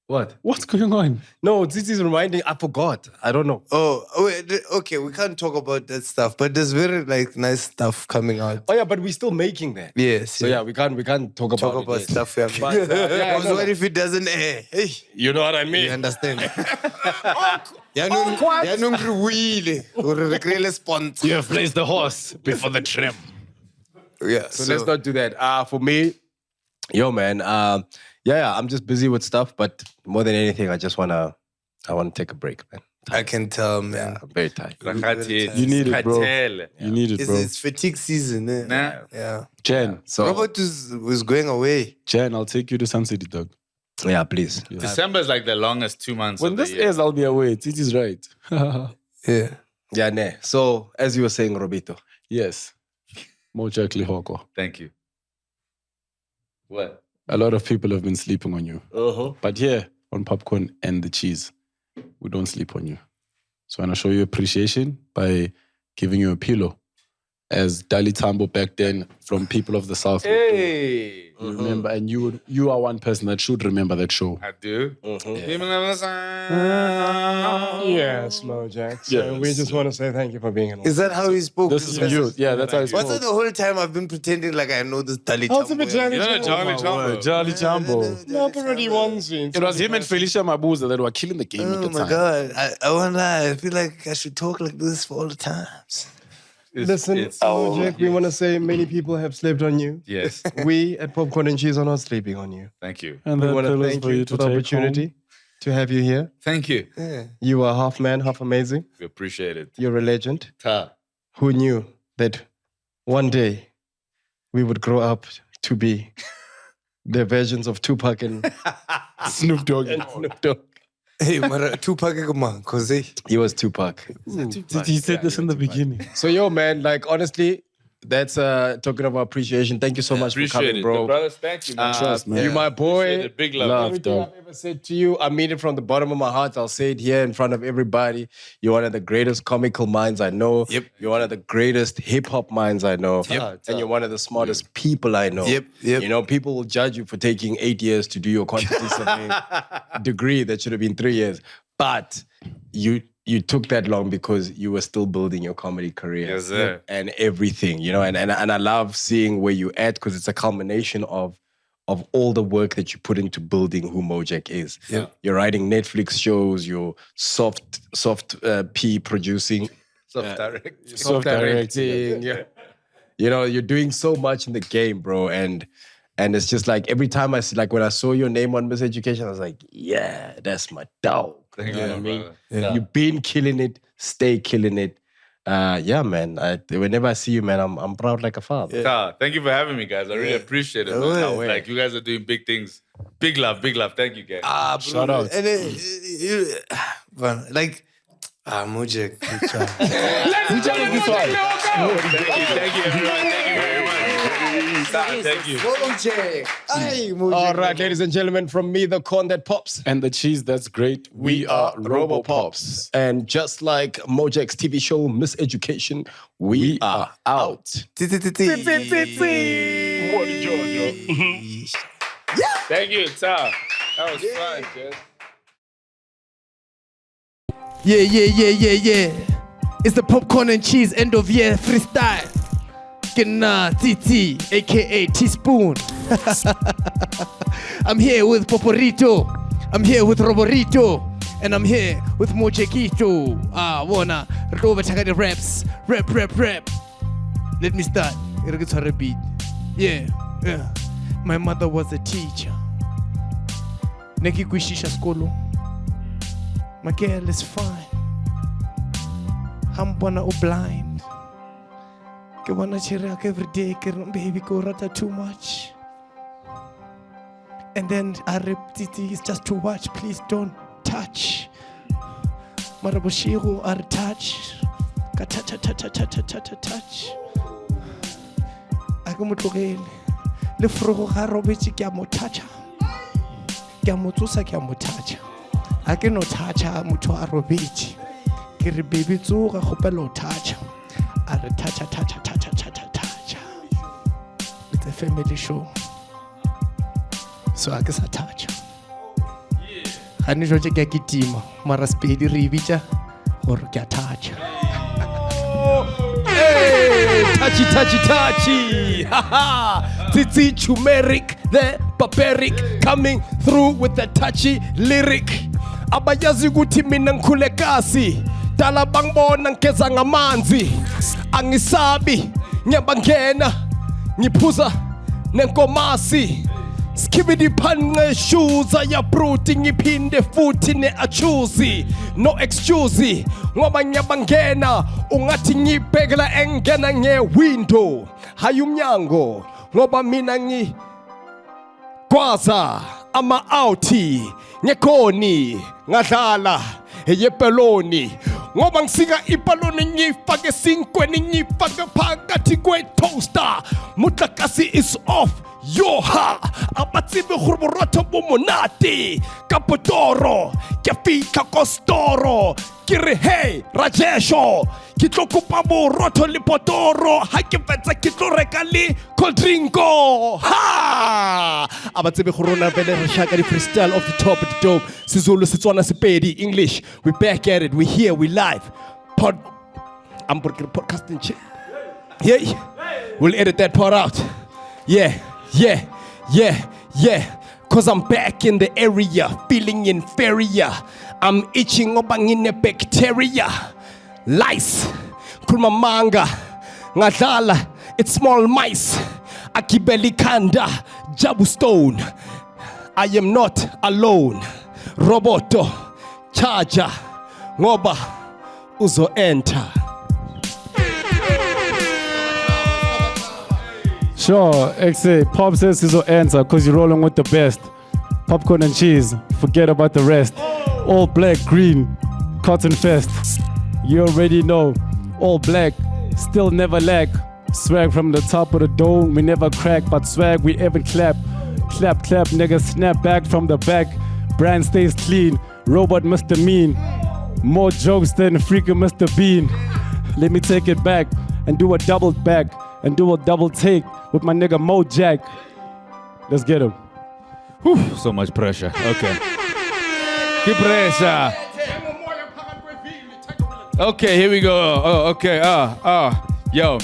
Speaker 13: What?
Speaker 3: what's going on?
Speaker 13: No, this is reminding. I forgot. I don't know.
Speaker 9: Oh, wait, okay, we can't talk about that stuff, but there's very nice stuff coming out.
Speaker 13: Oh yeah, but we're still making that.
Speaker 9: Yes.
Speaker 13: So yeah, we can't talk about it yet.
Speaker 9: stuff we have.
Speaker 13: But, yeah,
Speaker 9: Because what if it doesn't air? Hey,
Speaker 13: You know what I mean?
Speaker 9: you understand? Sponsor.
Speaker 3: You have placed the horse before the trim.
Speaker 9: Yeah.
Speaker 13: So let's not do that. For me, man, I'm just busy with stuff, but more than anything, I wanna take a break, man.
Speaker 9: I can tell, man.
Speaker 13: I'm very tired.
Speaker 3: You need it, bro. You need it, bro.
Speaker 9: It's fatigue season. Eh?
Speaker 1: Nah.
Speaker 9: Yeah.
Speaker 3: Jen,
Speaker 13: So
Speaker 9: Robert was going away.
Speaker 3: Jen, I'll take you to Sun City, dog.
Speaker 13: yeah, please.
Speaker 1: December is like the longest 2 months
Speaker 3: When
Speaker 1: of the
Speaker 3: this
Speaker 1: year.
Speaker 3: airs, I'll be away. Titi's right.
Speaker 9: Yeah.
Speaker 13: Yeah, nah. So as you were saying, Robito,
Speaker 3: Yes. Mojak Lihoko.
Speaker 1: Thank you. What?
Speaker 3: A lot of people have been sleeping on you. But here on Popcorn and the Cheese, we don't sleep on you. So I want to show you appreciation by giving you a pillow. As Dali Tambo back then from People of the South.
Speaker 1: Hey.
Speaker 3: You remember, and you are one person that should remember that show.
Speaker 1: I do.
Speaker 13: Yes, Mojak. So we just want to say thank you for being on.
Speaker 9: Is that how he spoke?
Speaker 3: This is you. Yeah, that's how he
Speaker 9: What's
Speaker 3: spoke.
Speaker 9: that the whole time I've been pretending like I know this Dali
Speaker 13: How's it
Speaker 9: Tambo?
Speaker 13: been, Johnny?
Speaker 1: You know Charlie Chambo?
Speaker 3: Charlie Chambo.
Speaker 13: Already won scenes.
Speaker 3: It was him and Felicia Mabuza that were killing the game at
Speaker 9: Oh
Speaker 3: the
Speaker 9: my
Speaker 3: time.
Speaker 9: God. I won't lie. I feel like I should talk like this for all the times.
Speaker 13: Listen, Mojak, we want to say many people have slept on you.
Speaker 1: Yes.
Speaker 13: We at Popcorn and Cheese are not sleeping on you.
Speaker 1: Thank you.
Speaker 3: And
Speaker 13: We
Speaker 3: that
Speaker 13: want to
Speaker 3: pillows
Speaker 13: thank
Speaker 3: for
Speaker 13: you
Speaker 3: you
Speaker 13: for
Speaker 3: to
Speaker 13: the
Speaker 3: take
Speaker 13: opportunity
Speaker 3: home.
Speaker 13: to have you here.
Speaker 1: Thank you.
Speaker 9: Yeah.
Speaker 13: You are half man, half amazing.
Speaker 1: We appreciate it.
Speaker 13: You're a legend.
Speaker 1: Ta.
Speaker 13: Who knew that one day we would grow up to be the versions of Tupac and
Speaker 3: Snoop Dogg.
Speaker 13: Snoop Dogg.
Speaker 9: Hey, mara, Tupac man, cause
Speaker 13: he was Tupac.
Speaker 3: He said this in the beginning.
Speaker 13: So yo, man, like honestly, that's talking about appreciation. Thank you so much for coming, bro.
Speaker 1: The brothers, thank you, man.
Speaker 3: Trust, man.
Speaker 13: You my boy.
Speaker 1: Big love.
Speaker 13: Everything I've ever said to you, I mean it from the bottom of my heart. I'll say it here in front of everybody. You're one of the greatest comical minds I know.
Speaker 9: Yep.
Speaker 13: You're one of the greatest hip-hop minds I know.
Speaker 9: Yep.
Speaker 13: And you're one of the smartest people I know.
Speaker 9: Yep.
Speaker 13: You know, people will judge you for taking 8 years to do your quantity surveying degree that should have been 3 years. But you took that long because you were still building your comedy career.
Speaker 1: Yes, sir.
Speaker 13: And everything, you know, and I love seeing where you're at because it's a culmination of all the work that you put into building who MOJACK is.
Speaker 9: Yeah.
Speaker 13: You're writing Netflix shows, you're soft P producing.
Speaker 1: Soft
Speaker 13: directing. Yeah. You know, you're doing so much in the game, bro. And it's just like every time I see, like when I saw your name on Miss Education, I was like, yeah, that's my dog.
Speaker 1: Thank
Speaker 13: You know
Speaker 1: you,
Speaker 13: what I mean?
Speaker 1: brother.
Speaker 9: Yeah.
Speaker 13: You've been killing it, stay killing it. Yeah, man. Whenever I see you, man, I'm proud like a father.
Speaker 1: Yeah. Thank you for having me, guys. I really appreciate it. Man.
Speaker 9: Yeah.
Speaker 1: Like you guys are doing big things. Big love. Thank you, guys.
Speaker 3: Shout out.
Speaker 9: And like, Mojek.
Speaker 1: Thank you, everyone. Thank you very much. Thank you.
Speaker 9: Mojek. Hey, Mojek.
Speaker 13: All right, ladies and gentlemen, from me, the corn that pops.
Speaker 3: And the cheese that's great. We are RoboPops.
Speaker 13: And just like MOJACK's TV show, Miss Education, we are out.
Speaker 1: Thank you, Tom. That was fun, Jess.
Speaker 9: Yeah. It's the popcorn and cheese end of year freestyle. TT, aka Teaspoon. I'm here with Poporito. I'm here with Roborito. And I'm here with Mojekito. Wanna go over the raps. Rap. Let me start. It'll get a beat. Yeah. My mother was a teacher. Neki kuishisha skolo. My girl is fine. I'm wanna blind. Ke wanna chirac every day. Baby go rata too much. And then I repeat it's just to watch. Please don't touch. Maraboshiru are touch. Touch. Akamutlogele. Le frogo ga robetse ke a mo toucha. Ke a mo tsosa ke a mo toucha. A ke no toucha motho a robetse. Ke re baby tsoga gopela o toucha. A re toucha. It's a family show. So I guess I touch. I need to get a team. Mara speedy ribita or get touch.
Speaker 13: Hey, touchy. Titi turmeric, the barbaric, coming through with the touchy lyric. Abayazi guti minankule kasi. Dala bangbona nkeza ngamanzi. Angisabi, nyabangena, ngipuza, nenkomasi. Skibidi pange shoes ya bruti ngipinde futhi ne achuzi no excuse ngoba nyabangena ungathi ngibhekela engena nge window hayumnyango ngoba mina ngi kwaza ama outi ngekoni ngadlala eyepeloni ngoba ngisika ipaloni ngifake sinkweni ngifake phakathi kwe toaster mutlakasi is off Yoha, abatsibe khurborotho bomonate kapotoro ke fitla kostoro ke re hey Rajesho ke tlo kopa borotho le potoro ha ke fetsa ke tlo reka le cold drinko ha abatsibe khurona vele re shaka di freestyle off the top of the dope Sizulu Setswana Sepedi English we back at it we here we live I'm podcasting shit yeah we'll edit that part out yeah cause I'm back in the area feeling inferior I'm itching obangine bacteria lice kulmamanga ngadlala it's small mice akibeli kanda jabu stone I am not alone roboto charger ngoba uzo enter.
Speaker 3: Sure, XA, Pop says he's will answer because you're rolling with the best. Popcorn and cheese, forget about the rest. All black, green, cotton fest. You already know. All black, still never lack. Swag from the top of the dome, we never crack, but swag we ever clap. Clap, clap, niggas snap back from the back. Brand stays clean, robot Mr. Mean. More jokes than freaking Mr. Bean. Let me take it back and do a double back and do a double take with my nigga MOJACK. Let's get him.
Speaker 1: Whew, so much pressure. Okay. Keep pressure. Okay, here we go. Oh, okay. Yo.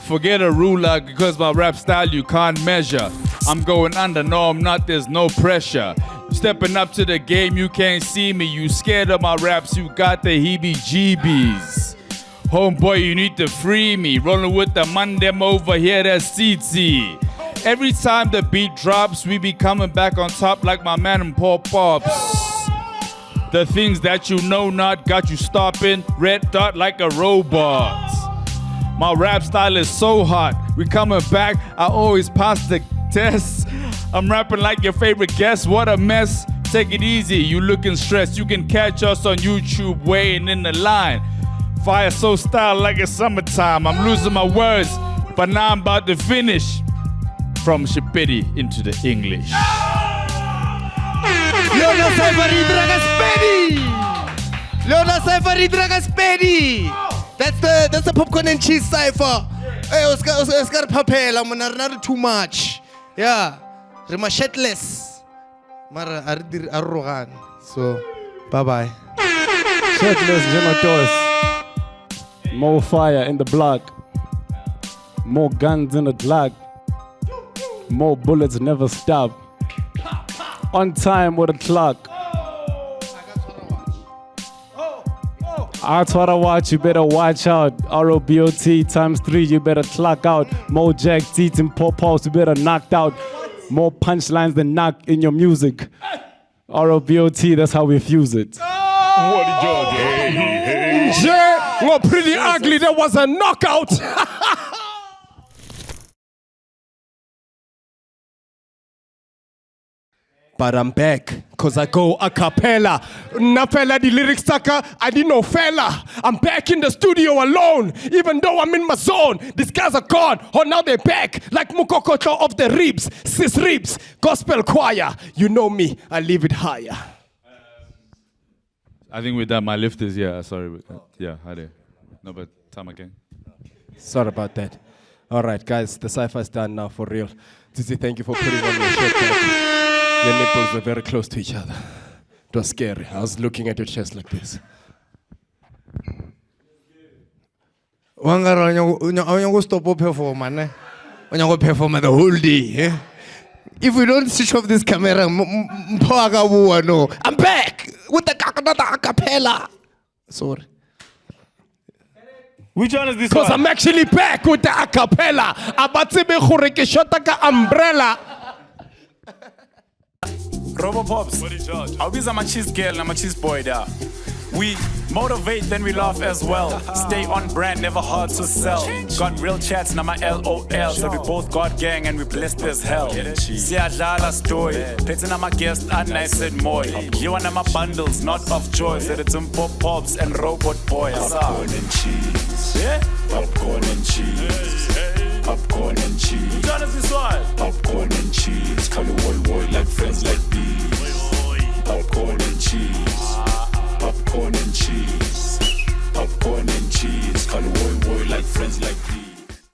Speaker 1: Forget a ruler because my rap style you can't measure. I'm going under, no I'm not, there's no pressure. Stepping up to the game, you can't see me. You scared of my raps, you got the heebie-jeebies. Homeboy, you need to free me. Rolling with the man, them over here, that's CT. Every time the beat drops, we be coming back on top like my man and Pop-Pops. The things that you know not got you stopping, red dot like a robot. My rap style is so hot, we coming back, I always pass the test. I'm rapping like your favorite guest, what a mess. Take it easy, you looking stressed. You can catch us on YouTube waiting in the line. Fire so style like it's summertime. I'm losing my words, but now I'm about to finish. From Shipiti into the English.
Speaker 9: Leona Safari Dragaspedi. That's the popcorn and cheese cipher. Hey, Oscar Papel, I'm not too much. Yeah, I'm shitless. Mara arrogant. So, bye bye.
Speaker 3: Shitless Genotos. More fire in the block. More guns in the Glock. More bullets never stop. On time with a clock. I try to watch, you better watch out. ROBOT times 3, you better clock out. Mojek, teeth and pop-pops, you better knocked out. More punchlines than knock in your music. ROBOT, that's how we fuse it.
Speaker 13: What did you do? Yeah, well, pretty ugly, that was a knockout. But I'm back, cause I go a cappella. Na fella, the lyrics sucker, I didn't know fella. I'm back in the studio alone, even though I'm in my zone. These guys are gone, oh now they're back. Like Mukokoto of the ribs, sis ribs, gospel choir. You know me, I leave it higher.
Speaker 1: I think with that, my lift is, sorry. Yeah, hi there. No, but time again.
Speaker 13: Sorry about that. All right, guys, the cipher's done now for real. Tizi, thank you for putting on your shirt back. Your nipples were very close to each other. It was scary. I was looking at your chest like this.
Speaker 9: Wanga stop perform, man. Wanga perform the whole day. If we don't switch off this camera, I'm back with the acapella. Sorry.
Speaker 1: Which one is this
Speaker 13: one? Because I'm actually back with the acapella. Abatsebe khureke shota ka umbrella.
Speaker 7: Robo Pops, I'll be my cheese girl and my cheese boy there. We motivate, then we laugh as well. Stay on brand, never hard to sell. Got real chats, now my LOL. So we both got gang and we blessed as hell. Siyadlala story, petting on my guest and I said moi. You and my bundles, not of joy. Said it's some pop pops and robot boys. Popcorn and cheese, popcorn and cheese. Popcorn and cheese. Which one is this one? Popcorn and cheese. Call it one like friends like these. Popcorn and cheese.